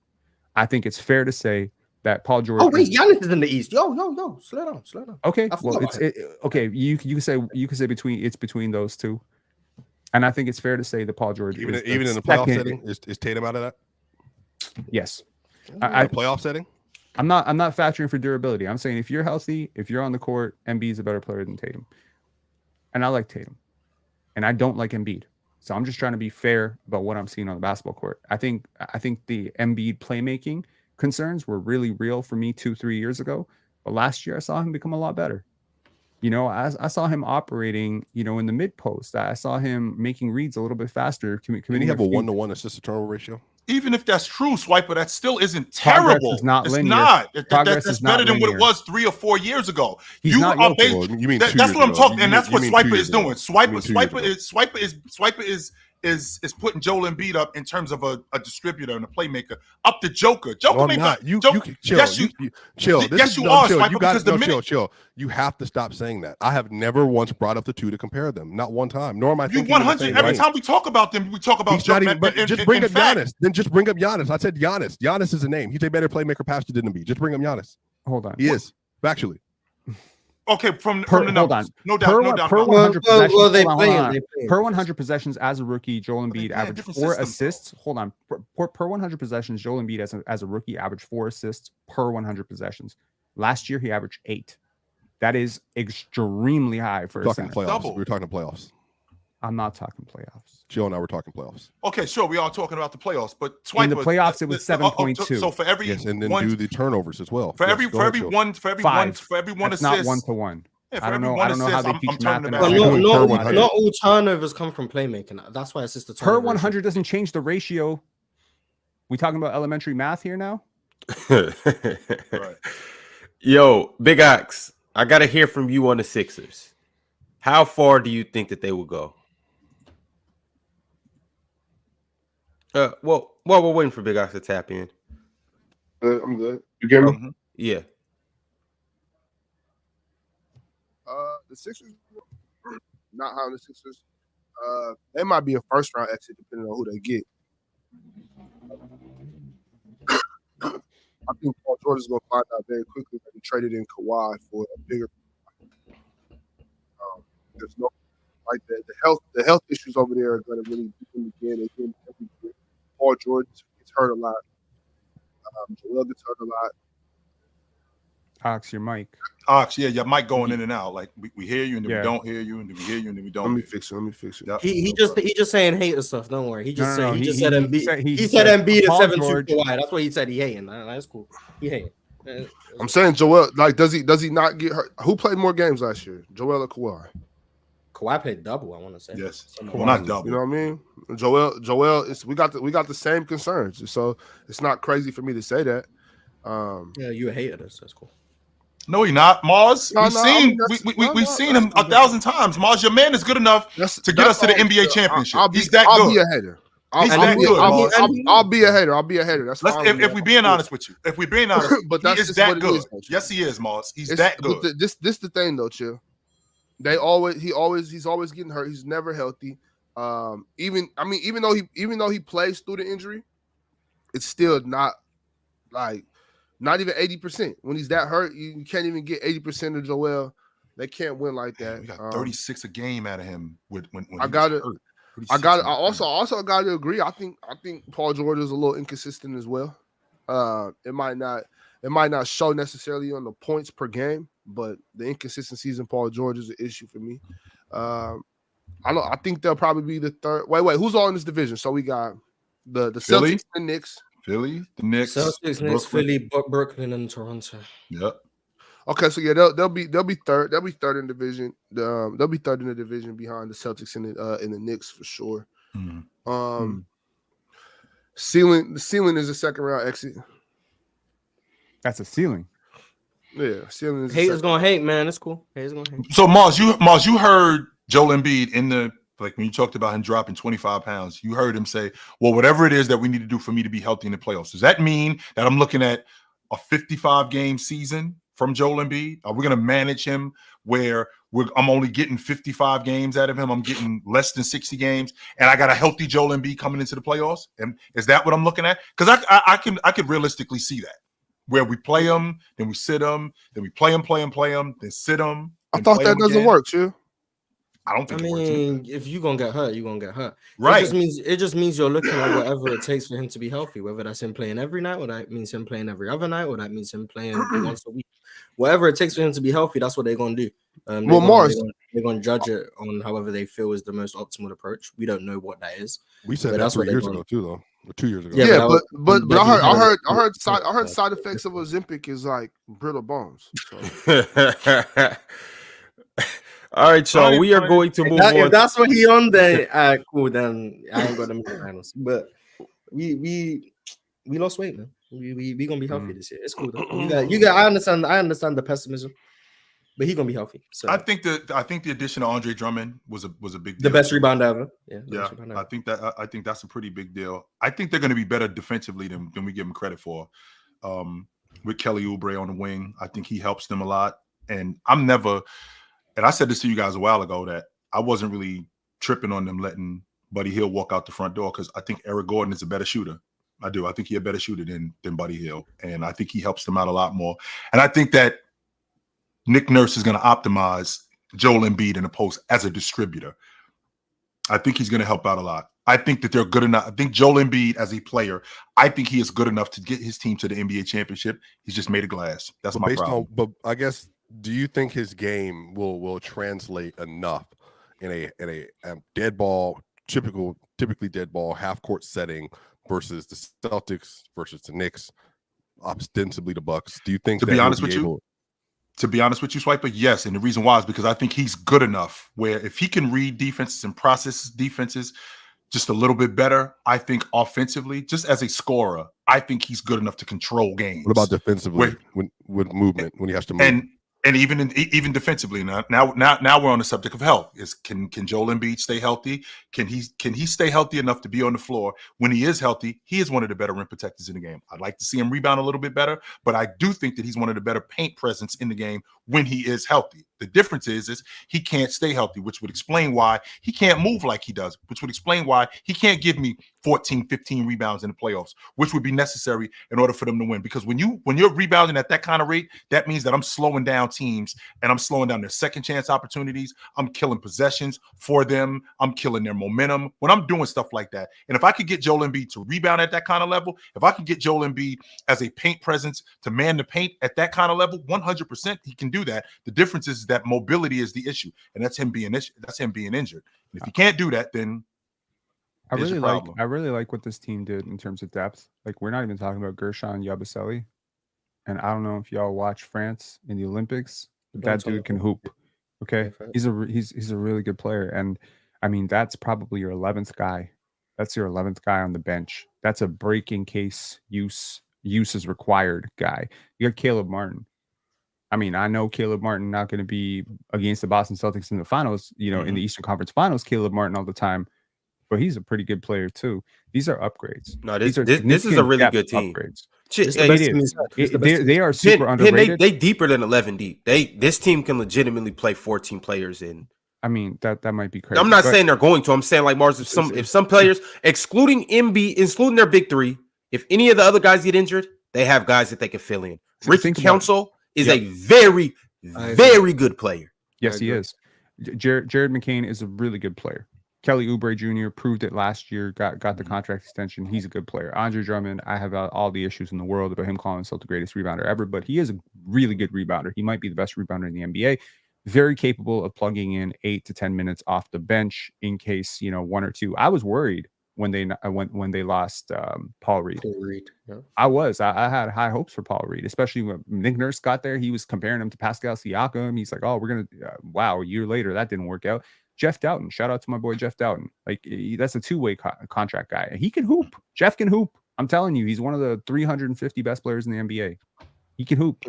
I think it's fair to say that Paul George. Oh wait, Giannis is in the East. Yo, slow down. Okay, well, okay. You can say between those two, and I think it's fair to say that Paul George even is in the playoff setting is Tatum out of that. Yes, playoff setting. I'm not factoring for durability. I'm saying if you're healthy, if you're on the court, Embiid is a better player than Tatum, and I like Tatum, and I don't like Embiid. So I'm just trying to be fair about what I'm seeing on the basketball court. I think the Embiid playmaking concerns were really real for me 2-3 years ago, but last year I saw him become a lot better. I saw him operating, in the mid post. I saw him making reads a little bit faster. Can he have a 1-to-1 assist to turnover ratio? Even if that's true, Swiper, that still isn't terrible. It's not linear. That's better than what it was 3 or 4 years ago. He's not you mean that's what I'm talking, and that's what Swiper is doing. Swiper is putting Joel Embiid up in terms of a distributor and a playmaker up to Joker. Joker may not. You chill. Yes, you chill. Yes, you are. Swiper, You got no chill. You have to stop saying that. I have never once brought up the two to compare them. Not one time. Nor am I thinking 100. Every time we talk about them, we talk about Joker. Just bring up Giannis. Then just bring up Giannis. I said Giannis. Giannis is a name. He's a better playmaker passer than Embiid. Just bring up Giannis. Hold on. He is factually. Okay, from the numbers. No doubt. Per 100 possessions, well, they play. Per 100 possessions as a rookie, Joel Embiid averaged 4 assists. Hold on. Per 100 possessions, Joel Embiid as a rookie averaged 4 assists per 100 possessions. Last year, he averaged 8. That is extremely high for a center. Playoffs. We're talking playoffs. I'm not talking playoffs. Joe and I were talking playoffs. Okay, sure. We are talking about the playoffs, but in the playoffs, it was 7.2. So for every and then do the turnovers as well. For every one assist. Not 1-to-1. Yeah, I don't know how they teach math. Not all turnovers come from playmaking. That's why it's just the per 100 doesn't change the ratio. We talking about elementary math here now? Right. Yo, Big Ox, I gotta hear from you on the Sixers. How far do you think that they will go? Well, we're waiting for Big Ox to tap in. I'm good. You get me? Mm-hmm. Yeah. The Sixers, not how the Sixers. They might be a first round exit depending on who they get. I think Paul George is going to find out very quickly that he traded in Kawhi for a bigger. There's no like the health issues over there are going to really begin again. Every year. Paul George gets hurt a lot. Joel gets hurt a lot. Ox, your mic. Ox, yeah, your mic going in and out. Like we hear you and then we don't hear you, and then we hear you and then we don't. Let me fix it. Yep. He just saying hater stuff. Don't worry. He said Embiid. He said Embiid is 7-2 Paul Kawhi. That's what he said. He hating. That's cool. He hating. I'm saying Joel. Like, does he not get hurt? Who played more games last year, Joel or Kawhi? Kawhi played double. I want to say. Yes, well, not double. You know what I mean? Joel. We got the same concerns, so it's not crazy for me to say that. Yeah, you a hater. That's cool. No, you're not, Mars. We've seen him 1,000 times. Mars, your man is good enough to get us to the NBA championship. He's that good. I'll be a hater. I'll be a hater. That's fine. If we're being honest with you. If we're being honest, but that's he is that good. Yes, he is, Mars. He's that good. But this the thing though, Chill. He's always getting hurt. He's never healthy. Even though he plays through the injury, it's still not even 80%. When he's that hurt, you can't even get 80% of Joel. They can't win like that. We got 36 a game out of him when I also got to agree. I think Paul George is a little inconsistent as well. It might not show necessarily on the points per game, but the inconsistencies in Paul George is an issue for me. I think they'll probably be the third. Wait, who's all in this division? So we got the Celtics and the Knicks. Philly, the Knicks, Celtics, Knicks, Philly, Brooklyn, and Toronto. Yep. Okay, so yeah, they'll be third. They'll be third in the division. They'll be third in the division behind the Celtics and the Knicks for sure. Mm-hmm. The ceiling is a second round exit. That's a ceiling. Yeah, ceiling is. Haters gonna hate, man. That's cool. Haters gonna hate. So Mars, you heard Joel Embiid in the like when you talked about him dropping 25 pounds, you heard him say, well, whatever it is that we need to do for me to be healthy in the playoffs. Does that mean that I'm looking at a 55-game season from Joel Embiid? Are we going to manage him where I'm only getting 55 games out of him? I'm getting less than 60 games, and I got a healthy Joel Embiid coming into the playoffs? And is that what I'm looking at? Because I can realistically see that, where we play him, then we sit him, then we play him, then sit him. I thought that doesn't work, too. I don't think I it works. mean, if you're gonna get hurt, you're gonna get hurt. Right. It just means you're looking at whatever it takes for him to be healthy, whether that's him playing every night, or that means him playing every other night, or that means him playing once a week. Whatever it takes for him to be healthy, that's what they're gonna do. They're gonna judge it on however they feel is the most optimal approach. We don't know what that is. We said that 3 years ago too, though. Or 2 years ago. Yeah, but I heard side effects of Ozempic is like brittle bones. So. All right, y'all. We are going to move on. If that's what he on, then cool. Then I ain't got them in the finals. But we lost weight, man. We gonna be healthy this year. It's cool though. You got. I understand the pessimism, but he gonna be healthy. So I think the addition of Andre Drummond was a big deal. The best rebounder ever. Yeah. I think that's a pretty big deal. I think they're going to be better defensively than we give them credit for. With Kelly Oubre on the wing, I think he helps them a lot. And and I said this to you guys a while ago, that I wasn't really tripping on them letting Buddy Hield walk out the front door, because I think Eric Gordon is a better shooter. I do. I think he's a better shooter than Buddy Hield, and I think he helps them out a lot more. And I think that Nick Nurse is going to optimize Joel Embiid in the post as a distributor. I think he's going to help out a lot. I think that they're good enough. I think Joel Embiid as a player, I think he is good enough to get his team to the NBA championship. He's just made of glass. That's my problem. But I guess, do you think his game will translate enough in a dead ball, typically dead ball, half court setting versus the Celtics versus the Knicks, ostensibly the Bucks? Do you think, to be honest with you, Swiper, yes. And the reason why is because I think he's good enough where if he can read defenses and process defenses just a little bit better, I think offensively, just as a scorer, I think he's good enough to control games. What about defensively with movement, when he has to move? And even defensively, now we're on the subject of health. Can Joel Embiid stay healthy? Can he stay healthy enough to be on the floor? When he is healthy, he is one of the better rim protectors in the game. I'd like to see him rebound a little bit better, but I do think that he's one of the better paint presence in the game when he is healthy. The difference is he can't stay healthy, which would explain why he can't move like he does, which would explain why he can't give me 14, 15 rebounds in the playoffs, which would be necessary in order for them to win. Because when you're rebounding at that kind of rate, that means that I'm slowing down teams and I'm slowing down their second chance opportunities. I'm killing possessions for them. I'm killing their momentum when I'm doing stuff like that. And if I could get Joel Embiid to rebound at that kind of level, if I could get Joel Embiid as a paint presence to man the paint at that kind of level, 100% he can do that. The difference is that mobility is the issue, and that's him being injured. And if you can't do that, then I really like what this team did in terms of depth. Like, we're not even talking about Gershon Yabusele, and I don't know if y'all watch France in the Olympics, but that dude can hoop. Okay, he's a really good player, and I mean, that's probably your 11th guy. That's your 11th guy on the bench. That's a break in case use is required guy. You got Caleb Martin. I mean, I know Caleb Martin not going to be against the Boston Celtics in the finals, in the Eastern Conference Finals, Caleb Martin all the time, but he's a pretty good player too. These are upgrades. No, this is a really good team. Upgrades. They are super underrated. They deeper than 11 deep. This team can legitimately play 14 players in. I mean, that might be crazy. I'm not saying they're going to. I'm saying, like Mars, if some players, excluding their big three, if any of the other guys get injured, they have guys that they can fill in. Ricky Council is a very, very good player. Yes, he is. Jared McCain is a really good player. Kelly Oubre Jr. proved it last year, got the contract extension. He's a good player. Andre Drummond, I have all the issues in the world about him calling himself the greatest rebounder ever, but he is a really good rebounder. He might be the best rebounder in the NBA. Very capable of plugging in 8 to 10 minutes off the bench in case, 1 or 2. I was worried when they lost Paul Reed. Yeah. I had high hopes for Paul Reed, especially when Nick Nurse got there. He was comparing him to Pascal Siakam. He's like, oh, we're going to, wow, a year later, that didn't work out. Jeff Doughton, shout out to my boy Jeff Doughton. Like, that's a two-way contract guy. He can hoop. Jeff can hoop. I'm telling you, he's one of the 350 best players in the NBA. He can hoop.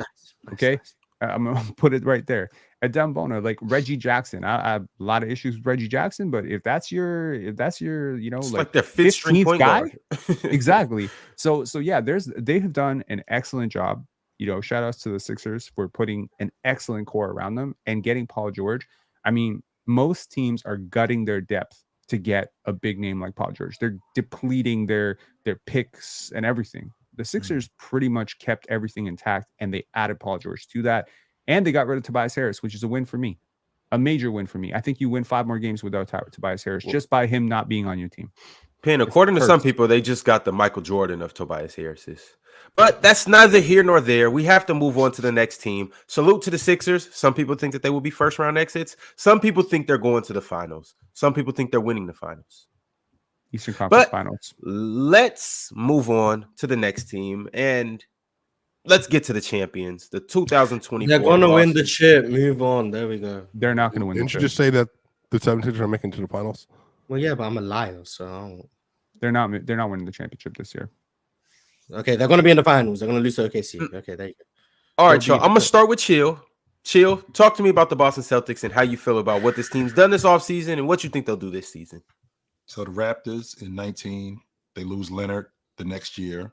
Okay. Nice. I'm gonna put it right there. At Dembona, like Reggie Jackson. I have a lot of issues with Reggie Jackson, but if that's your, you know, It's like their fifth string 15th point guy, guard. exactly. So yeah, they have done an excellent job. You know, shout outs to the Sixers for putting an excellent core around them and getting Paul George. I mean, most teams are gutting their depth to get a big name like Paul George. They're depleting their picks and everything. The Sixers pretty much kept everything intact, and they added Paul George to that, and they got rid of Tobias Harris, which is a win for me, a major win for me. I think you win 5 more games without Tobias Harris just by him not being on your team. Pin, according to some people, they just got the Michael Jordan of Tobias Harris's. But that's neither here nor there. We have to move on to the next team. Salute to the Sixers. Some people think that they will be first round exits. Some people think they're going to the finals. Some people think they're winning the finals. Eastern Conference Finals. Let's move on to the next team and let's get to the champions. The 2024. They're going to win the chip. Move on. There we go. They're not going to win. Didn't you just say that the 76ers are making to the finals? Well, yeah, but I'm a liar, so I don't... They're not winning the championship this year. Okay, they're going to be in the finals. They're going to lose to OKC. Okay, there you go. All right, y'all. I'm going to start with Chill. Chill, talk to me about the Boston Celtics and how you feel about what this team's done this offseason and what you think they'll do this season. So the Raptors in 19, they lose Leonard the next year.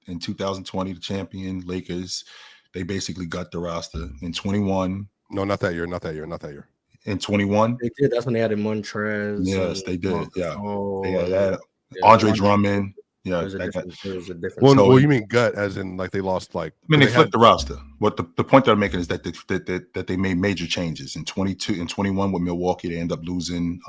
In 2020, the champion Lakers, they basically got the roster. In 21. No, not that year. In 21. They did. That's when they added Montrez. Yes, they did. Yeah. They had yeah, Andre Drummond. Yeah. There's a difference. Well, you mean gut as in like they lost like... I mean, they flipped the roster. What the point that I'm making is that they made major changes. In 22 and 21 with Milwaukee, they end up losing...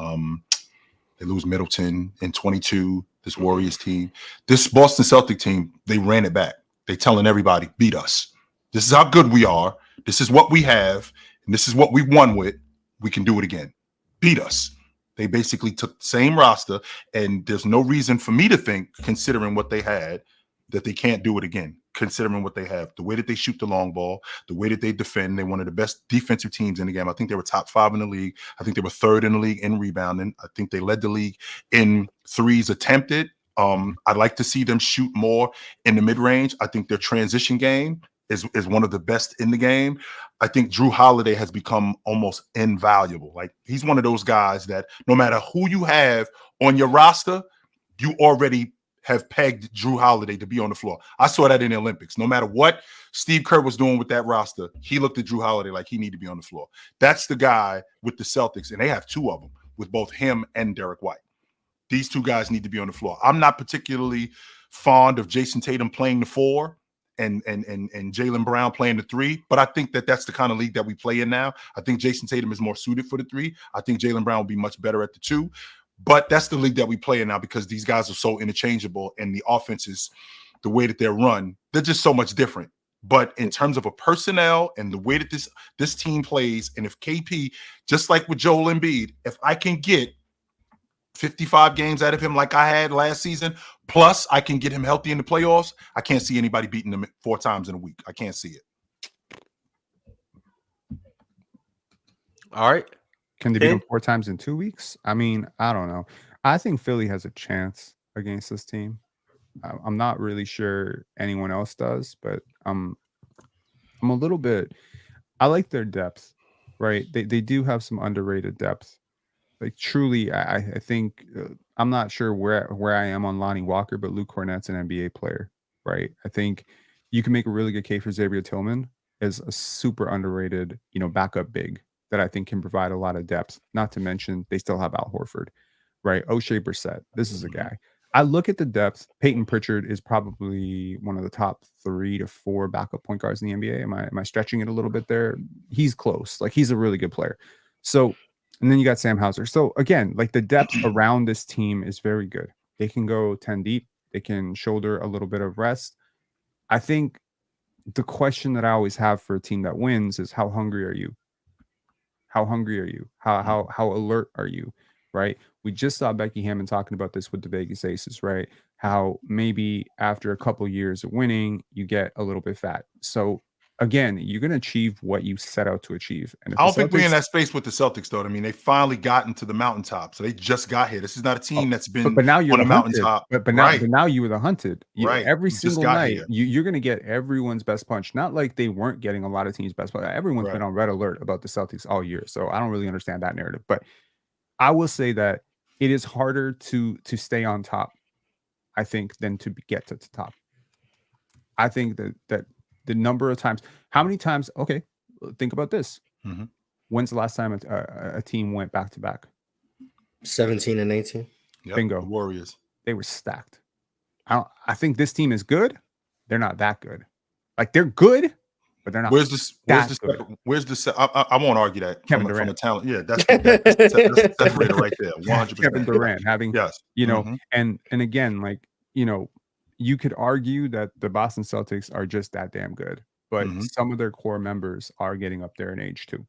They lose Middleton. In 22, this Warriors team. This Boston Celtic team, they ran it back. They telling everybody, beat us. This is how good we are. This is what we have. And this is what we won with. We can do it again. Beat us. They basically took the same roster, and there's no reason for me to think, considering what they had, that they can't do it again, considering what they have. The way that they shoot the long ball, the way that they defend, they're one of the best defensive teams in the game. I think they were top 5 in the league. I think they were 3rd in the league in rebounding. I think they led the league in threes attempted. I'd like to see them shoot more in the mid-range. I think their transition game is one of the best in the game. I think Drew Holiday has become almost invaluable. Like, he's one of those guys that no matter who you have on your roster, you already have pegged Drew Holiday to be on the floor. I saw that in the Olympics. No matter what Steve Kerr was doing with that roster, he looked at Drew Holiday like he needed to be on the floor. That's the guy with the Celtics, and they have 2 of them with both him and Derek White. These 2 guys need to be on the floor. I'm not particularly fond of Jason Tatum playing the 4 and Jaylen Brown playing the 3, but I think that that's the kind of league that we play in now. I think Jason Tatum is more suited for the 3. I think Jaylen Brown will be much better at the 2. But that's the league that we play in now because these guys are so interchangeable, and the offenses, the way that they're run, they're just so much different. But in terms of a personnel and the way that this team plays, and if KP, just like with Joel Embiid, if I can get 55 games out of him like I had last season, plus I can get him healthy in the playoffs, I can't see anybody beating him 4 times in a week. I can't see it. All right. Can they beat them 4 times in 2 weeks? I mean, I don't know. I think Philly has a chance against this team. I'm not really sure anyone else does, but I'm a little bit. I like their depth, right? They do have some underrated depth. Like, truly, I think I'm not sure where I am on Lonnie Walker, but Luke Cornett's an NBA player, right? I think you can make a really good case for Xavier Tillman as a super underrated, backup big that I think can provide a lot of depth. Not to mention they still have Al Horford, right? O'Shea Brissett. This is a guy. I look at the depth. Peyton Pritchard is probably one of the top 3 to 4 backup point guards in the NBA. Am I stretching it a little bit there? He's close. Like, he's a really good player. So, and then you got Sam Hauser. So again, like, the depth around this team is very good. They can go 10 deep. They can shoulder a little bit of rest. I think the question that I always have for a team that wins is, how hungry are you? How hungry are you? How alert are you? Right? We just saw Becky Hammond talking about this with the Vegas Aces, right? How maybe after a couple years of winning, you get a little bit fat. So again, you're going to achieve what you set out to achieve. And if I don't think we're in that space with the Celtics, though. I mean, they finally gotten to the mountaintop, so they just got here. This is not a team that's been but now you're on the the hunted. mountaintop. But right. now you were the hunted. Right. Every You just single got night, here. you're going to get everyone's best punch. Not like they weren't getting a lot of teams' best punch. Everyone's Right. been on red alert about the Celtics all year, so I don't really understand that narrative. But I will say that it is harder to stay on top, I think, than to get to the top. I think that the number of times, how many times? Okay, think about this. Mm-hmm. When's the last time a team went back to back? 17 and 18. Yep, Bingo. the Warriors. They were stacked. I think this team is good. They're not that good. Like, they're good, but they're not. Where's the I won't argue that Kevin from Durant. a talent. Yeah, that's the separator right there. 100%. Kevin Durant having, yes, you know, Mhm. and again, like, you know, you could argue that the Boston Celtics are just that damn good, but Mhm. some of their core members are getting up there in age too.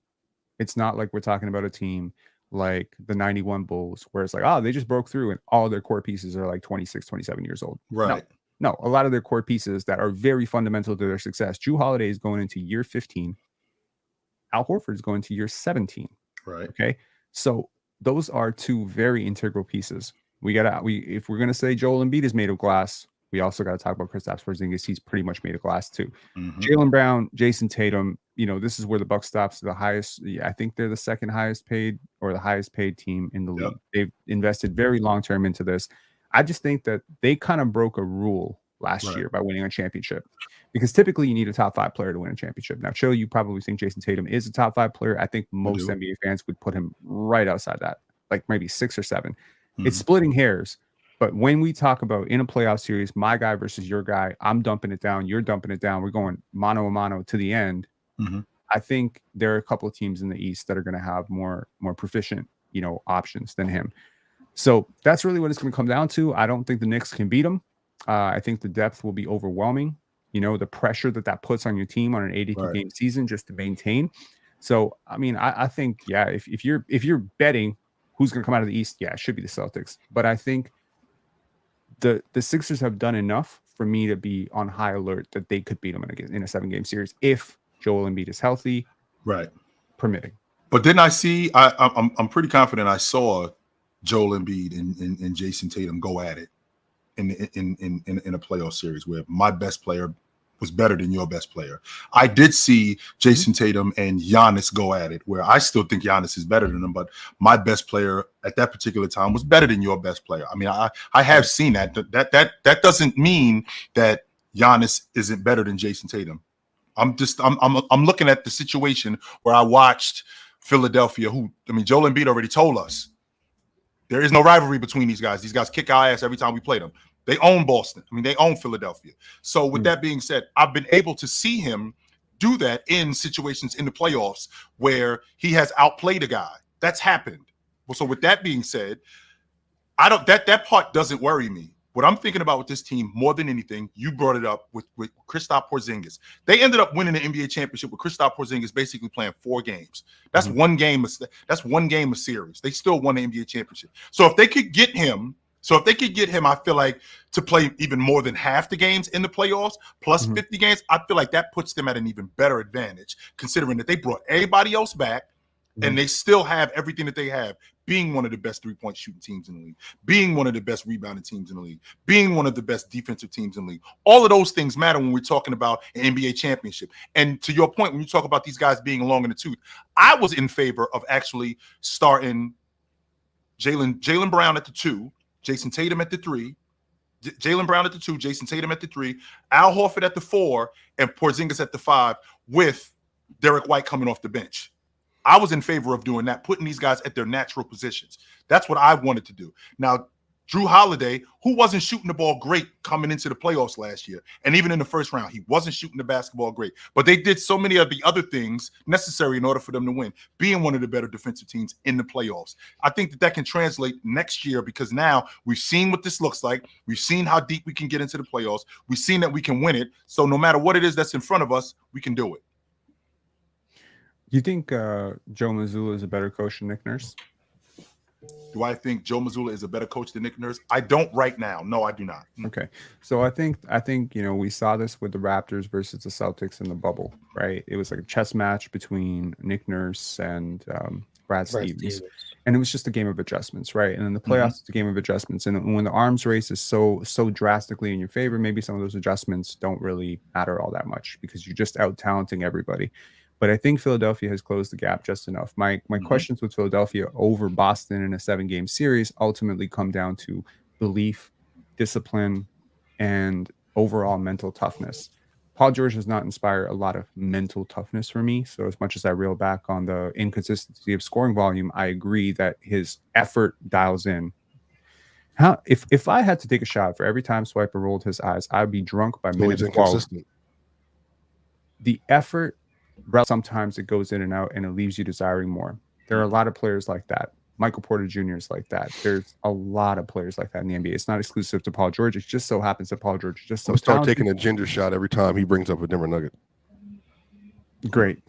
It's not like we're talking about a team like the 91 Bulls, where it's like, oh, they just broke through and all their core pieces are like 26, 27 years old. Right. No, a lot of their core pieces that are very fundamental to their success. Drew Holiday is going into year 15. Al Horford is going to year 17. Right. Okay. So those are two very integral pieces. If we're gonna say Joel Embiid is made of glass, we also got to talk about Kristaps Porzingis. He's pretty much made of glass too. Mhm. Jaylen Brown, Jason Tatum. You know, this is where the buck stops. The highest. Yeah, I think they're the second highest paid or the highest paid team in the league. They've invested very long term into this. I just think that they kind of broke a rule last year by winning a championship, because typically you need a top 5 player to win a championship. Now, Chill, you probably think Jason Tatum is a top 5 player. I think most NBA fans would put him right outside that, like maybe 6 or 7. Mhm. It's splitting hairs. But when we talk about in a playoff series, my guy versus your guy, I'm dumping it down, you're dumping it down, we're going mano a mano to the end. Mhm. I think there are a couple of teams in the East that are going to have more proficient, you know, options than him. So that's really what it's going to come down to. I don't think the Knicks can beat him. I think the depth will be overwhelming. You know, the pressure that puts on your team on an 82 game season just to maintain. So, I mean, I think, yeah, if you're betting who's going to come out of the East, yeah, it should be the Celtics. But I think the Sixers have done enough for me to be on high alert that they could beat them in a 7-game series if Joel Embiid is healthy, permitting. But then I see, I'm pretty confident I saw Joel Embiid and Jason Tatum go at it in a playoff series where my best player was better than your best player. I did see Jason Tatum and Giannis go at it, where I still think Giannis is better than him, but my best player at that particular time was better than your best player. I mean, I have seen that. That doesn't mean that Giannis isn't better than Jason Tatum. I'm looking at the situation where I watched Philadelphia, Joel Embiid already told us there is no rivalry between these guys. These guys kick our ass every time we play them. They own Boston. They own Philadelphia. So with that being said, I've been able to see him do that in situations in the playoffs where he has outplayed a guy. That's happened. Well, so with that being said, that part doesn't worry me. What I'm thinking about with this team more than anything, you brought it up with Kristaps Porzingis. They ended up winning the NBA championship with Kristaps Porzingis basically playing 4 games. That's one game. That's one game of series. They still won the NBA championship. So if they could get him, I feel like to play even more than half the games in the playoffs plus 50 games, I feel like that puts them at an even better advantage, considering that they brought everybody else back and they still have everything that they have, being one of the best 3-point shooting teams in the league, being one of the best rebounding teams in the league, being one of the best defensive teams in the league. All of those things matter when we're talking about an NBA championship. And to your point, when you talk about these guys being long in the tooth, I was in favor of actually starting Jaylen Brown at the 2, Jason Tatum at the 3, Jaylen Brown at the 2, Jason Tatum at the 3, Al Horford at the 4, and Porzingis at the 5, with Derek White coming off the bench. I was in favor of doing that, putting these guys at their natural positions. That's what I wanted to do. Now, Drew Holiday, who wasn't shooting the ball great coming into the playoffs last year, and even in the first round, he wasn't shooting the basketball great. But they did so many of the other things necessary in order for them to win, being one of the better defensive teams in the playoffs. I think that can translate next year, because now we've seen what this looks like. We've seen how deep we can get into the playoffs. We've seen that we can win it. So no matter what it is that's in front of us, we can do it. You think Joe Mazzulla is a better coach than Nick Nurse? Do I think Joe Mazzulla is a better coach than Nick Nurse? I don't right now. No, I do not. Okay. So I think we saw this with the Raptors versus the Celtics in the bubble, right? It was like a chess match between Nick Nurse and Brad Stevens. And it was just a game of adjustments, right? And in the playoffs, it's a game of adjustments. And when the arms race is so drastically in your favor, maybe some of those adjustments don't really matter all that much because you're just out talenting everybody. But I think Philadelphia has closed the gap just enough. My questions with Philadelphia over Boston in a 7-game series ultimately come down to belief, discipline, and overall mental toughness. Paul George does not inspire a lot of mental toughness for me. So as much as I reel back on the inconsistency of scoring volume, I agree that his effort dials in. If I had to take a shot for every time Swiper rolled his eyes, I'd be drunk by minute 12. The effort, sometimes it goes in and out and it leaves you desiring more. There are a lot of players like that. Michael Porter Jr. is like that. There's a lot of players like that in the NBA. It's not exclusive to Paul George. It just so happens that Paul George is just so start taking a ginger shot every time he brings up a Denver Nugget. Great.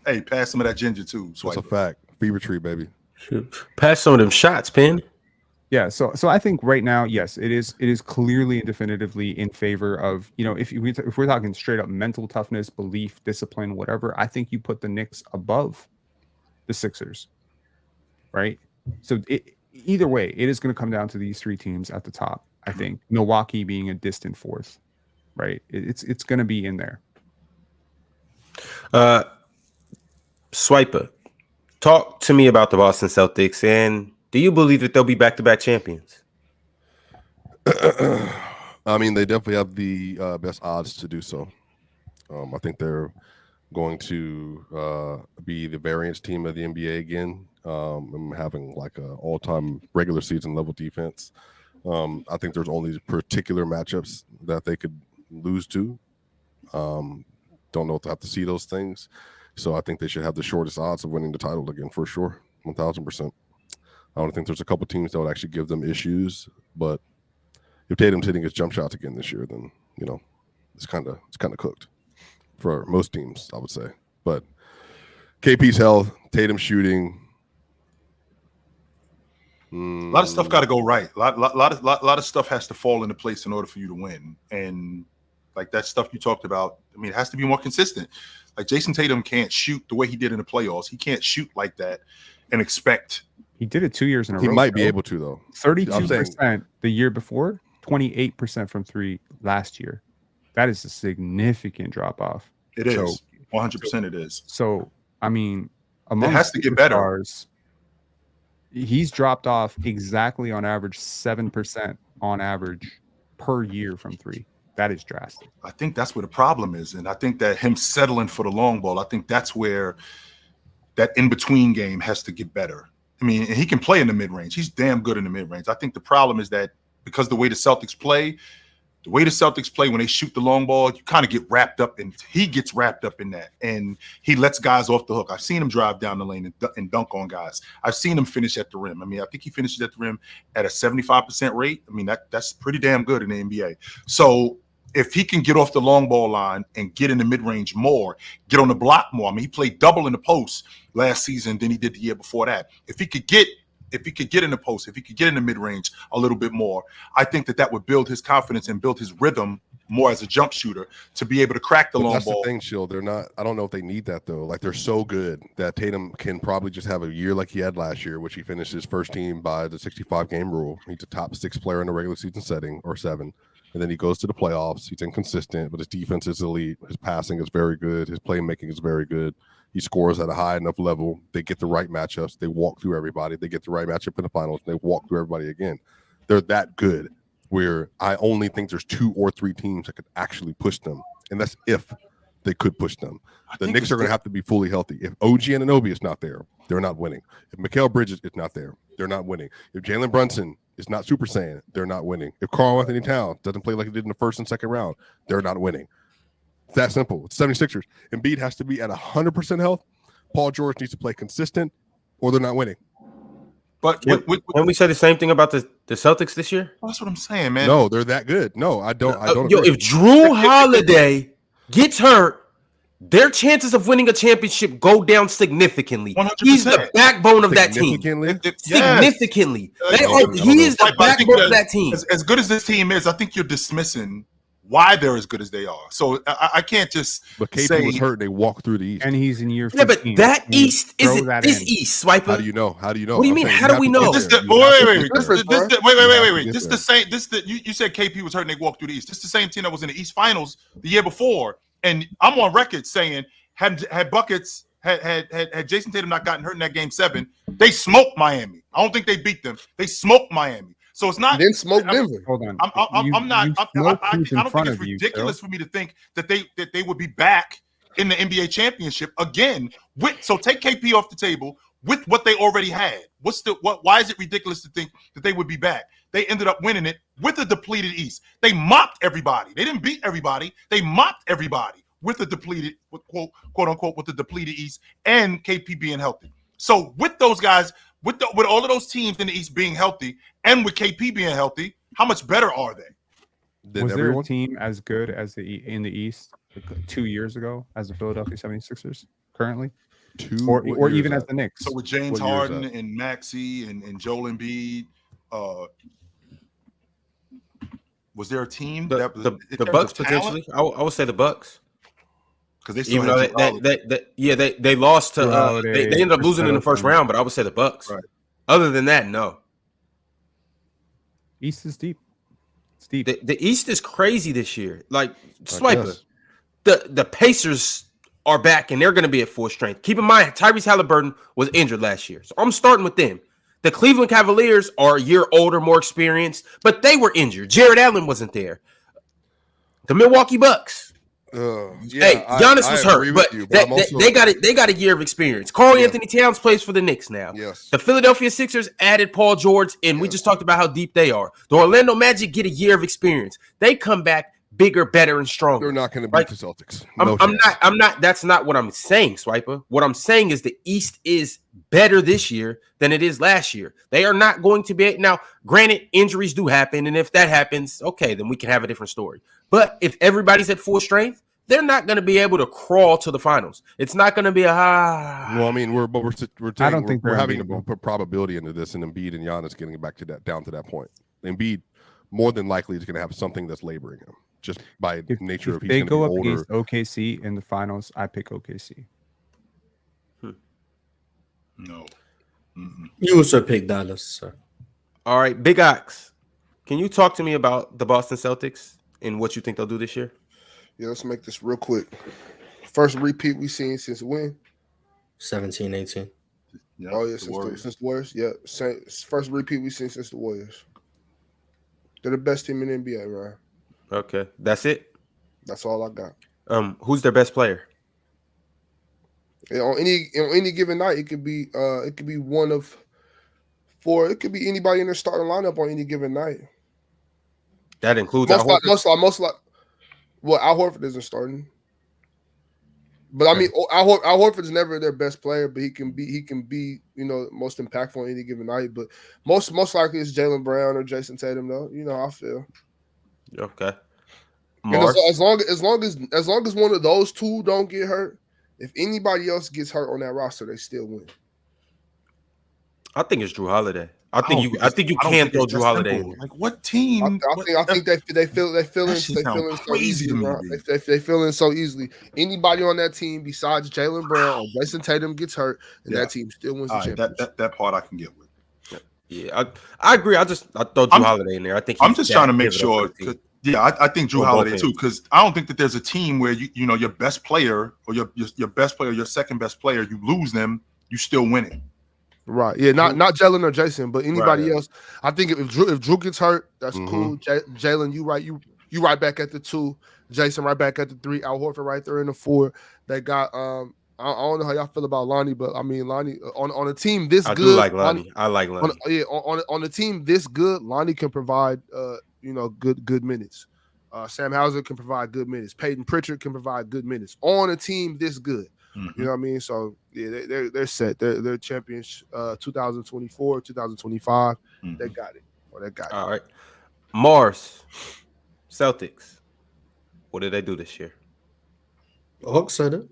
Hey, pass some of that ginger too. That's a fact. Fever tree, baby. Shoot. Pass some of them shots, Penn. Yeah, so I think right now, yes, it is clearly and definitively in favor of, if we're talking straight up mental toughness, belief, discipline, whatever, I think you put the Knicks above the Sixers, right? So either way, it is going to come down to these three teams at the top. I think Milwaukee being a distant fourth, right? It's going to be in there. Swiper, talk to me about the Boston Celtics, and do you believe that they'll be back-to-back champions? I mean, they definitely have the best odds to do so. I think they're going to be the variance team of the NBA again, having like an all-time regular season level defense. I think there's only particular matchups that they could lose to. Don't know if they have to see those things. So I think they should have the shortest odds of winning the title again for sure, 1,000%. I don't think there's a couple teams that would actually give them issues, but if Tatum's hitting his jump shots again this year, then it's kind of cooked for most teams, I would say. But KP's health, Tatum shooting, a lot of stuff got to go right. A lot of stuff has to fall into place in order for you to win. And like that stuff you talked about, I mean, it has to be more consistent. Like Jason Tatum can't shoot the way he did in the playoffs. He can't shoot like that and expect. He did it 2 years in a row. He might be able to, though. 32% the year before, 28% from three last year. That is a significant drop off. It is. 100% it is. So, I mean, it has to get better. He's dropped off exactly on average 7% on average per year from three. That is drastic. I think that's where the problem is. And I think that him settling for the long ball, I think that's where that in-between game has to get better. I mean, he can play in the mid-range. He's damn good in the mid-range. I think the problem is that because the way the Celtics play when they shoot the long ball, you kind of get wrapped up in. He gets wrapped up in that, and he lets guys off the hook. I've seen him drive down the lane and dunk on guys. I've seen him finish at the rim. I mean, I think he finishes at the rim at a 75% rate. I mean, that's pretty damn good in the NBA. So if he can get off the long ball line and get in the mid-range more, get on the block more. I mean, he played double in the post last season than he did the year before that. If he could get in the post, if he could get in the mid-range a little bit more, I think that would build his confidence and build his rhythm more as a jump shooter to be able to crack the long ball. That's the thing, Chill. They're not. I don't know if they need that though. Like they're so good that Tatum can probably just have a year like he had last year, which he finished his first team by the 65-game rule. He's a top 6 player in the regular season setting or 7. And then he goes to the playoffs. He's inconsistent, but his defense is elite. His passing is very good. His playmaking is very good. He scores at a high enough level. They get the right matchups. They walk through everybody. They get the right matchup in the finals. And they walk through everybody again. They're that good where I only think there's 2 or 3 teams that could actually push them. And that's if they could push them. The Knicks are going to have to be fully healthy. If OG Anunoby is not there, they're not winning. If Mikal Bridges is not there, they're not winning. If Jalen Brunson is not Super Saiyan, they're not winning. If Karl Anthony Towns doesn't play like he did in the first and second round, they're not winning. It's that simple. It's 76ers. Embiid has to be at 100% health. Paul George needs to play consistent, or they're not winning. But when we say the same thing about the Celtics this year? Well, that's what I'm saying, man. No, they're that good. No, I don't. If Drew Holiday gets hurt their chances of winning a championship go down significantly. 100%. He's the backbone of that team. Significantly. He is the backbone of that team. As good as this team is, I think you're dismissing why they're as good as they are. So I can't just But KP say was hurt and they walked through the East. And he's in year 15. Yeah, but that East isn't this East, Swiper. How do you know? How do you know? What do you mean? How do we know? Wait. This the same. You said KP was hurt and they walked through the East. This is the same team that was in the East Finals the year before. And I'm on record saying had buckets had Jason Tatum not gotten hurt in that game 7, they smoked Miami. I don't think they beat them. They smoked Miami. So it's not then smoke Denver. Hold on. I'm not. I don't think it's ridiculous for me to think that they would be back in the NBA championship again. So take KP off the table with what they already had. Why is it ridiculous to think that they would be back? They ended up winning it with a depleted East. They mopped everybody. They didn't beat everybody. They mopped everybody with a depleted, quote unquote, with the depleted East and KP being healthy. So with those guys, with all of those teams in the East being healthy and with KP being healthy, how much better are they? Was there a team as good as in the East 2 years ago as the Philadelphia 76ers currently? Or even as the Knicks? So with James Harden and Maxey and Joel Embiid, was there a team the Bucks potentially? I would say the Bucks. Because they still even though they lost to they ended up losing in the first round, but I would say the Bucks. Right. Other than that, no. East is deep. It's deep. The East is crazy this year. Like Swiper, the Pacers are back and they're going to be at full strength. Keep in mind, Tyrese Halliburton was injured last year, so I'm starting with them. The Cleveland Cavaliers are a year older, more experienced, but they were injured. Jared Allen wasn't there. The Milwaukee Bucks. Giannis was hurt, but they got a year of experience. Karl Anthony Towns plays for the Knicks now. Yes. The Philadelphia Sixers added Paul George, and we just talked about how deep they are. The Orlando Magic get a year of experience. They come back bigger, better, and stronger. They're not going to beat the Celtics. I'm not. That's not what I'm saying, Swiper. What I'm saying is the East is better this year than it is last year. They are not going to be now. Granted, injuries do happen, and if that happens, okay, then we can have a different story. But if everybody's at full strength, they're not going to be able to crawl to the finals. It's not going to be a Well, I mean, we're having unbeatable. to put probability into this, and Embiid and Giannis getting back to that down to that point. Embiid more than likely is going to have something that's laboring him, just by nature of if they go up older. against OKC in the finals, I pick OKC. No. You also pick Dallas, sir. All right, Big Ox. Can you talk to me about the Boston Celtics and what you think they'll do this year? Yeah, let's make this real quick. First repeat we seen since when? 17, 18. Yeah, Oh yeah, since the Warriors. Yeah, first repeat we seen since the Warriors. They're the best team in the NBA, Ryan. Okay, that's it. That's all I got. Who's their best player? And on any given night, it could be one of four. It could be anybody in their starting lineup on any given night. That includes most like. Well, Al Horford isn't starting, but I mean, Al Horford's never their best player, but he can be most impactful on any given night. But most likely it's Jaylen Brown or Jason Tatum, though. I feel. Okay. As long as one of those two don't get hurt, if anybody else gets hurt on that roster, they still win. I think it's Drew Holiday. I think you can throw Drew Holiday in there. Like what team? I think they feel in so easily. They feel in so easily. Anybody on that team besides Jaylen Brown or Jason Tatum gets hurt, and that team still wins the championship. That part I can get with. Yeah, I agree. I throw Drew Holiday in there. I think I'm just trying to make sure. I think Drew Holiday too, because I don't think that there's a team where your best player or your best player, your second best player, you lose them, you still winning. Right. Yeah. Not Jaylen or Jason, but anybody else. I think if Drew gets hurt, that's cool. Jaylen, you right back at the 2. Jason right back at the 3. Al Horford right there in the 4. They got I don't know how y'all feel about Lonnie, but I mean Lonnie on a team this good. I do like Lonnie. I like Lonnie. On a team this good, Lonnie can provide good minutes. Sam Hauser can provide good minutes. Peyton Pritchard can provide good minutes on a team this good. Mm-hmm. You know what I mean? So yeah, they're set. They're champions 2024, 2025. Mm-hmm. They got it. All right. Mars, Celtics. What did they do this year? Hawks said it.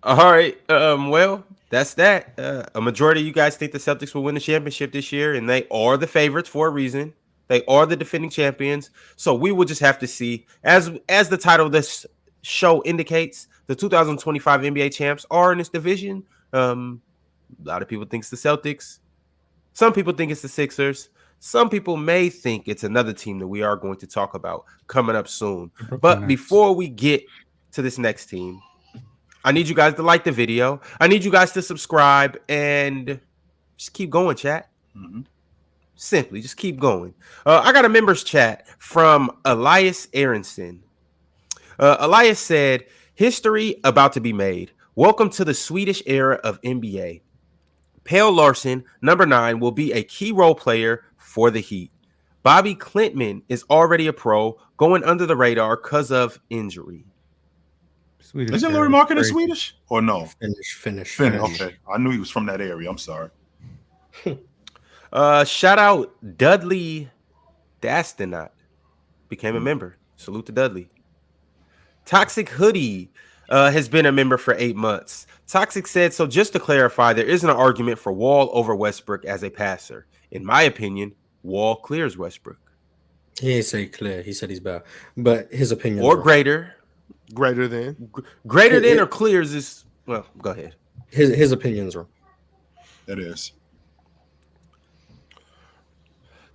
All right. Well, that's that. A majority of you guys think the Celtics will win the championship this year, and they are the favorites for a reason. They are the defending champions. So we will just have to see. As the title of this show indicates, the 2025 NBA champs are in this division. A lot of people think it's the Celtics. Some people think it's the Sixers. Some people may think it's another team that we are going to talk about coming up soon. But before we get to this next team, I need you guys to like the video. I need you guys to subscribe and just keep going, chat. Mm-hmm. Simply, just keep going. I got a members chat from Elias Aronson. Elias said, history about to be made. Welcome to the Swedish era of NBA. Pale Larson, number 9, will be a key role player for the Heat. Bobby Klintman is already a pro, going under the radar because of injury. Swedish. Isn't Laurie Markkinen Swedish or no? Finnish. Okay, I knew he was from that area. I'm sorry. Shout out Dudley Dastinot became a member. Salute to Dudley. Toxic Hoodie has been a member for 8 months. Toxic said, so just to clarify, there isn't an argument for Wall over Westbrook as a passer. In my opinion, Wall clears Westbrook. He didn't say clear. He said he's better. But his opinion. Or greater. Greater than. Greater than or clears is, well, go ahead. His opinion's wrong. It is.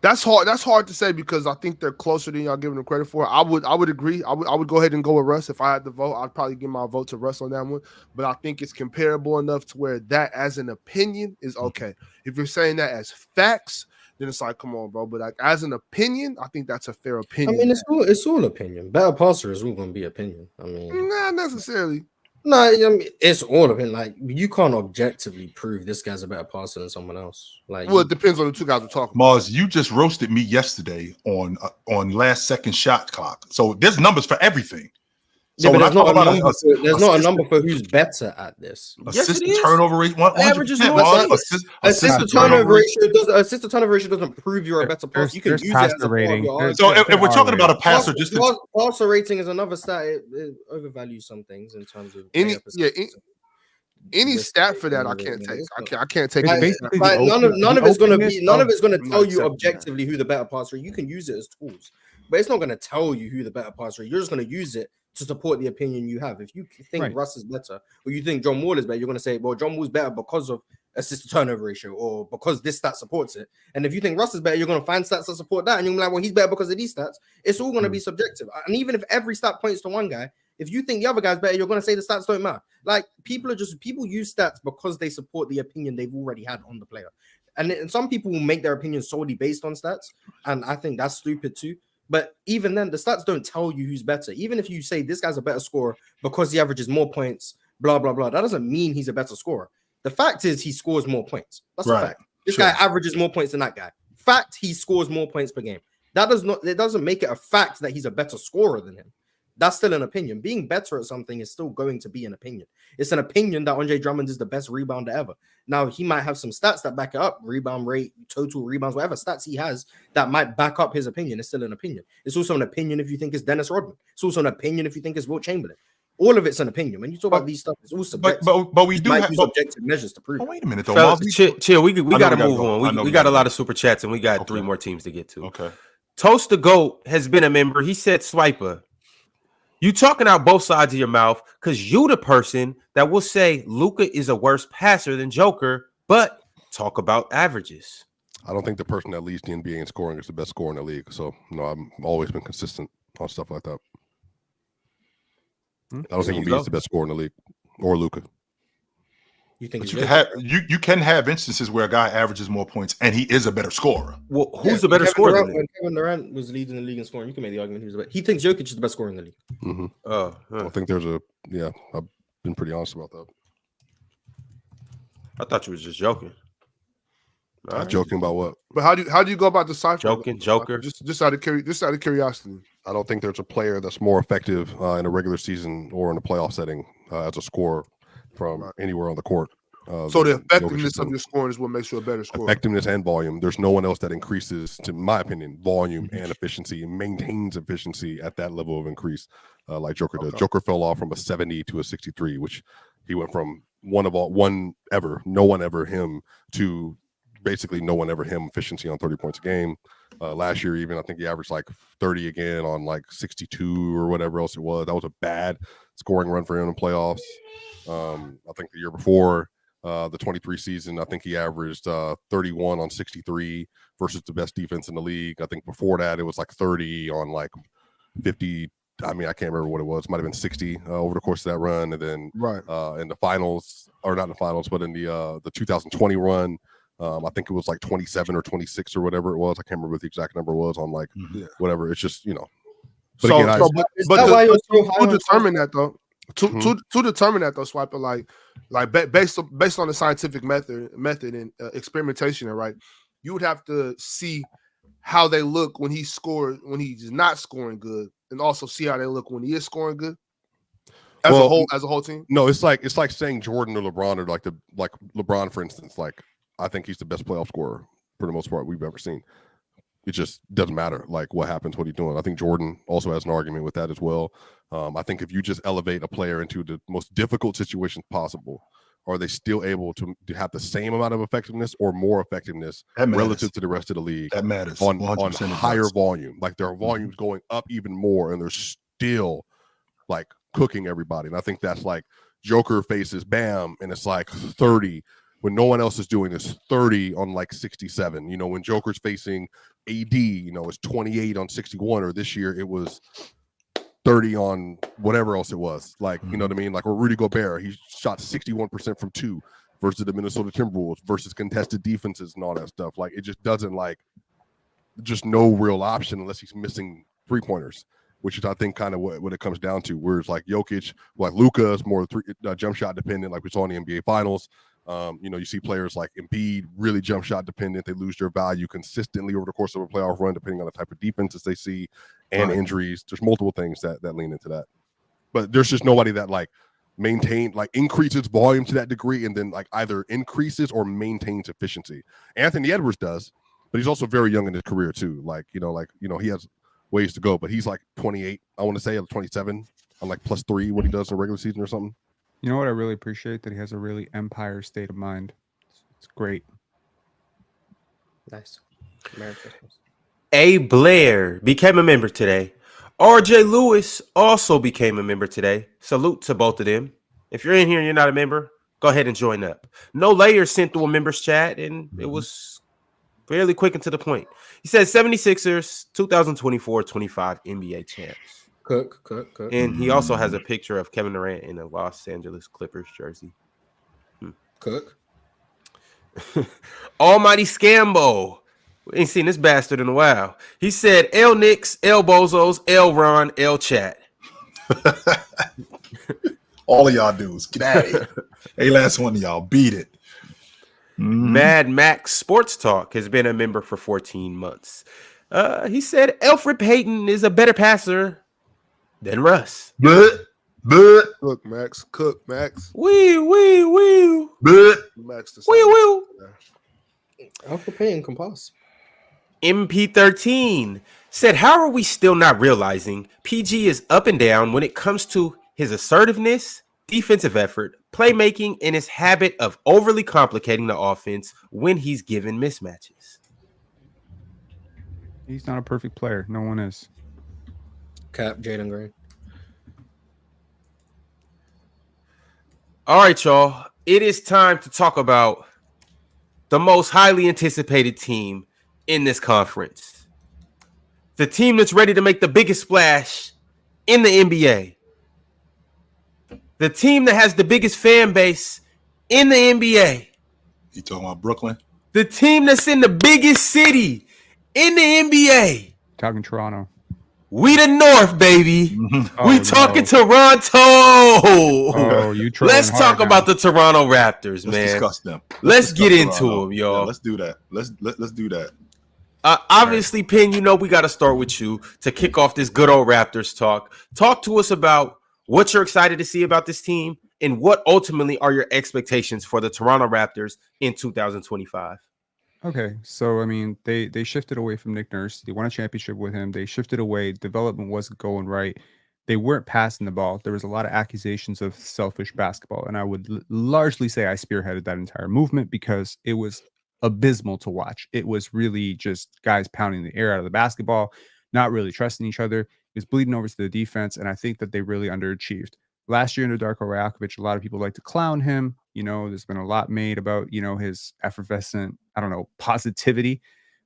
That's hard. That's hard to say because I think they're closer than y'all giving them credit for. I would agree. I would go ahead and go with Russ. If I had to vote, I'd probably give my vote to Russ on that one. But I think it's comparable enough to where that as an opinion is okay. If you're saying that as facts, then it's like, come on, bro. But like as an opinion, I think that's a fair opinion. I mean, it's all opinion. Better passer is all going to be opinion. I mean, not necessarily. No, I mean, it's all of it. Like you can't objectively prove this guy's a better passer than someone else. Like, well, it depends on the two guys we're talking. Mars, you just roasted me yesterday on last second shot clock. So there's numbers for everything. So yeah, but there's not a number for who's better at this. Assist to turnover rate, averages assist to turnover ratio doesn't prove you're a better passer. You can use it as a rating. So if we're talking about a passer, just passer rating is another stat. It overvalues some things in terms of any stat for that. I can't take. I can't take. None of it's going to tell you objectively who the better passer. You can use it as tools, but it's not going to tell you who the better passer. You're just going to use it to support the opinion you have. If you think Russ is better or you think John Wall is better, you're going to say, well, John Wall's better because of assist to turnover ratio or because this stat supports it. And if you think Russ is better, you're going to find stats that support that. And you're going to be like, well, he's better because of these stats. It's all going to be subjective. And even if every stat points to one guy, if you think the other guy's better, you're going to say the stats don't matter. Like people use stats because they support the opinion they've already had on the player. And some people will make their opinion solely based on stats. And I think that's stupid too. But even then, the stats don't tell you who's better. Even if you say this guy's a better scorer because he averages more points, blah, blah, blah, that doesn't mean he's a better scorer. The fact is he scores more points. That's a fact. This guy averages more points than that guy. Fact, he scores more points per game. It doesn't make it a fact that he's a better scorer than him. That's still an opinion. Being better at something is still going to be an opinion. It's an opinion that Andre Drummond is the best rebounder ever. Now, he might have some stats that back it up, rebound rate, total rebounds, whatever stats he has that might back up his opinion. It's still an opinion. It's also an opinion if you think it's Dennis Rodman. It's also an opinion if you think it's Wilt Chamberlain. All of it's an opinion. When you talk about these stuff, it's all subjective. But we do have objective measures to prove. Oh, wait a minute, though. Fellas, chill. We got to move on. We got a lot of super chats, and we got 3 more teams to get to. Okay. Toast the Goat has been a member. He said, Swiper, you talking out both sides of your mouth because you the person that will say Luka is a worse passer than Joker, but talk about averages. I don't think the person that leads the NBA in scoring is the best scorer in the league. So, no, I've always been consistent on stuff like that. I don't think Embiid's the best scorer in the league or Luka. You think you can have instances where a guy averages more points and he is a better scorer. Well, who's the better scorer than him? When Kevin Durant was leading the league in scoring, you can make the argument he thinks Jokic is the best scorer in the league. Mm-hmm. I think there's I've been pretty honest about that. I thought you was just joking. Joking about what? But how do you go about deciphering? Joker. Just out of curiosity. I don't think there's a player that's more effective in a regular season or in a playoff setting as a scorer from anywhere on the court. So the effectiveness of your scoring is what makes you a better scorer. Effectiveness and volume. There's no one else that increases, to my opinion, volume and efficiency and maintains efficiency at that level of increase like Joker does. Joker fell off from a 70 to a 63, which he went from no one ever him to basically no one ever him efficiency on 30 points a game. Last year, even I think he averaged like 30 again on like 62 or whatever else it was. That was a bad scoring run for him in playoffs. I think the year before, the 23 season, I think he averaged 31 on 63 versus the best defense in the league. I think before that, it was like 30 on like 50. I mean, I can't remember what it was. It might have been 60 over the course of that run. And then in the finals, or not in the finals, but in the 2020 run, I think it was like 27 or 26 or whatever it was. I can't remember what the exact number was on like whatever. It's just, you know. But so, again, to determine that though, to determine that though, Swiper, like based on the scientific method and experimentation, right? You would have to see how they look when he scores, when he's not scoring good, and also see how they look when he is scoring good. As a whole team. No, it's like saying Jordan or LeBron, or like LeBron, for instance. Like, I think he's the best playoff scorer for the most part we've ever seen. It just doesn't matter like what happens, what he's doing. I think Jordan also has an argument with that as well. I think if you just elevate a player into the most difficult situations possible, are they still able to have the same amount of effectiveness or more effectiveness relative to the rest of the league? That matters on higher volume. Like their volume's going up even more, and they're still like cooking everybody. And I think that's like Joker faces Bam, and it's like 30 when no one else is doing this, 30 on like 67. You know, when Joker's facing AD, you know, it's 28 on 61, or this year it was 30 on whatever else it was. Like, you know what I mean? Like, or Rudy Gobert, he shot 61% from 2 versus the Minnesota Timberwolves versus contested defenses and all that stuff. Like, it just doesn't, like, just no real option unless he's missing 3-pointers, which is, I think, kind of what it comes down to. Whereas, like, Jokic, like Luka is more jump shot dependent, like we saw in the NBA Finals. You know, you see players like Embiid really jump shot dependent. They lose their value consistently over the course of a playoff run, depending on the type of defenses they see and injuries. There's multiple things that lean into that. But there's just nobody that like increases volume to that degree and then like either increases or maintains efficiency. Anthony Edwards does, but he's also very young in his career too. Like, you know, he has ways to go, but he's like 28, I want to say, 27 on like +3 what he does in the regular season or something. You know what I really appreciate? That he has a really Empire state of mind. It's great. Nice. Merry Christmas. A. Blair became a member today. RJ Lewis also became a member today. Salute to both of them. If you're in here and you're not a member, go ahead and join up. No Layers sent through a members chat, and it was fairly quick and to the point. He said 76ers 2024-25 NBA champs. Cook. And he also has a picture of Kevin Durant in a Los Angeles Clippers jersey. Cook. Almighty Scambo. We ain't seen this bastard in a while. He said, L Knicks, L Bozos, L Ron, L Chat. All of y'all dudes, get at it. Hey, last one of y'all, beat it. Mad Max Sports Talk has been a member for 14 months. He said, Alfred Payton is a better passer than Russ. Cook, Max. Wee. Max Wee. Alfred Payton can pass. MP13 said, how are we still not realizing PG is up and down when it comes to his assertiveness, defensive effort, playmaking, and his habit of overly complicating the offense when he's given mismatches? He's not a perfect player. No one is. Cap, Jalen Green. All right, y'all. It is time to talk about the most highly anticipated team in this conference. The team that's ready to make the biggest splash in the NBA. The team that has the biggest fan base in the NBA. You talking about Brooklyn? The team that's in the biggest city in the NBA. Talking Toronto. We the North, baby. We talking Toronto. Oh, you Let's talk about the Toronto Raptors, man. Let's discuss them. Let's get into them, y'all. Yeah, let's do that. Let's do that. Obviously, Pin, you know we got to start with you to kick off this good old Raptors talk. Talk to us about what you're excited to see about this team And what ultimately are your expectations for the Toronto Raptors in 2025? Okay, so I mean, they shifted away from Nick Nurse. They won a championship with him. They shifted away. Development wasn't going right. They weren't passing the ball. There was a lot of accusations of selfish basketball, and I would largely say I spearheaded that entire movement because it was abysmal to watch. It was really just guys pounding the air out of the basketball, not really trusting each other. It was bleeding over to the defense, and I think that they really underachieved. Last year under Darko Rajakovic, a lot of people like to clown him. You know, there's been a lot made about, you know, his effervescent, I don't know, positivity,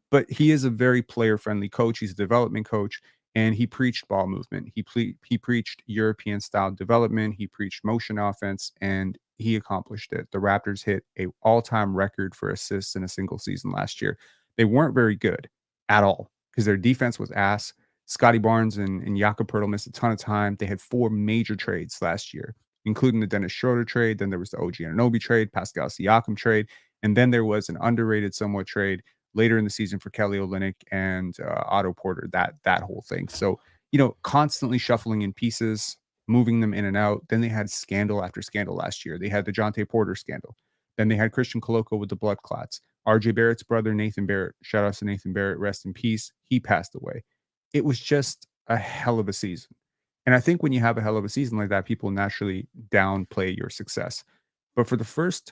but he is a very player-friendly coach. He's a development coach, and he preached ball movement. He preached European-style development. He preached motion offense, and he accomplished it. The Raptors hit a all-time record for assists in a single season last year. They weren't very good at all because their defense was ass. Scotty Barnes and Jakob Poeltl missed a ton of time. They had 4 major trades last year, including the Dennis Schroeder trade. Then there was the OG Anunoby trade, Pascal Siakam trade. And then there was an underrated somewhat trade later in the season for Kelly Olynyk and Otto Porter, that whole thing. So, you know, constantly shuffling in pieces, moving them in and out. Then they had scandal after scandal last year. They had the Jonte Porter scandal. Then they had Christian Koloko with the blood clots. RJ Barrett's brother, Nathan Barrett, shout out to Nathan Barrett, rest in peace. He passed away. It was just a hell of a season. And I think when you have a hell of a season like that, people naturally downplay your success. But for the first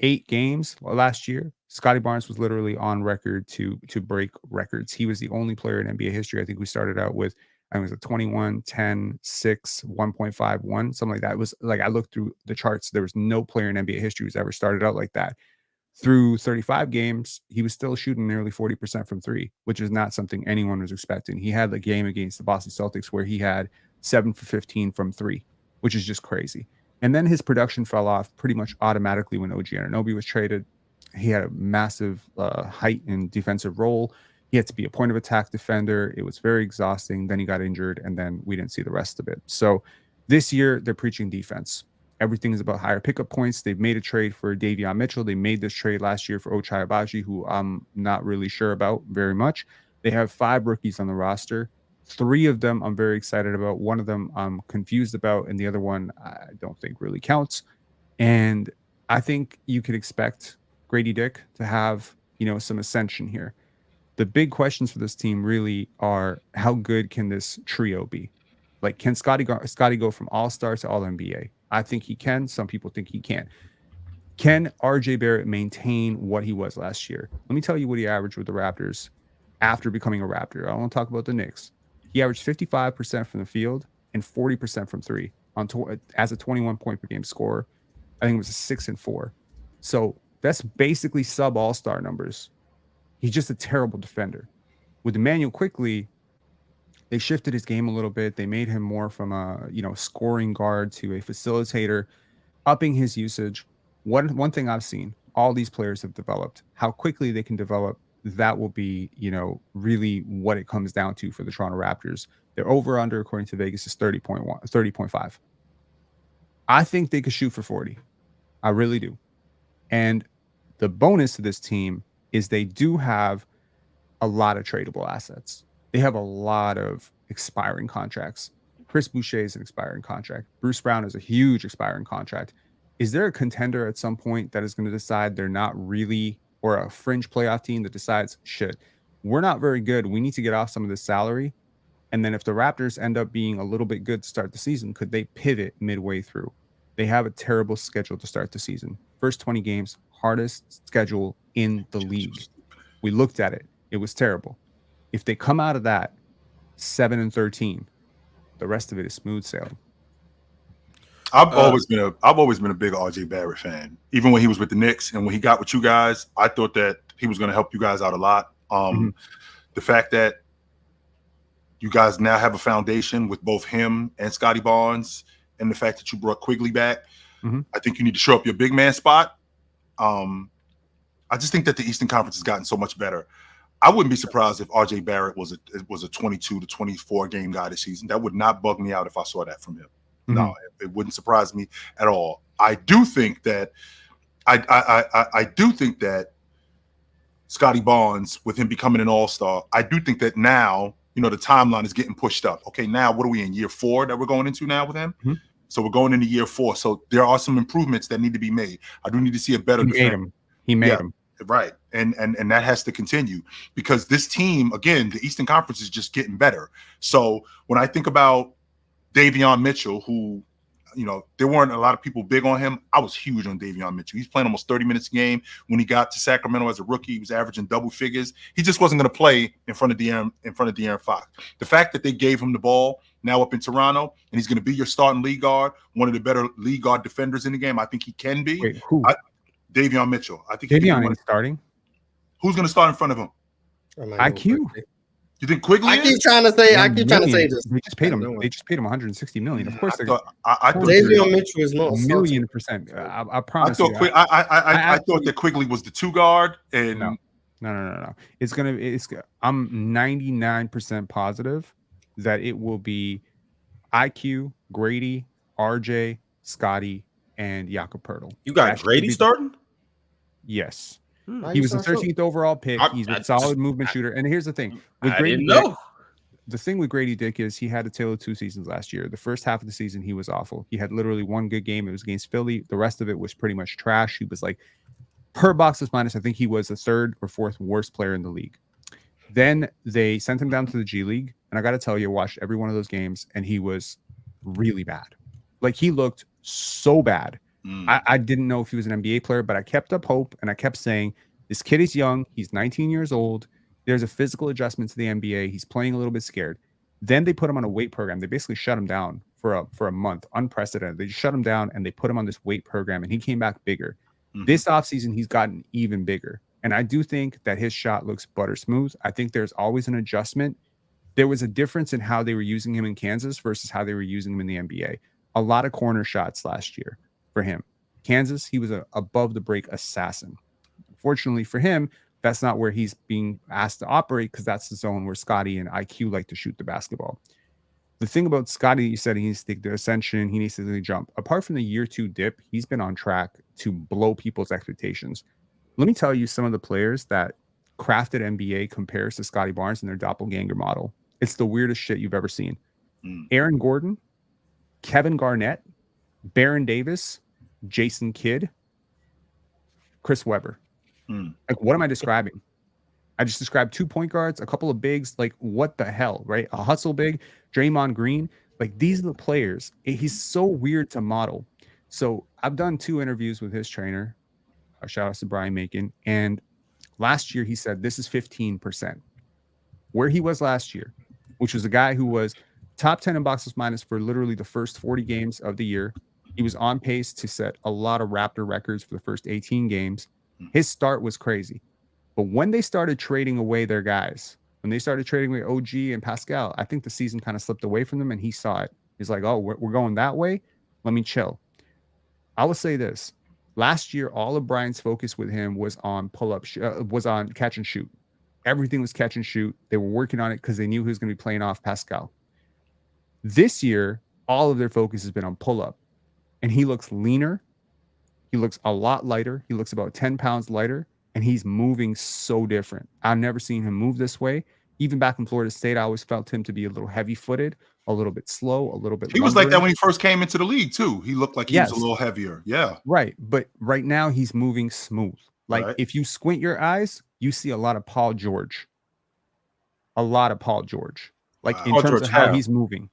8 games last year, Scotty Barnes was literally on record to break records. He was the only player in NBA history. I think we started out with, I think it was a 21, 10, 6, 1.51, something like that. It was like, I looked through the charts. There was no player in NBA history who's ever started out like that. Through 35 games, he was still shooting nearly 40% from 3, which is not something anyone was expecting. He had the game against the Boston Celtics where he had 7 for 15 from 3, which is just crazy. And then his production fell off pretty much automatically when OG Anunoby was traded. He had a massive height and defensive role. He had to be a point of attack defender. It was very exhausting. Then he got injured, and then we didn't see the rest of it. So this year, they're preaching defense. Everything is about higher pickup points. They've made a trade for Davion Mitchell. They made this trade last year for Ochai Agbaji, who I'm not really sure about very much. They have 5 rookies on the roster. 3 of them I'm very excited about. One of them I'm confused about, and the other one I don't think really counts. And I think you could expect Grady Dick to have, you know, some ascension here. The big questions for this team really are, how good can this trio be? Like, can Scotty go from all-star to all-NBA? I think he can. Some people think he can't. Can RJ Barrett maintain what he was last year? Let me tell you what he averaged with the Raptors after becoming a Raptor. I don't want to talk about the Knicks. He averaged 55% from the field and 40% from 3 as a 21 point per game scorer. I think it was a 6 and 4. So that's basically sub all-star numbers. He's just a terrible defender. With Emmanuel Quickley, they shifted his game a little bit. They made him more from a, you know, scoring guard to a facilitator, upping his usage. One thing I've seen, all these players have developed. How quickly they can develop, that will be, you know, really what it comes down to for the Toronto Raptors. Their over-under, according to Vegas, is 30.5. I think they could shoot for 40. I really do. And the bonus to this team is they do have a lot of tradable assets. They have a lot of expiring contracts. Chris Boucher is an expiring contract. Bruce Brown is a huge expiring contract. Is there a contender at some point that is going to decide they're not really, or a fringe playoff team that decides, shit, we're not very good, we need to get off some of this salary? And then if the Raptors end up being a little bit good to start the season, could they pivot midway through? They have a terrible schedule to start the season. First 20 games, hardest schedule in the league. We looked at it. It was terrible. If they come out of that 7-13, the rest of it is smooth sailing. I've always been a big RJ Barrett fan. Even when he was with the Knicks and when he got with you guys, I thought that he was going to help you guys out a lot. The fact that you guys now have a foundation with both him and Scotty Barnes, and the fact that you brought Quigley back, I think you need to show up your big man spot. I just think that the Eastern Conference has gotten so much better. I wouldn't be surprised if RJ Barrett was a 22 to 24 game guy this season. That would not bug me out if I saw that from him. No, it wouldn't surprise me at all. I do think that Scotty Barnes, with him becoming an all-star, I do think that now, you know, the timeline is getting pushed up. Okay, now what are we in, year 4 that we're going into now with him? So we're going into year 4. So there are some improvements that need to be made. I do need to see a better defense. He made him. Right. And that has to continue because this team, again, the Eastern Conference is just getting better. So when I think about Davion Mitchell, who, you know, there weren't a lot of people big on him. I was huge on Davion Mitchell. He's playing almost 30 minutes a game. When he got to Sacramento as a rookie, he was averaging double figures. He just wasn't going to play in front of De'Aaron Fox. The fact that they gave him the ball now up in Toronto, and he's going to be your starting lead guard, one of the better lead guard defenders in the game. I think he can be. Wait, who? Davion Mitchell. I think Davion ain't starting. Who's going to start in front of him? IQ. You think Quigley? I keep trying to say this. They just paid him. They just paid him 160 million. Of course, I thought Davion Mitchell is not $1,000,000%. I promise. I thought that Quigley was the 2 guard. And no. I'm 99% positive that it will be IQ, Grady, RJ, Scotty, and Jakob Poeltl. You got Grady starting? Yes. He was the 13th overall pick. He's a solid movement shooter. And here's the thing. With Grady, the thing with Grady Dick is he had a tale of 2 seasons last year. The first half of the season, he was awful. He had literally 1 good game. It was against Philly. The rest of it was pretty much trash. He was like, per boxes minus, I think he was the 3rd or 4th worst player in the league. Then they sent him down to the G League. And I got to tell you, I watched every one of those games, and he was really bad. Like, he looked so bad. I didn't know if he was an NBA player, but I kept up hope, and I kept saying, this kid is young. He's 19 years old. There's a physical adjustment to the NBA. He's playing a little bit scared. Then they put him on a weight program. They basically shut him down for a month, unprecedented. They just shut him down, and they put him on this weight program, and he came back bigger. This offseason, he's gotten even bigger. And I do think that his shot looks butter smooth. I think there's always an adjustment. There was a difference in how they were using him in Kansas versus how they were using him in the NBA. A lot of corner shots last year for him. Kansas, he was an above the break assassin. Unfortunately for him, that's not where he's being asked to operate because that's the zone where Scotty and IQ like to shoot the basketball. The thing about Scotty, you said he needs to take the ascension, he needs to jump. Apart from the year 2 dip, he's been on track to blow people's expectations. Let me tell you some of the players that Crafted NBA compares to Scotty Barnes in their doppelganger model. It's the weirdest shit you've ever seen. Aaron Gordon, Kevin Garnett, Baron Davis, Jason Kidd, Chris Webber. Like, what am I describing? I just described 2 point guards, a couple of bigs. Like, what the hell, right? A hustle big, Draymond Green. Like, these are the players. He's so weird to model. So I've done 2 interviews with his trainer. Shout out to Brian Macon. And last year he said this is 15%. Where he was last year, which was a guy who was top 10 in boxes minus for literally the first 40 games of the year. He was on pace to set a lot of Raptor records for the first 18 games. His start was crazy. But when they started trading away their guys, when they started trading away OG and Pascal, I think the season kind of slipped away from them, and he saw it. He's like, oh, we're going that way? Let me chill. I will say this. Last year, all of Brian's focus with him was on pull-up, was on catch and shoot. Everything was catch and shoot. They were working on it because they knew he was going to be playing off Pascal. This year, all of their focus has been on pull-up. And he looks leaner. He looks a lot lighter. He looks about 10 pounds lighter. And he's moving so different. I've never seen him move this way. Even back in Florida State, I always felt him to be a little heavy-footed, a little bit slow, a little bit He was like that when he first came into the league, too. He looked like he was a little heavier. Yeah. Right. But right now, he's moving smooth. Like, if you squint your eyes, you see a lot of Paul George. A lot of Paul George. Like, in terms of how he's moving.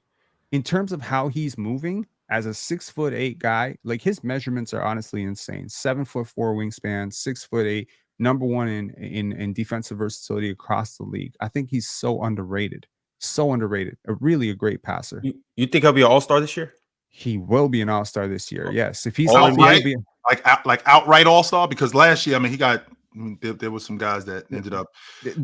In terms of how he's moving, as a 6'8" guy, like, his measurements are honestly insane. 7'4" wingspan, 6'8", number 1 in defensive versatility across the league. I think he's so underrated. So underrated. A great passer. You think he'll be an all-star this year? He will be an all-star this year. Yes. If he's outright, like outright all-star, because last year, I mean, he got there was some guys that ended up which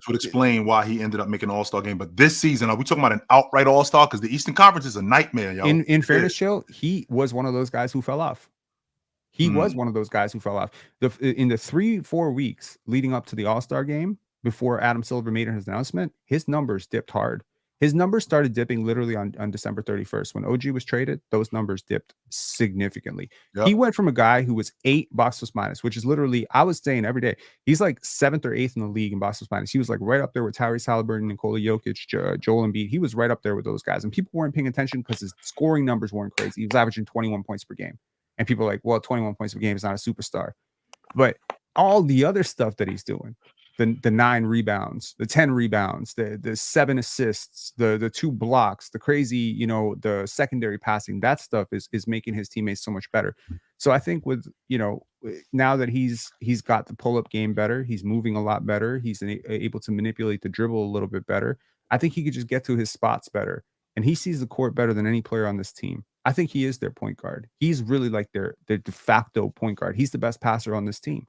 would explain why he ended up making an all-star game. But this season, are we talking about an outright all-star? Because the Eastern Conference is a nightmare, yo. In fairness, Chill, he was one of those guys who fell off. He was one of those guys who fell off. In the 3-4 weeks leading up to the All-Star game, before Adam Silver made his announcement, his numbers dipped hard. His numbers started dipping literally on December 31st. When OG was traded, those numbers dipped significantly. Yep. He went from a guy who was 8 box plus minus, which is literally, I was saying every day, he's like 7th or 8th in the league in box plus minus. He was like right up there with Tyrese Halliburton, Nikola Jokic, Joel Embiid. He was right up there with those guys. And people weren't paying attention because his scoring numbers weren't crazy. He was averaging 21 points per game. And people are like, well, 21 points per game is not a superstar. But all the other stuff that he's doing, the 9 rebounds, the 10 rebounds, the 7 assists, the 2 blocks, the crazy, the secondary passing, that stuff is making his teammates so much better. So I think with, now that he's got the pull-up game better, he's moving a lot better, he's able to manipulate the dribble a little bit better. I think he could just get to his spots better. And he sees the court better than any player on this team. I think he is their point guard. He's really like their de facto point guard. He's the best passer on this team.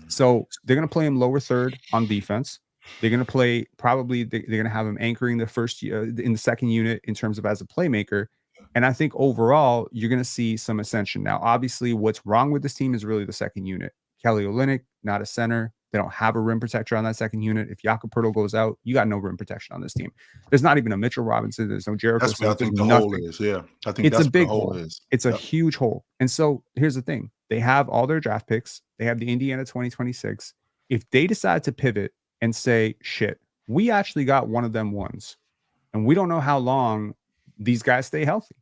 So they're going to play him lower third on defense. They're going to play probably they're going to have him anchoring the first in the second unit in terms of as a playmaker. And I think overall you're going to see some ascension. Now, obviously, what's wrong with this team is really the second unit. Kelly Olynyk, not a center. They don't have a rim protector on that second unit. If Jakob Poeltl goes out, you got no rim protection on this team. There's not even a Mitchell Robinson. There's no Jericho. That's what I think the nothing. hole is. Yeah, I think It's that's a big what the hole hole. is. It's a huge hole. And so here's the thing. They have all their draft picks. They have the Indiana 2026. If they decide to pivot and say, shit, we actually got one of them ones, and we don't know how long these guys stay healthy.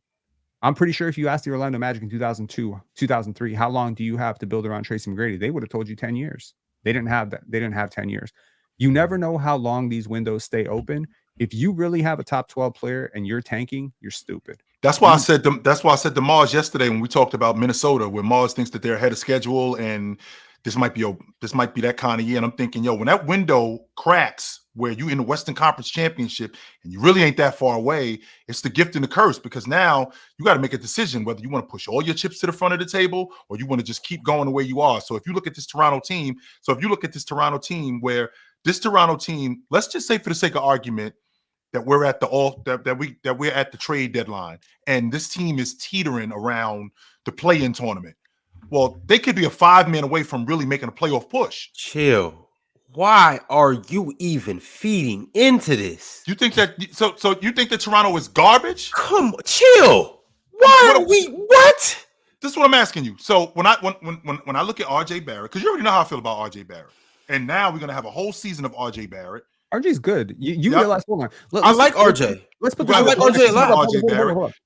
I'm pretty sure if you asked the Orlando Magic in 2002, 2003, how long do you have to build around Tracy McGrady? They would have told you 10 years. They didn't have that. They didn't have 10 years. You never know how long these windows stay open. If you really have a top 12 player and you're tanking, you're stupid. That's why I said to Mars yesterday when we talked about Minnesota, where Mars thinks that they're ahead of schedule and this might be that kind of year. And I'm thinking, when that window cracks where you in the Western Conference Championship and you really ain't that far away, it's the gift and the curse, because now you got to make a decision whether you want to push all your chips to the front of the table or you want to just keep going the way you are. So if you look at this Toronto team, where this Toronto team, let's just say for the sake of argument, that we're at the trade deadline, and this team is teetering around the play-in tournament. Well, they could be a 5-man away from really making a playoff push. Chill. Why are you even feeding into this? You think that? So you think that Toronto is garbage? Come on, chill. Why are we? What? This is what I'm asking you. So when I look at RJ Barrett, because you already know how I feel about RJ Barrett, and now we're gonna have a whole season of RJ Barrett. RJ's good. You realize, hold on. I like RJ. Let's put I like RJ a lot.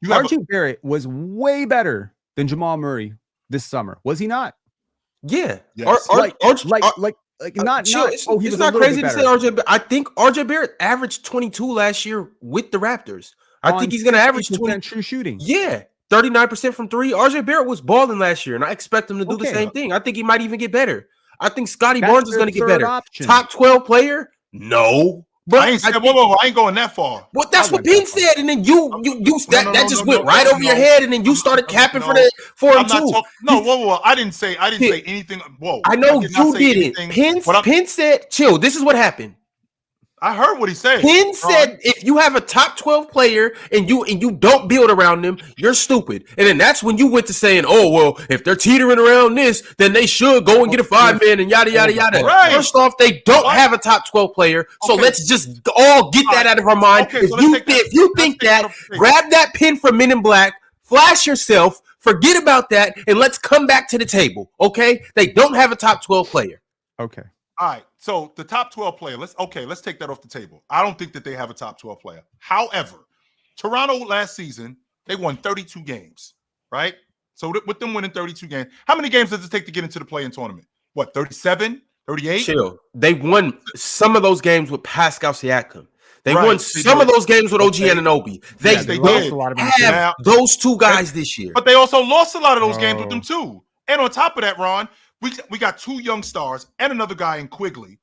RJ Barrett was way better than Jamal Murray this summer. Was he not? Yeah. Yes. It's not crazy to say RJ, but I think RJ Barrett averaged 22 last year with the Raptors. I think he's going to average 20 true shooting. Yeah. 39% from 3. RJ Barrett was balling last year, and I expect him to do the same thing. I think he might even get better. I think Scotty Barnes is going to get better. Option. Top 12 player? No. But I ain't going that far. Well, that's what Ben said, and then that just went right over your head, and then you started capping for him too. I didn't say anything. Whoa, I know you didn't. Penn said, "Chill." This is what happened. I heard what he said. Penn said, if you have a top 12 player and you don't build around them, you're stupid. And then that's when you went to saying, oh, well, if they're teetering around this, then they should go and get a 5-man and yada, yada, yada. Right. First off, they don't have a top 12 player. So let's just all get that out of our mind. If you think that, grab that pin from Men in Black, flash yourself, forget about that, and let's come back to the table. Okay? They don't have a top 12 player. Okay. All right, so the top 12 player, let's take that off the table. I don't think that they have a top 12 player. However, Toronto last season, they won 32 games, right? So with them winning 32 games, how many games does it take to get into the play-in tournament? What, 37, 38? Chill. They won some of those games with Pascal Siakam. They won some of those games with OG Anunoby. They did have those two guys this year. But they also lost a lot of those games with them too. And on top of that, Ron, we got 2 young stars and another guy in Quigley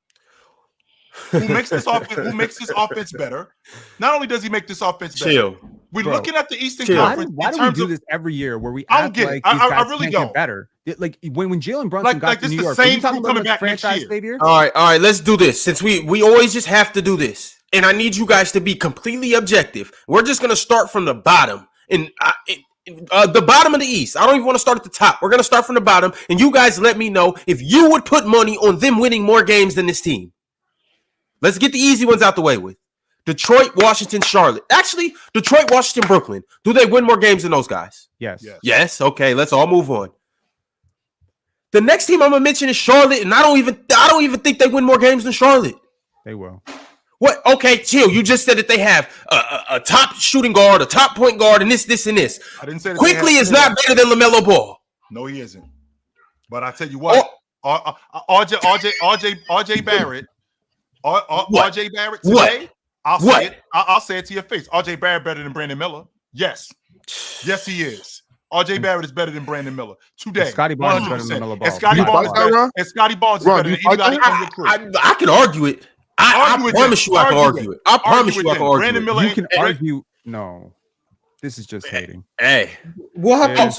who makes this offense better. Not only does he make this offense better, we're looking at the Eastern Conference. Why do we do this every year where we act like these guys really can't get better? Like when Jalen Brunson got to New York, are you talking about the franchise savior? All right, let's do this. Since we always just have to do this, and I need you guys to be completely objective. We're just gonna start from the bottom, and the bottom of the East. I don't even want to start at the top. We're gonna start from the bottom, and you guys let me know if you would put money on them winning more games than this team. Let's get the easy ones out the way with. Detroit, Washington, Charlotte. Actually, Detroit, Washington, Brooklyn. Do they win more games than those guys? Yes. Yes. Okay, let's all move on. The next team I'm gonna mention is Charlotte, and I don't even think they win more games than Charlotte. They will. What? Okay, chill. You just said that they have a top shooting guard, a top point guard, and this and this. I didn't say that. Quickly is not better than LaMelo Ball. No, he isn't. But I tell you what, RJ Barrett, RJ Barrett today. I'll say it to your face. RJ Barrett better than Brandon Miller. Yes, he is. RJ Barrett is better than Brandon Miller today. Scotty Barnes is better than Melo Ball. And Scotty Barnes is better than anybody on your crew. I can argue it. I promise you I can argue it. I promise you I can argue Brandon it. Miller You can argue. No, this is just hating. Hey, What happened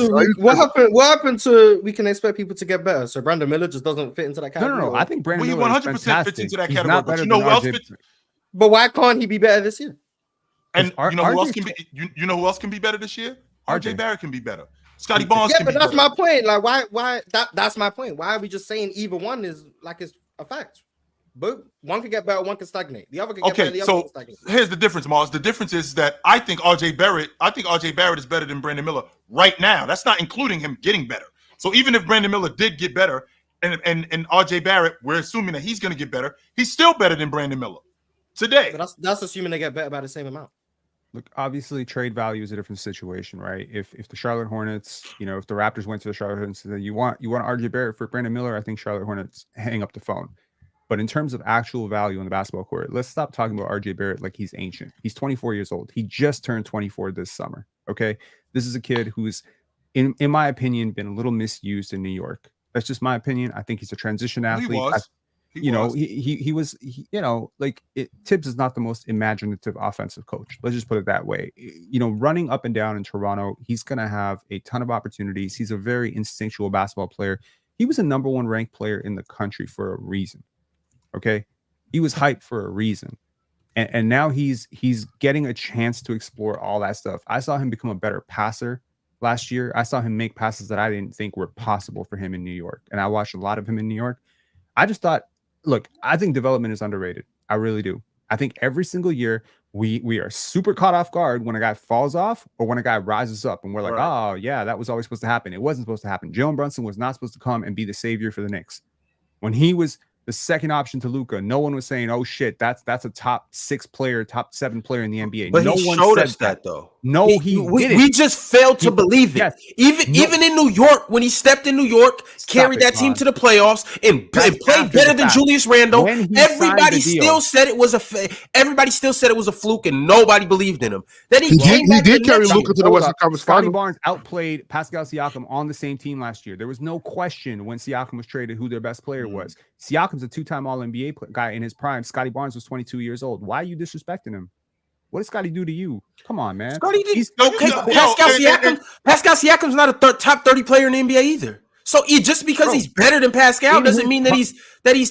to we can expect people to get better? So Brandon Miller just doesn't fit into that category. No. I think Brandon He Miller 100% fits into that He's category. not But better you know than who else RJ. fits? But why can't he be better this year? And you know who else RJ can be? You know who else can be better this year? RJ. RJ Barrett can be better. Scotty Barnes Yeah, can but be that's better. my point. Like, why? That's my point. Why are we just saying either one is like it's a fact? But one can get better, one can stagnate. The other can get better, the other can stagnate. Here's the difference, Mars. The difference is that I think RJ Barrett is better than Brandon Miller right now. That's not including him getting better. So even if Brandon Miller did get better and RJ Barrett, we're assuming that he's going to get better, he's still better than Brandon Miller today. But that's assuming they get better by the same amount. Look, obviously, trade value is a different situation, right? If the Charlotte Hornets, if the Raptors went to the Charlotte Hornets and said, you want RJ Barrett for Brandon Miller, I think Charlotte Hornets hang up the phone. But in terms of actual value on the basketball court, let's stop talking about RJ Barrett like he's ancient. He's 24 years old. He just turned 24 this summer. Okay, this is a kid who's, in my opinion, been a little misused in New York. That's just my opinion. I think he's a transition athlete. He was. Tibbs is not the most imaginative offensive coach. Let's just put it that way. Running up and down in Toronto, he's going to have a ton of opportunities. He's a very instinctual basketball player. He was a number one ranked player in the country for a reason. Okay, he was hyped for a reason, and now he's getting a chance to explore all that stuff. I saw him become a better passer last year. I saw him make passes that I didn't think were possible for him in New York, and I watched a lot of him in New York. I just thought, look, I think development is underrated. I really do. I think every single year we are super caught off guard when a guy falls off or when a guy rises up, and we're like, oh yeah, that was always supposed to happen. It wasn't supposed to happen. Jalen Brunson was not supposed to come and be the savior for the Knicks. When he was the second option to Luka, no one was saying, "Oh shit, that's a top 6 player, top 7 player in the NBA." But no he one showed said us that though. No, he didn't. We just failed to believe it. Yes. Even in New York, when he stepped in New York, carried that team to the playoffs and played better than Julius Randle. Everybody still said it was everybody still said it was a fluke, and nobody believed in him. Then he did carry Luka to the Western Conference Scotty Final. Barnes outplayed Pascal Siakam on the same team last year. There was no question when Siakam was traded who their best player was. Siakam's a 2-time All-NBA guy in his prime. Scotty Barnes was 22 years old. Why are you disrespecting him? What did Scotty do to you? Come on, man. Scotty did okay. Pascal Siakam's not a top 30 player in the NBA either. So just because he's better than Pascal doesn't mean that he's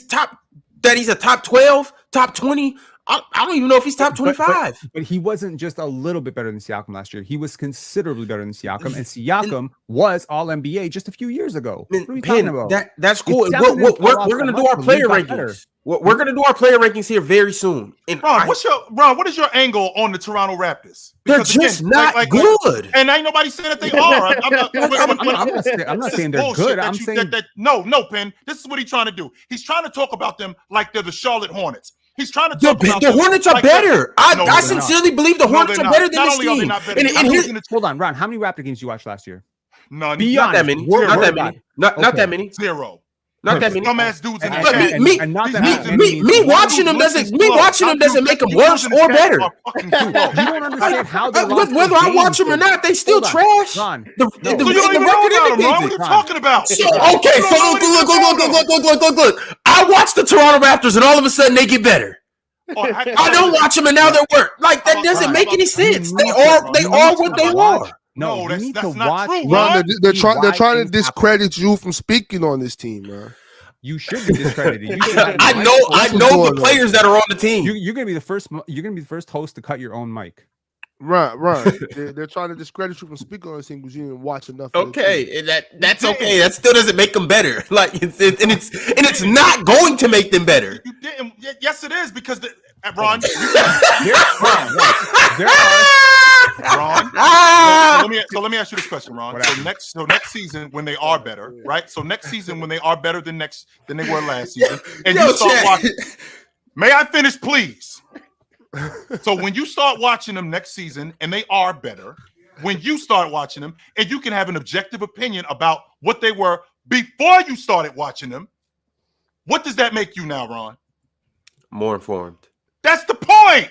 a top 12, top 20. I don't even know if he's top 25. But he wasn't just a little bit better than Siakam last year. He was considerably better than Siakam, and Siakam was All NBA just a few years ago. What are you talking about? That's cool. We're going to do our player rankings. We're going to do our player rankings here very soon. And Ron, what is your angle on the Toronto Raptors? Because they're just not good. And ain't nobody saying that they are. I'm not saying they're good. I'm saying no, Penn. This is what he's trying to do. He's trying to talk about them like they're the Charlotte Hornets. He's trying to talk about the Hornets are better. I sincerely believe the Hornets are better than this team. Hold on, Ron. How many Raptor games you watched last year? None. Not that many. Not that many. Zero. Not that many. Dumbass dudes in the chat. Me watching them doesn't make them worse or better. You don't understand how they lost. Whether I watch them or not, they still trash. So you don't even know about them, Ron. What are you talking about? Okay, so look. I watch the Toronto Raptors, and all of a sudden they get better. I don't watch them, and now they're worse. Like that doesn't make any sense. They are what they are. No, that's not true. Ron, they're trying to discredit you from speaking on this team, man. You should be discredited. I know the players that are on the team. You're gonna be the first. You're gonna be the first host to cut your own mic. Right. They're trying to discredit you from speaking on this thing because you didn't watch enough. Okay, that's okay. That still doesn't make them better. Like it's not going to make them better. You didn't. Yes, it is because Ron. Ron. So let me ask you this question, Ron. So next season when they are better, right? So next season when they are better than they were last season, and you start watching. May I finish, please? So when you start watching them next season and they are better, when you start watching them and you can have an objective opinion about what they were before you started watching them, what does that make you now, Ron? More informed. That's the point.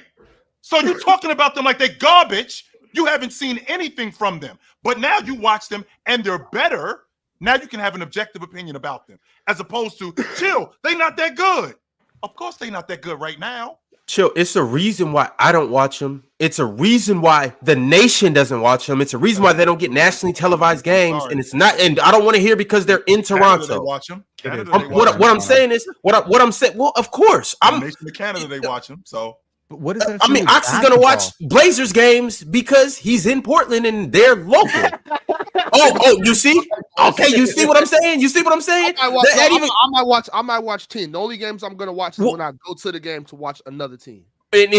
So you're talking about them like they garbage. You haven't seen anything from them, but now you watch them and they're better. Now you can have an objective opinion about them, as opposed to chill. They not that good. Of course, they not that good right now. Chill. It's a reason why I don't watch them. It's a reason why the nation doesn't watch them. It's a reason why they don't get nationally televised games. And it's not. And I don't want to hear because they're in Toronto. Canada, they watch them. What I'm saying is what I'm saying. Well, of course, I'm. The nation of Canada, they watch them. So. But what is that? I mean, Ox is gonna watch Blazers games because he's in Portland and they're local. oh, you see? Okay, you see what I'm saying? You see what I'm saying? I might watch 10. The only games I'm gonna watch is when I go to the game to watch another team. And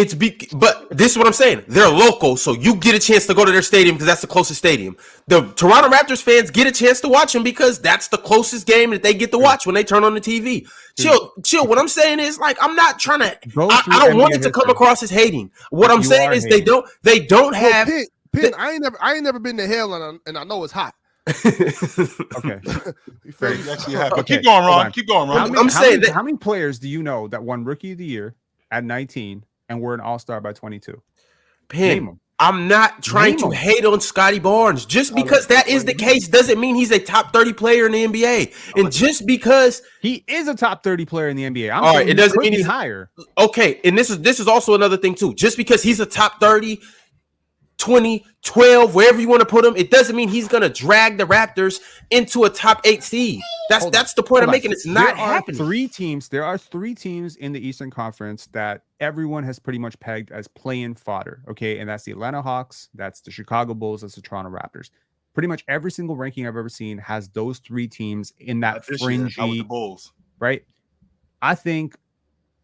but this is what I'm saying. They're local, so you get a chance to go to their stadium because that's the closest stadium. The Toronto Raptors fans get a chance to watch them because that's the closest game that they get to watch when they turn on the TV. Chill. What I'm saying is, like, I'm not trying to. I don't want it to come across as hating. What I'm saying is they don't have. Pin, I ain't never been to hell, and I know it's hot. Okay. Keep going, Ron. Keep going, Ron. How many players do you know that won Rookie of the Year at 19 and were an All-Star by 22? Pin, I'm not trying to hate on Scotty Barnes. Just because that is the case doesn't mean he's a top 30 player in the NBA. And just because he is a top 30 player in the NBA, all right, it doesn't mean he's higher. Okay, and this is also another thing too. Just because he's a top 30, 20, 12, wherever you want to put him, it doesn't mean he's going to drag the Raptors into a top 8 seed. That's the point I'm making. It's not happening. There are three teams in the Eastern Conference that everyone has pretty much pegged as play-in fodder, okay? And that's the Atlanta Hawks, that's the Chicago Bulls, that's the Toronto Raptors. Pretty much every single ranking I've ever seen has those three teams in that fringy, Bulls, right? I think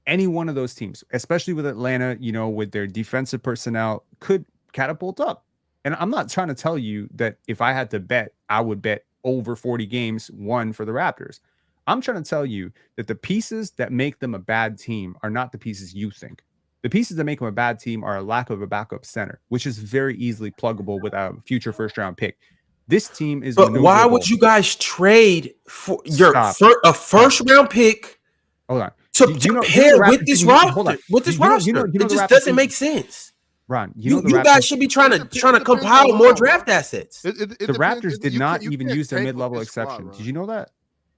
any one of those teams, especially with Atlanta, with their defensive personnel, could catapult up. And I'm not trying to tell you that if I had to bet, I would bet over 40 games won for the Raptors. I'm trying to tell you that the pieces that make them a bad team are not the pieces you think. The pieces that make them a bad team are a lack of a backup center, which is very easily pluggable with a future first-round pick. This team is. But why would you guys trade for a first-round pick? Hold on. To pair with this roster? It just doesn't make sense. Ron, you guys should be trying to compile more draft assets. The Raptors did not even use their mid-level exception. Did you know that?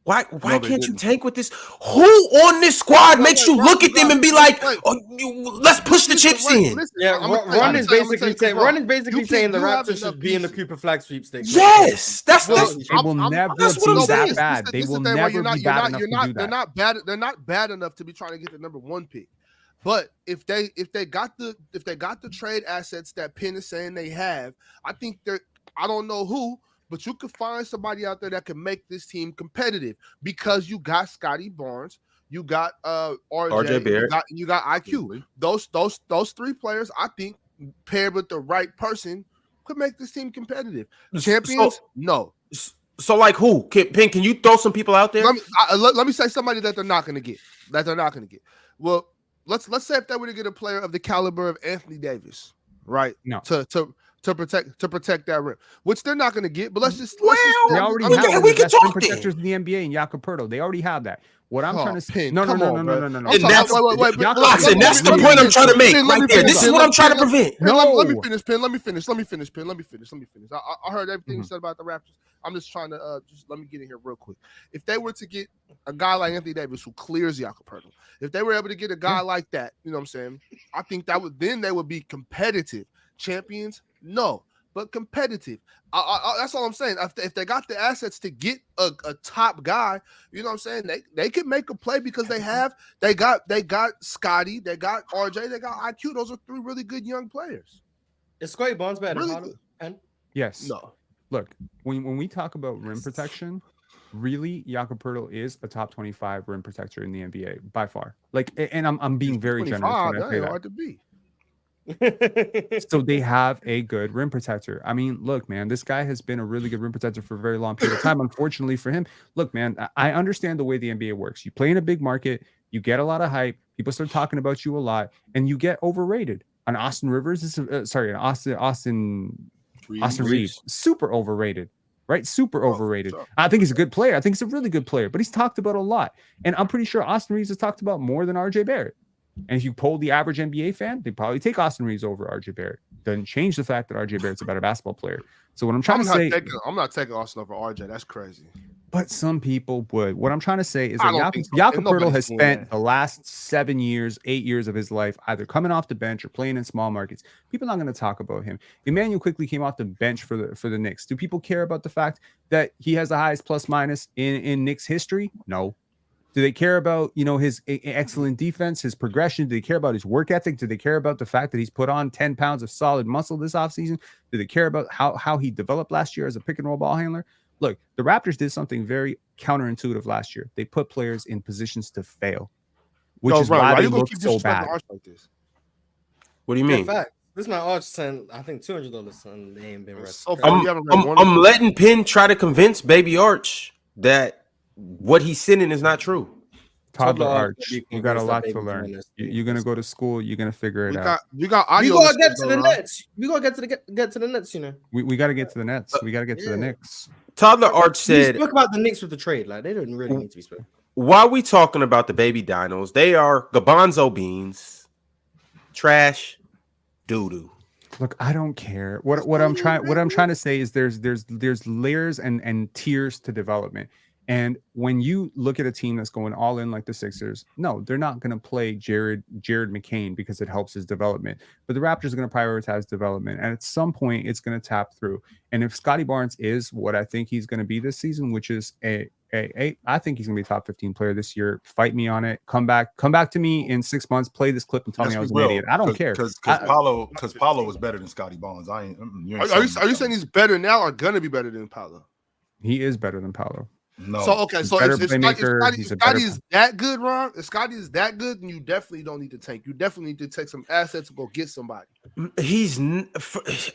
Why can't you tank with this? Who on this squad makes you look at them and be like, let's push the chips in? Ron is basically saying the Raptors should be in the Cooper Flag sweepstakes. Yes, they will never be that bad. They will never be bad enough to do that. They're not bad enough to be trying to get the number 1 pick. But if they got the trade assets that Penn is saying they have, I think I don't know who, but you could find somebody out there that can make this team competitive because you got Scotty Barnes, you got RJ Barrett, you got IQ. Those 3 players, I think, paired with the right person, could make this team competitive. Champions, no. So like who? Penn, can you throw some people out there? Let me say somebody that they're not going to get. Well, let's say if they were to get a player of the caliber of Anthony Davis, right? No. To protect that rim, which they're not going to get. But they already have the best rim protectors in the NBA in Jakob Poeltl. They already have that. What I'm trying to say, no. And that's the point I'm trying to make right there. This is what I'm trying to prevent. Let me finish, Penn. Let me finish. I heard everything you said about the Raptors. I'm just trying to just let me get in here real quick. If they were to get a guy like Anthony Davis who clears Jakob Poeltl, if they were able to get a guy like that, you know what I'm saying? I think they would be competitive. Champions, no, but competitive. That's all I'm saying. If they got the assets to get a top guy, you know what I'm saying? They could make a play because they got Scotty, they got RJ, they got IQ. Those are 3 really good young players. Is Scotty Barnes better? Really yes. No. Look, when we talk about rim protection, really, Jakob Poeltl is a top 25 rim protector in the NBA by far. Like, and I'm being very generous when I say that. Hard to beat. So they have a good rim protector. I mean, look, man, this guy has been a really good rim protector for a very long period of time. Unfortunately for him, look, man, I understand the way the NBA works. You play in a big market, you get a lot of hype, people start talking about you a lot, and you get overrated. And Austin Rivers is Austin Reeves, super overrated. Right? Super overrated. I think he's a good player. I think he's a really good player, but he's talked about a lot. And I'm pretty sure Austin Reeves has talked about more than RJ Barrett. And if you poll the average NBA fan, they probably take Austin Reeves over RJ Barrett. Doesn't change the fact that RJ Barrett's a better basketball player. So what I'm trying to say, I'm not taking Austin over RJ. That's crazy. But some people would. What I'm trying to say is that Jakob Poeltl has spent the last 7 years, 8 years of his life either coming off the bench or playing in small markets. People are not going to talk about him. Emmanuel quickly came off the bench for the Knicks. Do people care about the fact that he has the highest plus minus in Knicks history? No. Do they care about, his excellent defense, his progression? Do they care about his work ethic? Do they care about the fact that he's put on 10 pounds of solid muscle this offseason? Do they care about how he developed last year as a pick and roll ball handler? Look, the Raptors did something very counterintuitive last year. They put players in positions to fail, which is why they look so bad. Like this? What do you mean? Fact. This is my arch sent, I think, $200, and they ain't been rested. I'm letting Penn try to convince Baby Arch that what he's sending is not true. Toddler Arch, you got a lot to learn. You're gonna go to school. You're gonna figure it out. We gotta get to the Nets. We gotta get to the Nets. We gotta get to the Nets. We gotta get to the Knicks. Toddler Arch said, we spoke about the Knicks with the trade. Like, they didn't really need to be spoken. While we talking about the baby dinos, they are Gabanzo beans, trash, doo doo. Look, I don't care. What I'm trying to say is there's layers and tiers to development. And when you look at a team that's going all in like the Sixers, no, they're not going to play Jared McCain because it helps his development. But the Raptors are going to prioritize development. And at some point, it's going to tap through. And if Scotty Barnes is what I think he's going to be this season, which is I think he's going to be a top 15 player this year. Fight me on it. Come back to me in 6 months, play this clip and tell me I was an idiot. I don't care. Because Paolo is better than Scotty Barnes. Are you saying he's better now or going to be better than Paolo? He is better than Paolo. No. So if Scotty is that good, Ron, if Scotty is that good, then you definitely don't need to tank. You definitely need to take some assets to go get somebody. He's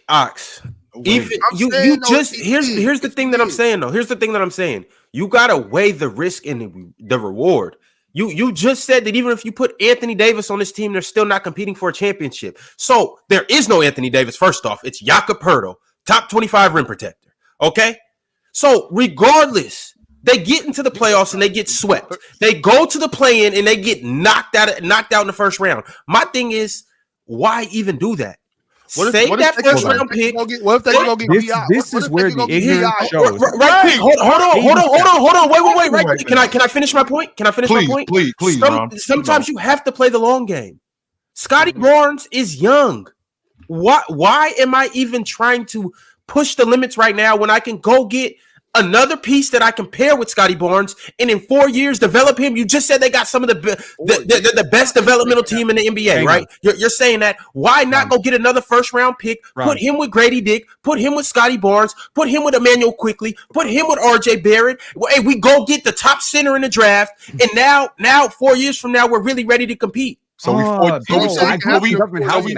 Ox. Even here's the thing that I'm saying though. Here's the thing that I'm saying. You gotta weigh the risk and the reward. You just said that even if you put Anthony Davis on this team, they're still not competing for a championship. So there is no Anthony Davis. First off, it's Jakob Poeltl, top 25 rim protector. Okay, so regardless. They get into the playoffs and they get swept. They go to the play-in and they get knocked out in the first round. My thing is, why even do that? Save that first round pick. What if they go get this is where the ignorance shows. Right. Hold on. Wait. Right. Can I finish my point? Please. Sometimes you have to play the long game. Scotty Barnes is young. Why am I even trying to push the limits right now when I can go get another piece that I can pair with Scotty Barnes, and in 4 years develop him? You just said they got some of the best developmental team in the NBA, right? You're saying that. Why not go get another first round pick? Put him with Grady Dick. Put him with Scotty Barnes. Put him with Emmanuel Quickly. Put him with RJ Barrett. Hey, we go get the top center in the draft, and now 4 years from now we're really ready to compete. So I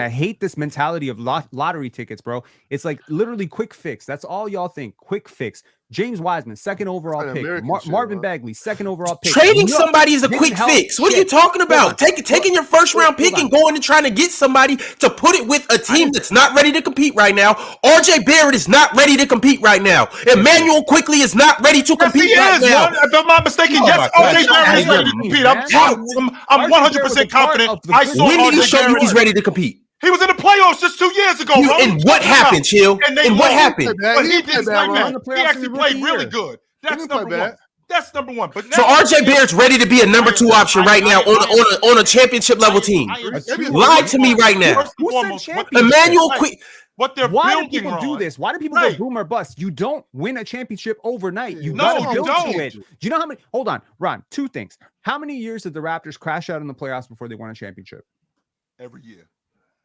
hate this mentality of lottery tickets, bro. It's like literally quick fix. That's all y'all think. Quick fix. James Wiseman, second overall pick. Marvin Bagley, second overall pick. Trading somebody is a quick fix. What are you talking about? Taking your first round pick and going and trying to get somebody to put it with a team that's not ready to compete right now. RJ Barrett is not ready to compete right now. Emmanuel Quickly is not ready to compete right now. If I'm not mistaken, yes, RJ Barrett is ready to compete. I'm 100% confident. When did he show you he's ready to compete? He was in the playoffs just 2 years ago, bro. And what happened, Chill? And what happened? But he didn't play bad. He actually played really good. That's number one. That's number one. But so RJ Barrett's ready to be a number 2 option right now on a championship level team. Lie to me right now. Emmanuel Quick. Why do people do this? Why do people go boom or bust? You don't win a championship overnight. You gotta build to it. Do you know how many? Hold on, Ron. 2 things. How many years did the Raptors crash out in the playoffs before they won a championship? Every year.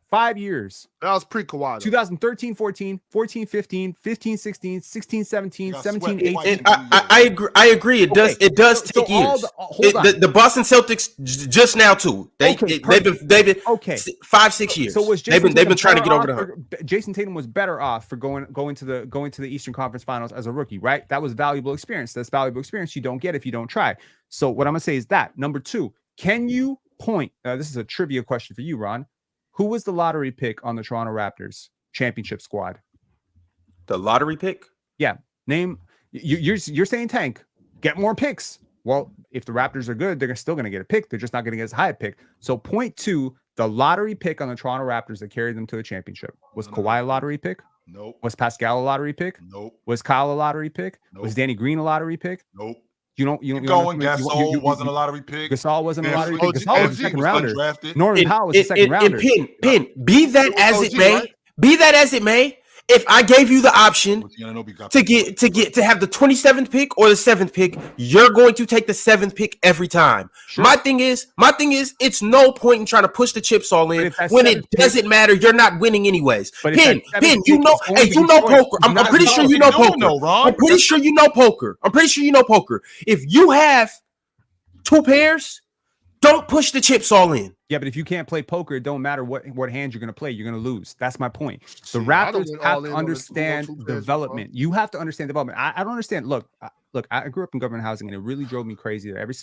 5 years. That was pre-Kawhi. 2013, 14, 14, 15, 15, 16, 16, 17, 17, 18. And I agree. It does. It does take years. The Boston Celtics just now too. They've been okay 5-6 years. So was they've been trying to get over the hump. Jason Tatum was better off for going to the Eastern Conference Finals as a rookie, right? That was valuable experience. That's valuable experience you don't get if you don't try. So what I'm gonna say is that number 2, can you point? This is a trivia question for you, Ron. Who was the lottery pick on the Toronto Raptors championship squad? The lottery pick? Yeah. Name. You're saying tank. Get more picks. Well, if the Raptors are good, they're still going to get a pick. They're just not going to get as high a pick. So point 2, the lottery pick on the Toronto Raptors that carried them to a championship. Was Kawhi a lottery pick? Nope. Was Pascal a lottery pick? Nope. Was Kyle a lottery pick? Nope. Was Danny Green a lottery pick? Nope. Gasol wasn't a lottery pick. Gasol wasn't a lottery pick. Gasol was a second rounder. Norman Powell was a second rounder. Pin. Be that as it may, if I gave you the option to have the 27th pick or the 7th pick, you're going to take the 7th pick every time. Sure. My thing is, it's no point in trying to push the chips all in when it doesn't matter. You're not winning anyways. Pin, you know poker. I'm pretty sure you know poker. I'm pretty sure you know poker. If you have 2 pairs, don't push the chips all in. Yeah, but if you can't play poker, it don't matter what hand you're going to play. You're going to lose. That's my point. The Raptors have to understand development. You have to understand development. I don't understand. Look, I grew up in government housing, and it really drove me crazy that every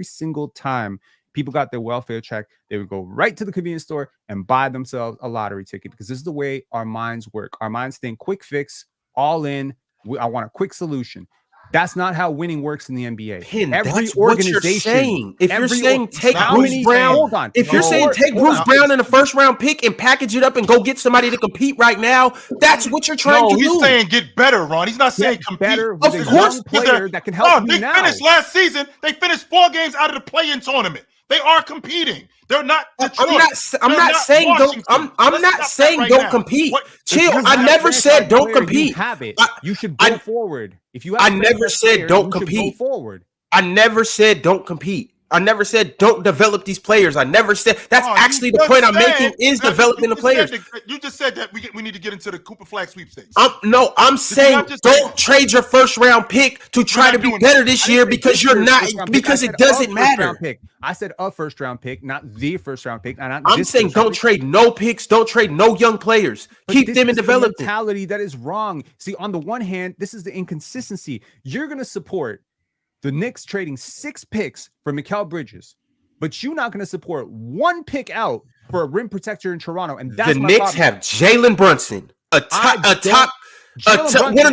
single time people got their welfare check, they would go right to the convenience store and buy themselves a lottery ticket, because this is the way our minds work. Our minds think quick fix, all in. I want a quick solution. That's not how winning works in the NBA. Every organization. If you're saying take Bruce Brown, if you're saying take Bruce Brown in the first round pick and package it up and go get somebody to compete right now, that's what you're trying to do. He's saying get better, Ron. He's not saying compete. Better with a young player that can help you now. They finished last season. They finished 4 games out of the play-in tournament. They are competing. They're not Detroit. I'm not saying don't compete. Chill. I never said don't compete. You have it. You should go forward. If you have I never said don't compete. Go forward. I never said don't compete. I never said don't develop these players. I never said that's actually the point I'm making is developing the players. You just said that we need to get into the Cooper Flag sweepstakes. I'm saying don't trade your first round pick to try to be better this year because you're not, because it doesn't matter. I said a first round pick, not the first round pick. I'm saying don't trade no picks, don't trade no young players. Keep them in development. Mentality that is wrong. See, on the one hand, this is the inconsistency. You're going to support the Knicks trading 6 picks for Mikal Bridges, but you're not going to support 1 pick out for a rim protector in Toronto. And that's the Knicks have Jalen Brunson, one of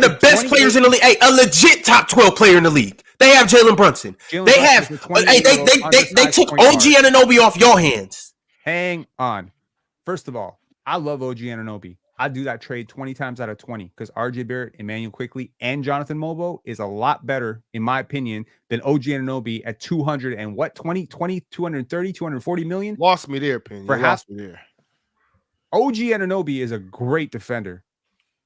the best players in the league, a legit top 12 player in the league. They have Jalen Brunson. They took OG Anunoby off your hands. Hang on. First of all, I love OG Anunoby. I do that trade 20 times out of 20 because RJ Barrett, Emmanuel Quickley, and Jonathan Mobo is a lot better, in my opinion, than OG Anunoby at 200 and what? 230, 240 million? Lost me there, Penny. For half me there. OG Anunoby is a great defender.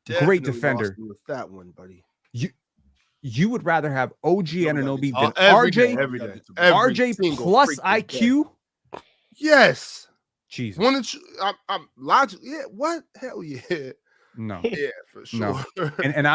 Definitely great defender. With that one, buddy. You would rather have OG Anunoby than RJ? RJ plus IQ? Day. Yes. Jesus. I'm logic. Yeah, what? Hell yeah. No. Yeah, for sure. No. And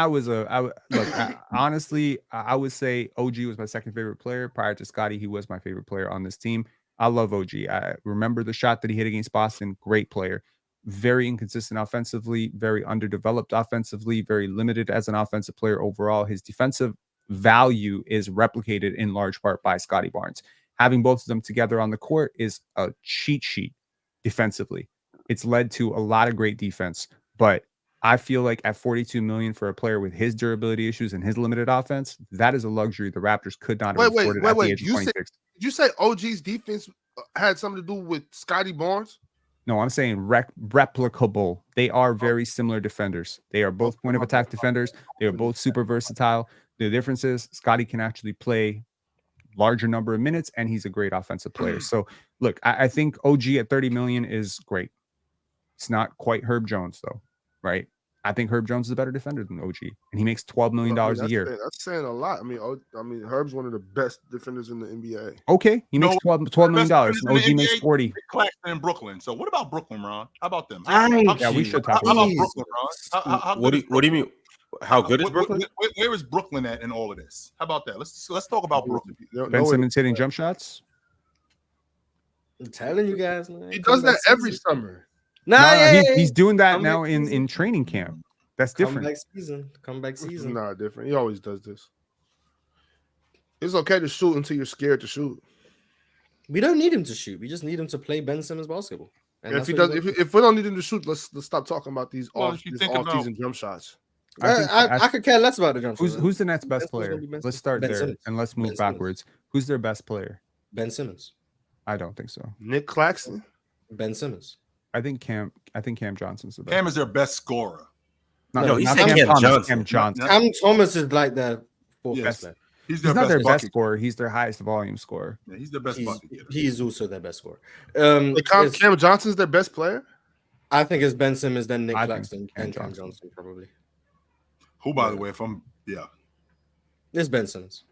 honestly, I would say OG was my second favorite player. Prior to Scotty, he was my favorite player on this team. I love OG. I remember the shot that he hit against Boston. Great player. Very inconsistent offensively, very underdeveloped offensively, very limited as an offensive player overall. His defensive value is replicated in large part by Scotty Barnes. Having both of them together on the court is a cheat sheet. Defensively, it's led to a lot of great defense, but I feel like at $42 million for a player with his durability issues and his limited offense, that is a luxury the Raptors could not have afforded at the age of 26. Did you say OG's defense had something to do with Scotty Barnes? No, I'm saying replicable. They are very similar defenders. They are both point of attack defenders. They are both super versatile. The difference is Scotty can actually play larger number of minutes, and he's a great offensive player. So look, I think OG at 30 million is great. It's not quite Herb Jones though, right? I think Herb Jones is a better defender than OG, and he makes $12 million a year. That's saying a lot. I mean, Herb's one of the best defenders in the NBA. Okay, he makes $12 million, and OG makes 40. Claxton in Brooklyn. So what about Brooklyn, Ron? How about them? Yeah, we should talk How about about Brooklyn, Ron? What do you mean? How good is Brooklyn? Where is Brooklyn at in all of this? How about that? Let's talk about Brooklyn. Ben Simmons hitting jump shots. I'm telling you guys, man. He does that every summer. He's doing that now in training camp. That's different. Comeback season. Nah, different. He always does this. It's okay to shoot until you're scared to shoot. We don't need him to shoot. We just need him to play Ben Simmons basketball. And if we don't need him to shoot, let's stop talking about these off-season jump shots. I could care less about the jump shots. Who's the next best player? Let's start there and let's move backwards. Who's their best player? Ben Simmons. I don't think so. Nick Claxton. Ben Simmons. I think Cam Johnson's the best. Cam is their best scorer. No, he's Cam Johnson. Cam Thomas is like the fourth best player. He's not their best scorer. He's their highest volume scorer. Yeah, he's their best bucket getter. He's also their best scorer. Cam Johnson's their best player? I think it's Ben Simmons, then Nick Claxton, and Cam Johnson probably. Who, by the way, It's Ben Simmons.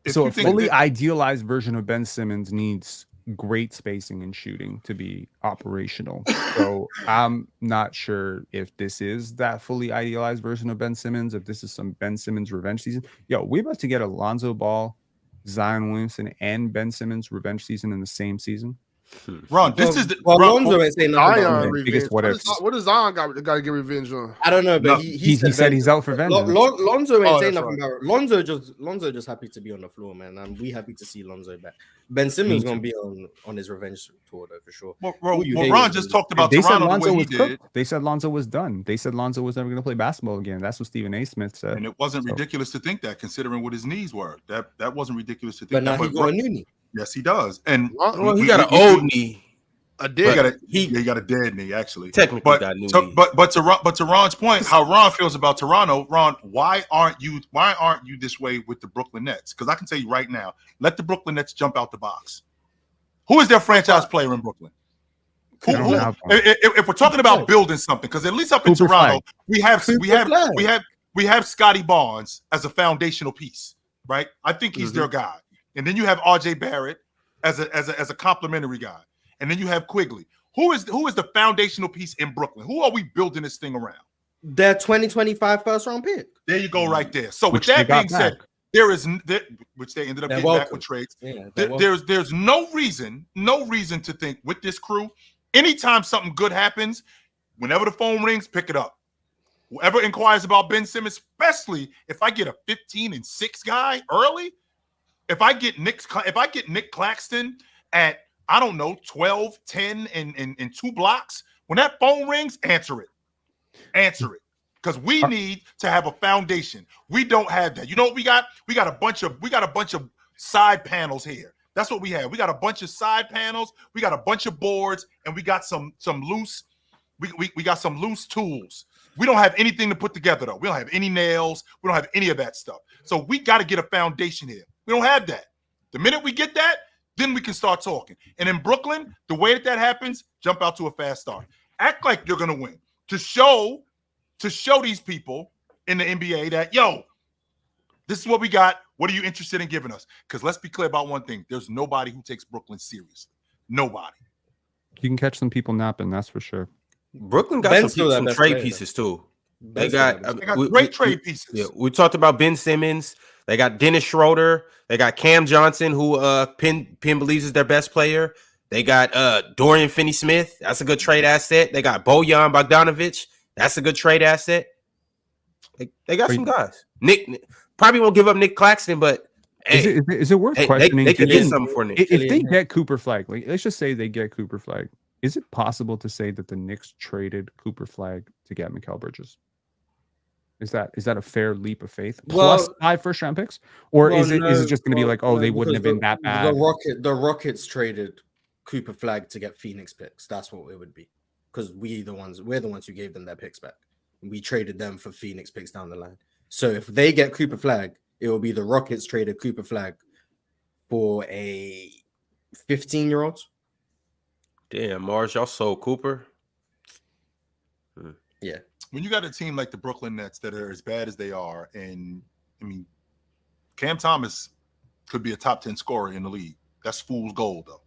So a fully idealized version of Ben Simmons needs great spacing and shooting to be operational. So I'm not sure if this is that fully idealized version of Ben Simmons, if this is some Ben Simmons revenge season. Yo, we're about to get Alonzo Ball, Zion Williamson, and Ben Simmons revenge season in the same season. Ron, this is the Alonzo ain't saying nothing about biggest what ifs. What does Zion got to get revenge on? I don't know, but he said he's out for vengeance. Lonzo ain't saying nothing about it. Lonzo just happy to be on the floor, man. And we happy to see Lonzo back. Ben Simmons gonna be on his revenge tour though for sure. Well, Ron just talked about they Toronto said Lonzo the way was he did. They said Lonzo was done. They said Lonzo was never going to play basketball again. That's what Stephen A. Smith said. And it wasn't ridiculous to think that, considering what his knees were. That wasn't ridiculous to think. But now he got a new knee. Yes, he does. And he got an old knee. He got a dead knee, actually. Technically, got a new knee. But to Ron's point, how Ron feels about Toronto, Ron, why aren't you this way with the Brooklyn Nets? Because I can tell you right now, let the Brooklyn Nets jump out the box. Who is their franchise player in Brooklyn? If we're talking about building something, because at least up in Toronto, we have Scotty Barnes as a foundational piece, right? I think he's their guy, and then you have RJ Barrett as a complimentary guy. And then you have Quigley. Who is the foundational piece in Brooklyn? Who are we building this thing around? Their 2025 first round pick. There you go, right there. So with that being said, which they ended up getting back with trades. Yeah, there's no reason to think with this crew, anytime something good happens, whenever the phone rings, pick it up. Whoever inquires about Ben Simmons, especially if I get a 15-6 guy early, if I get Nick Claxton at, I don't know, 12, 10, and 2 blocks. When that phone rings, answer it. Because we need to have a foundation. We don't have that. You know what we got? We got a bunch of side panels here. That's what we have. We got a bunch of side panels. We got a bunch of boards, and we got some loose. We got some loose tools. We don't have anything to put together though. We don't have any nails. We don't have any of that stuff. So we got to get a foundation here. We don't have that. The minute we get that, then we can start talking. And in Brooklyn, the way that happens, jump out to a fast start. Act like you're going to win. To show these people in the NBA that, yo, this is what we got. What are you interested in giving us? Because let's be clear about one thing. There's nobody who takes Brooklyn seriously. Nobody. You can catch some people napping, that's for sure. Brooklyn got some trade pieces, too. They got great trade pieces. Yeah, we talked about Ben Simmons. They got Dennis Schroeder. They got Cam Johnson, who Penn believes is their best player. They got Dorian Finney-Smith. That's a good trade asset. They got Bojan Bogdanovic. That's a good trade asset. They got some guys. Nick probably won't give up Nick Claxton, but hey, is it worth questioning? They can get something for Nick. If they get Cooper Flag, like, let's just say they get Cooper Flag, is it possible to say that the Knicks traded Cooper Flag to get Mikal Bridges? Is that a fair leap of faith? Plus 5 first-round picks, or is it just going to be like, they wouldn't have been that bad? The Rockets traded Cooper Flag to get Phoenix picks. That's what it would be, because we're the ones who gave them their picks back. We traded them for Phoenix picks down the line. So if they get Cooper Flag, it will be the Rockets traded Cooper Flag for a 15-year-old. Damn, Mars, y'all sold Cooper. Yeah. When you got a team like the Brooklyn Nets that are as bad as they are, and I mean, Cam Thomas could be a top 10 scorer in the league. That's fool's gold, though.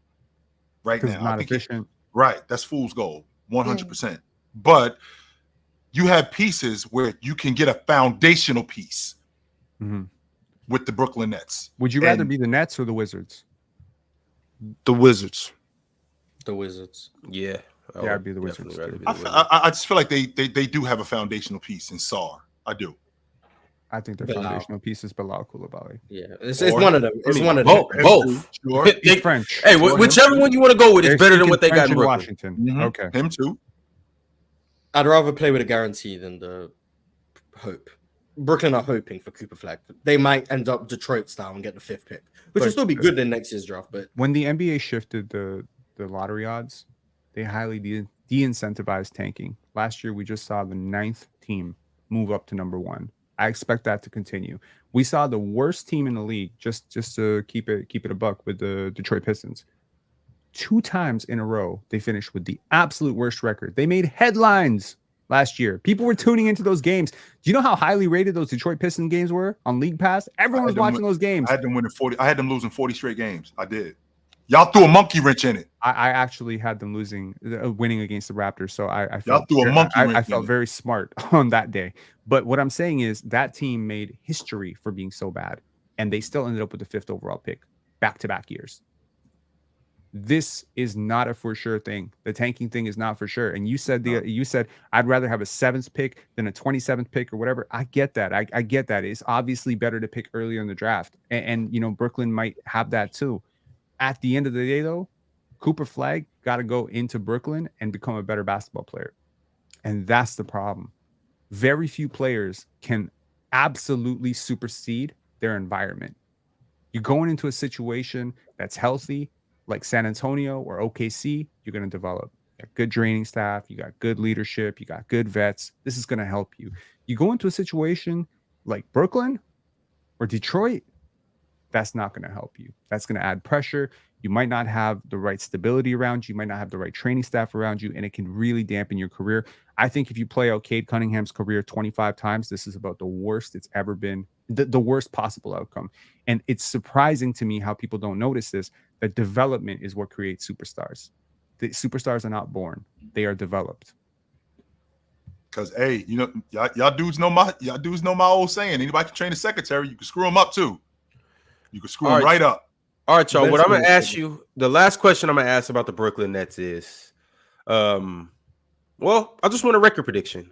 Right now, not efficient. Right, that's fool's gold, 100%. But you have pieces where you can get a foundational piece with the Brooklyn Nets. Would you rather be the Nets or the Wizards? The Wizards. The Wizards. Yeah. Yeah, I'd be the Wizards. I just feel like they do have a foundational piece in Sarr. I do. I think their foundational piece is Bilal Koulibaly. Yeah, it's one of them. It's one of them. Both. Sure. He's French. Hey, whichever one you want to go with, it's better than what they got in Brooklyn. Washington. Okay. Him too. I'd rather play with a guarantee than the hope. Brooklyn are hoping for Cooper Flag. They might end up Detroit style and get the 5th pick, which will still be good in next year's draft. But when the NBA shifted the lottery odds, they highly de-incentivized tanking. Last year, we just saw the 9th team move up to number 1. I expect that to continue. We saw the worst team in the league, just to keep it a buck, with the Detroit Pistons. 2 times in a row, they finished with the absolute worst record. They made headlines last year. People were tuning into those games. Do you know how highly rated those Detroit Pistons games were on League Pass? Everyone was watching those games. I had them winning 40. I had them losing 40 straight games. I did. Y'all threw a monkey wrench in it. I actually had them winning against the Raptors. So I felt I felt very smart on that day. But what I'm saying is that team made history for being so bad, and they still ended up with the 5th overall pick back-to-back years. This is not a for sure thing. The tanking thing is not for sure. And you said I'd rather have a 7th pick than a 27th pick or whatever. I get that. I get that. It's obviously better to pick earlier in the draft, and you know Brooklyn might have that too. At the end of the day, though, Cooper Flag got to go into Brooklyn and become a better basketball player. And that's the problem. Very few players can absolutely supersede their environment. You're going into a situation that's healthy, like San Antonio or OKC, you're going to develop. You got good training staff, you got good leadership, you got good vets. This is going to help you. You go into a situation like Brooklyn or Detroit, that's not going to help you. That's going to add pressure. You might not have the right stability around you. You might not have the right training staff around you, and it can really dampen your career. I think if you play out Cade Cunningham's career 25 times, this is about the worst it's ever been, the worst possible outcome. And it's surprising to me how people don't notice this, that development is what creates superstars. The superstars are not born. They are developed. Because, hey, you know, y'all dudes know my old saying, anybody can train a secretary, you can screw them up too. You can screw them right up. All right, y'all. What I'm going to ask you, the last question I'm going to ask about the Brooklyn Nets is, well, I just want a record prediction.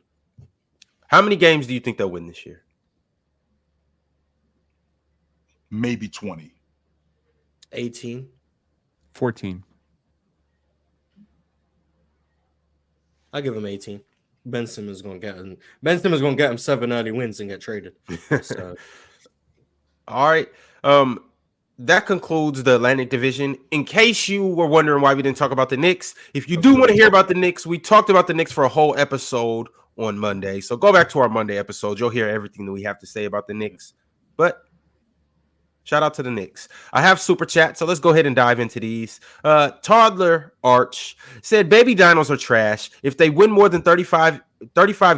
How many games do you think they'll win this year? Maybe 20. 18. 14. I'll give him 18. Ben Simmons is going to get him 7 early wins and get traded. So. All right. That concludes the Atlantic Division. In case you were wondering why we didn't talk about the Knicks, if you do want to hear about the Knicks, we talked about the Knicks for a whole episode on Monday. So go back to our Monday episode. You'll hear everything that we have to say about the Knicks. But shout out to the Knicks. I have super chat, so let's go ahead and dive into these. Toddler Arch said, baby dinos are trash. If they win more than 35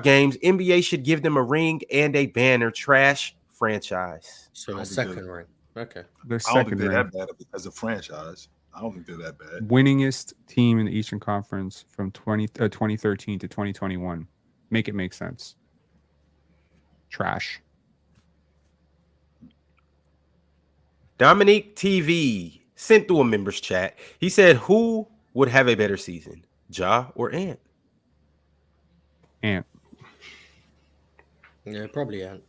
games, NBA should give them a ring and a banner. Trash franchise. So a second ring. Okay. Their I don't think second they're ring. that bad as a franchise. I don't think they're that bad. Winningest team in the Eastern Conference from 2013 to 2021. Make it make sense. Trash. Dominique TV sent through a members chat. He said, who would have a better season, Ja or Ant? Ant. Yeah, probably Ant.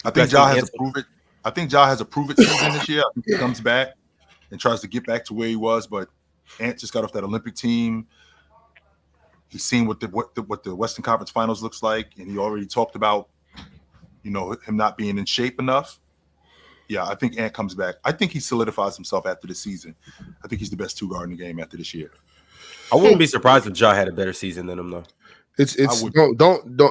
I think Ja has a prove it. I think Ja has a prove it season this year. I think he comes back and tries to get back to where he was, but Ant just got off that Olympic team. He's seen what the Western Conference Finals looks like, and he already talked about, you know, him not being in shape enough. Yeah, I think Ant comes back. I think he solidifies himself after the season. I think he's the best 2 guard in the game after this year. I wouldn't be surprised if Ja had a better season than him, though.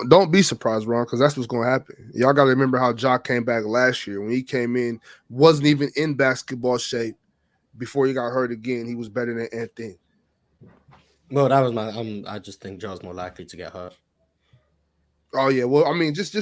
Don't be surprised, Ron, because that's what's going to happen. Y'all got to remember how Ja came back last year. When he came in, wasn't even in basketball shape. Before he got hurt again, he was better than Ant. Well, that was my. I just think Joe's more likely to get hurt. Oh yeah, well, I mean, just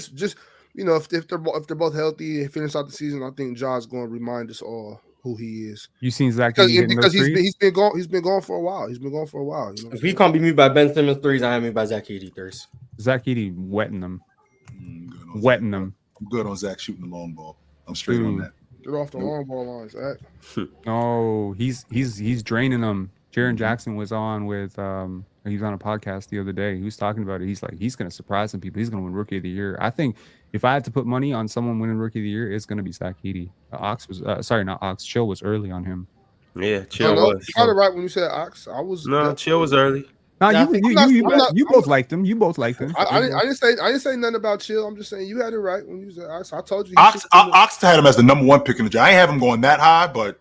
you know, if they're both healthy and finish out the season, I think Ja's going to remind us all who he is. You seen Zach because he's been gone for a while. He's been gone for a while. You know if he can't be moved by Ben Simmons threes, I am moved by Zach Edey threes. Zach Edey wetting them, I'm good on Zach shooting the long ball. I'm straight on that. Get off the long ball line, Zach. No, he's draining them. Jaren Jackson was on with he was on a podcast the other day. He was talking about it. He's like, he's going to surprise some people. He's going to win Rookie of the Year. I think if I had to put money on someone winning Rookie of the Year, it's going to be Zach Edey. Chill was early on him. Yeah, Chill was. You got it right when you said Ox. I was Chill was early. No, you both liked him. You both liked him. I didn't say nothing about Chill. I'm just saying you had it right when you said Ox. I told you. Ox had him as the number one pick in the draft. I ain't have him going that high, but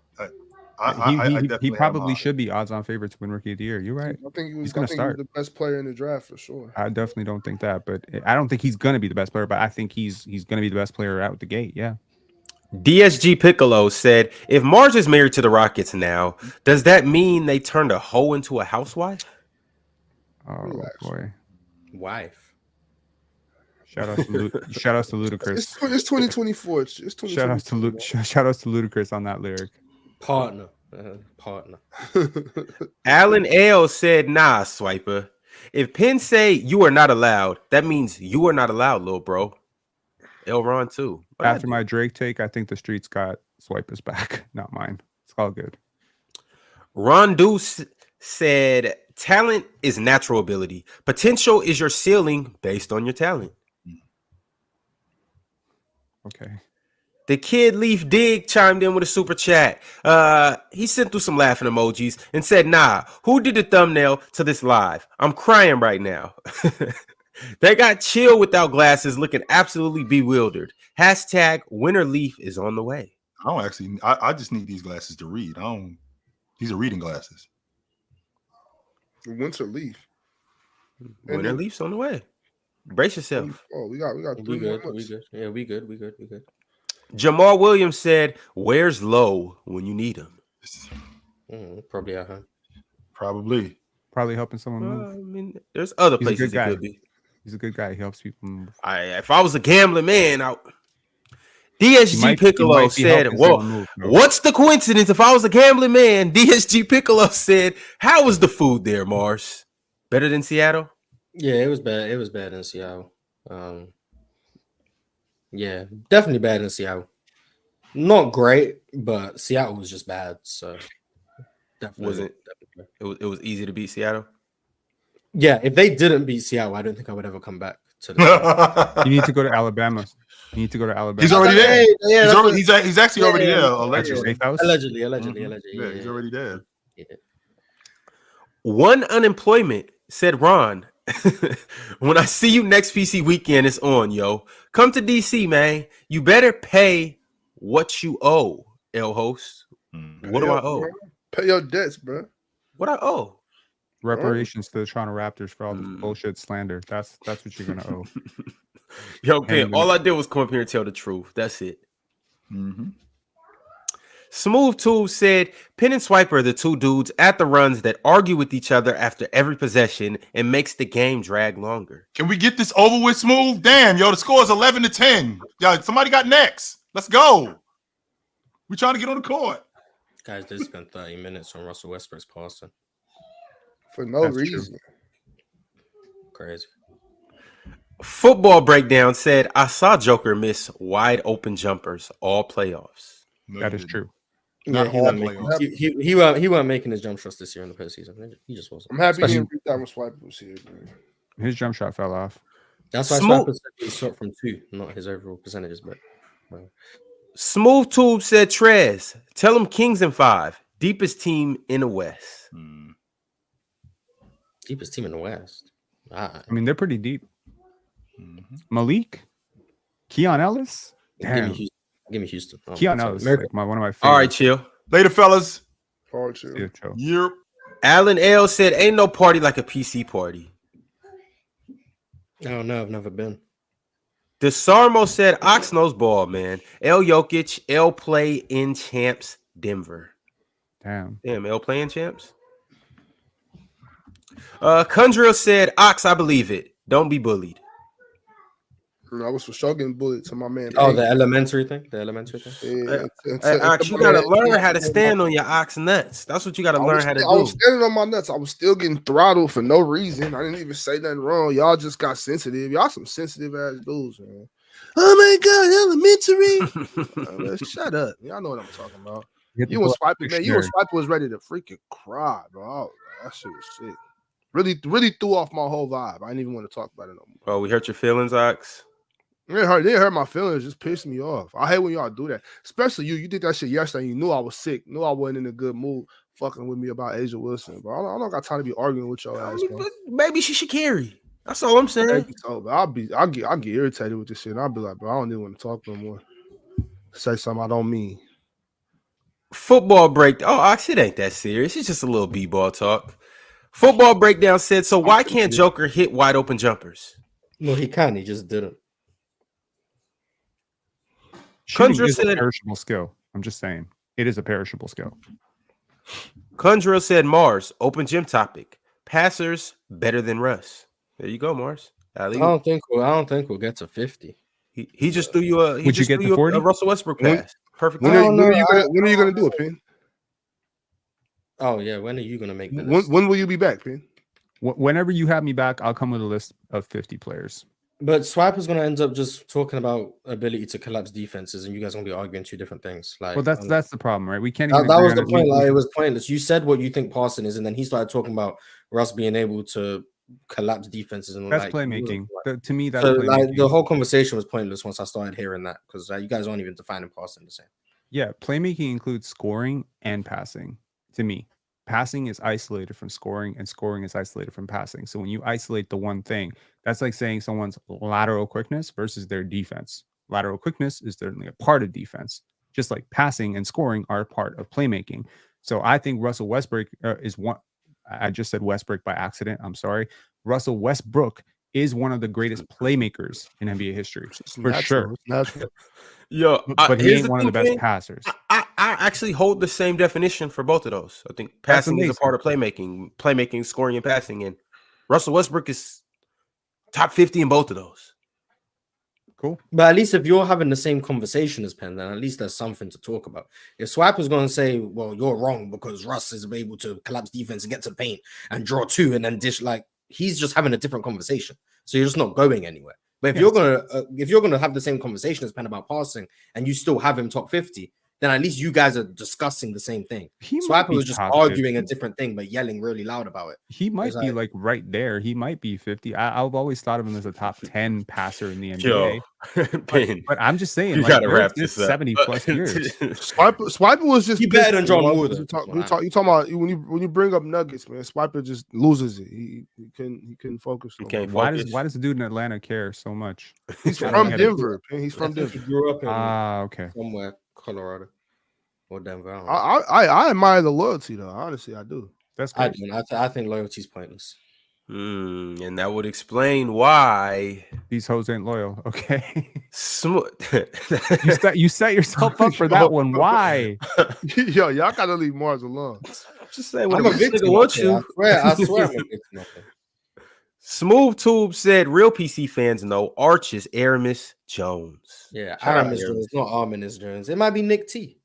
he probably should be odds-on favorite to win Rookie of the Year. You're right. I think he's going to start. The best player in the draft for sure. I definitely don't think that, but I don't think he's going to be the best player. But I think he's going to be the best player out the gate. Yeah. DSG Piccolo said, "If Marge is married to the Rockets now, does that mean they turned a hoe into a housewife?" Oh boy, wife. Shout out to Ludacris. It's 2024. It's 2024. Shout out to Ludacris on that lyric. Partner. Alan L said, "Nah, Swiper. If Penn say you are not allowed, that means you are not allowed, little bro." El Ron too. After my Drake take, I think the streets got Swiper's back, not mine. It's all good. Ron Deuce said, "Talent is natural ability. Potential is your ceiling based on your talent." Okay. The Kid Leaf Dig chimed in with a super chat. He sent through some laughing emojis and said, "Nah, who did the thumbnail to this live? I'm crying right now." They got Chill without glasses looking absolutely bewildered. Hashtag Winter Leaf is on the way. I just need these glasses to read. These are reading glasses. Winter Leaf. Winter Leaf's on the way. Brace yourself. Oh, we got 3 good. more months. Yeah, we good. Jamal Williams said, "Where's Lowe when you need him?" Probably at home. Probably helping someone move. I mean, there's other places he could be. He's a good guy. He helps people move. If I was a gambling man, DSG Piccolo said, "Well, what's the coincidence? If I was a gambling man," DSG Piccolo said, "How was the food there, Mars? Better than Seattle?" Yeah, it was bad. It was bad in Seattle. Yeah, definitely bad in Seattle. Not great, but Seattle was just bad. So definitely it was easy to beat Seattle. Yeah, if they didn't beat Seattle, I don't think I would ever come back to the You need to go to Alabama. He's already there. Yeah, he's actually already there. Allegedly. Allegedly. Yeah, he's already there. Yeah. One unemployment, said Ron. "When I see you next PC weekend, it's on, yo. Come to DC, man. You better pay what you owe, L host." What do I owe? Bro. Pay your debts, bro. What I owe? Reparations to the Toronto Raptors for all this bullshit slander. That's what you're gonna owe. Yo, Ken, all I did was come up here and tell the truth. That's it. Smooth Tube said, "Penn and Swiper are the two dudes at the runs that argue with each other after every possession and makes the game drag longer." Can we get this over with, Smooth? Damn, yo, the score is 11-10. Yo, somebody got next. Let's go. We're trying to get on the court. Guys did spend 30 minutes on Russell Westbrook's passing. For no reason. Crazy. Football Breakdown said, "I saw Joker miss wide open jumpers all playoffs." That is true. Not he all wasn't playoffs. he wasn't making his jump shots this year in the postseason. He just wasn't. I'm happy he didn't beat that when Swiper was here, man. His jump shot fell off. That's why Swiper said he shot from 2, not his overall percentages. But Smooth Tube said, "Trez, tell him Kings in 5, deepest team in the West." Deepest team in the West. I mean, they're pretty deep. Malik, Keon Ellis. Damn. Give me Houston. Keon Ellis, like one of my favorites. All right, chill. Later, fellas. Yep. Alan L said, "Ain't no party like a PC party." I don't know. I've never been. DeSarmo said, "Ox knows ball, man. L Jokic, L play in champs, Denver." Damn, L play in champs. Kundril said, Ox, I believe it. Don't be bullied. I was for sure getting bullied to my man. Oh, Payne. the elementary thing. Yeah, Ox, you gotta learn how to stand on your ox nuts. That's what you gotta learn how to do. I was standing on my nuts. I was still getting throttled for no reason. I didn't even say nothing wrong. Y'all just got sensitive. Y'all some sensitive ass dudes, man. Oh my god, elementary. Man, shut up. Y'all know what I'm talking about. You and Swiper, man. You and Swiper was ready to freaking cry, bro. That shit was sick. Really threw off my whole vibe. I didn't even want to talk about it no more. Oh, we hurt your feelings, Ox? It didn't hurt my feelings. Just pissed me off. I hate when y'all do that. Especially you. You did that shit yesterday. You knew I was sick. Knew I wasn't in a good mood. Fucking with me about Asia Wilson, bro. I don't got time to be arguing with your ass, bro. Maybe she should carry. That's all I'm saying. So, I'll get irritated with this shit. And I'll be like, bro, I don't even want to talk no more. Say something I don't mean. Football break. Oh, Ox, it ain't that serious. It's just a little b-ball talk. Football breakdown said, so why can't Joker hit wide open jumpers? No, he can. He just didn't. Shooting is a perishable skill. I'm just saying. It is a perishable skill. Kundril said, Mars, open gym topic. Passers better than Russ. There you go, Mars. I don't think we'll get to 50. He just threw you a. Would you get to 40? A Russell Westbrook pass. Perfect. When are you gonna do it, Pin? Oh yeah, when are you gonna make that? When will you be back, Pin? Whenever you have me back, I'll come with a list of 50 players. But Swiper's gonna end up just talking about ability to collapse defenses, and you guys are gonna be arguing two different things. Like, well, that's the problem, right? We can't. That was the point. Like, it was pointless. You said what you think passing is, and then he started talking about Russ being able to collapse defenses, and that's playmaking. To me, that's so, playmaking. like, the whole conversation was pointless once I started hearing that, because you guys aren't even defining passing the same. Yeah, playmaking includes scoring and passing. To me, passing is isolated from scoring, and scoring is isolated from passing. So when you isolate the one thing, that's like saying someone's lateral quickness versus their defense. Lateral quickness is certainly a part of defense, just like passing and scoring are a part of playmaking. So I think Russell Westbrook is one. I just said Westbrook by accident. I'm sorry. Russell Westbrook is one of the greatest playmakers in NBA history, for sure. Yo, but he ain't one of the best passers. I actually hold the same definition for both of those. I think passing is a part of playmaking, scoring, and passing. And Russell Westbrook is top 50 in both of those. Cool. But at least if you're having the same conversation as Penn, then at least there's something to talk about. If Swipe was going to say, well, you're wrong because Russ is able to collapse defense and get to the paint and draw two and then dish, like, he's just having a different conversation. So you're just not going anywhere. But if you're gonna have the same conversation as Penn about passing and you still have him top 50, then at least you guys are discussing the same thing. Swiper was just arguing 50. A different thing, but yelling really loud about it. He might be like right there. He might be 50. I've always thought of him as a top 10 passer in the NBA. But I'm just saying, you like, gotta wrap this 70 plus years. Swiper was just better than John Wall. You talking about when you bring up Nuggets, man. Swiper just loses it. He couldn't focus. Why does the dude in Atlanta care so much? He's from Denver. He's from Denver. He grew up in okay, somewhere Colorado or Denver. I admire the loyalty though. Honestly, I do. That's great. I think loyalty is pointless. And that would explain why these hoes ain't loyal. Okay, you set yourself up for that one. Why? Yo, y'all gotta leave Mars alone. Just saying, I'm a victim. Want you? I swear, I'm a victim. Smooth Tube said, "Real PC fans know Arch is Aramis Jones." Yeah, Aramis Jones, not Arminis Jones. It might be Nick T.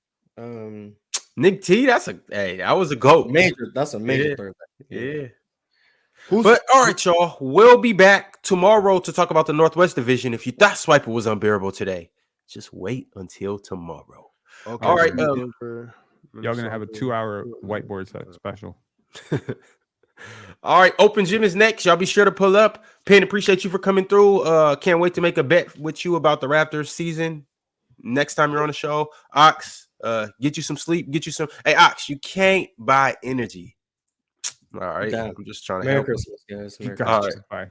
Nick T. That was a goat. That's a major throwback. Yeah. But all right, y'all. We'll be back tomorrow to talk about the Northwest Division. If you thought Swiper was unbearable today, just wait until tomorrow. Okay. All right. Y'all gonna have a 2-hour whiteboard special. All right, Open Gym is next. Y'all be sure to pull up. Penn, appreciate you for coming through. Can't wait to make a bet with you about the Raptors season next time you're on the show. Ox, get you some sleep. Get you some. Hey, Ox, you can't buy energy. All right, I'm just trying to Merry help. Christmas, guys. All right, bye.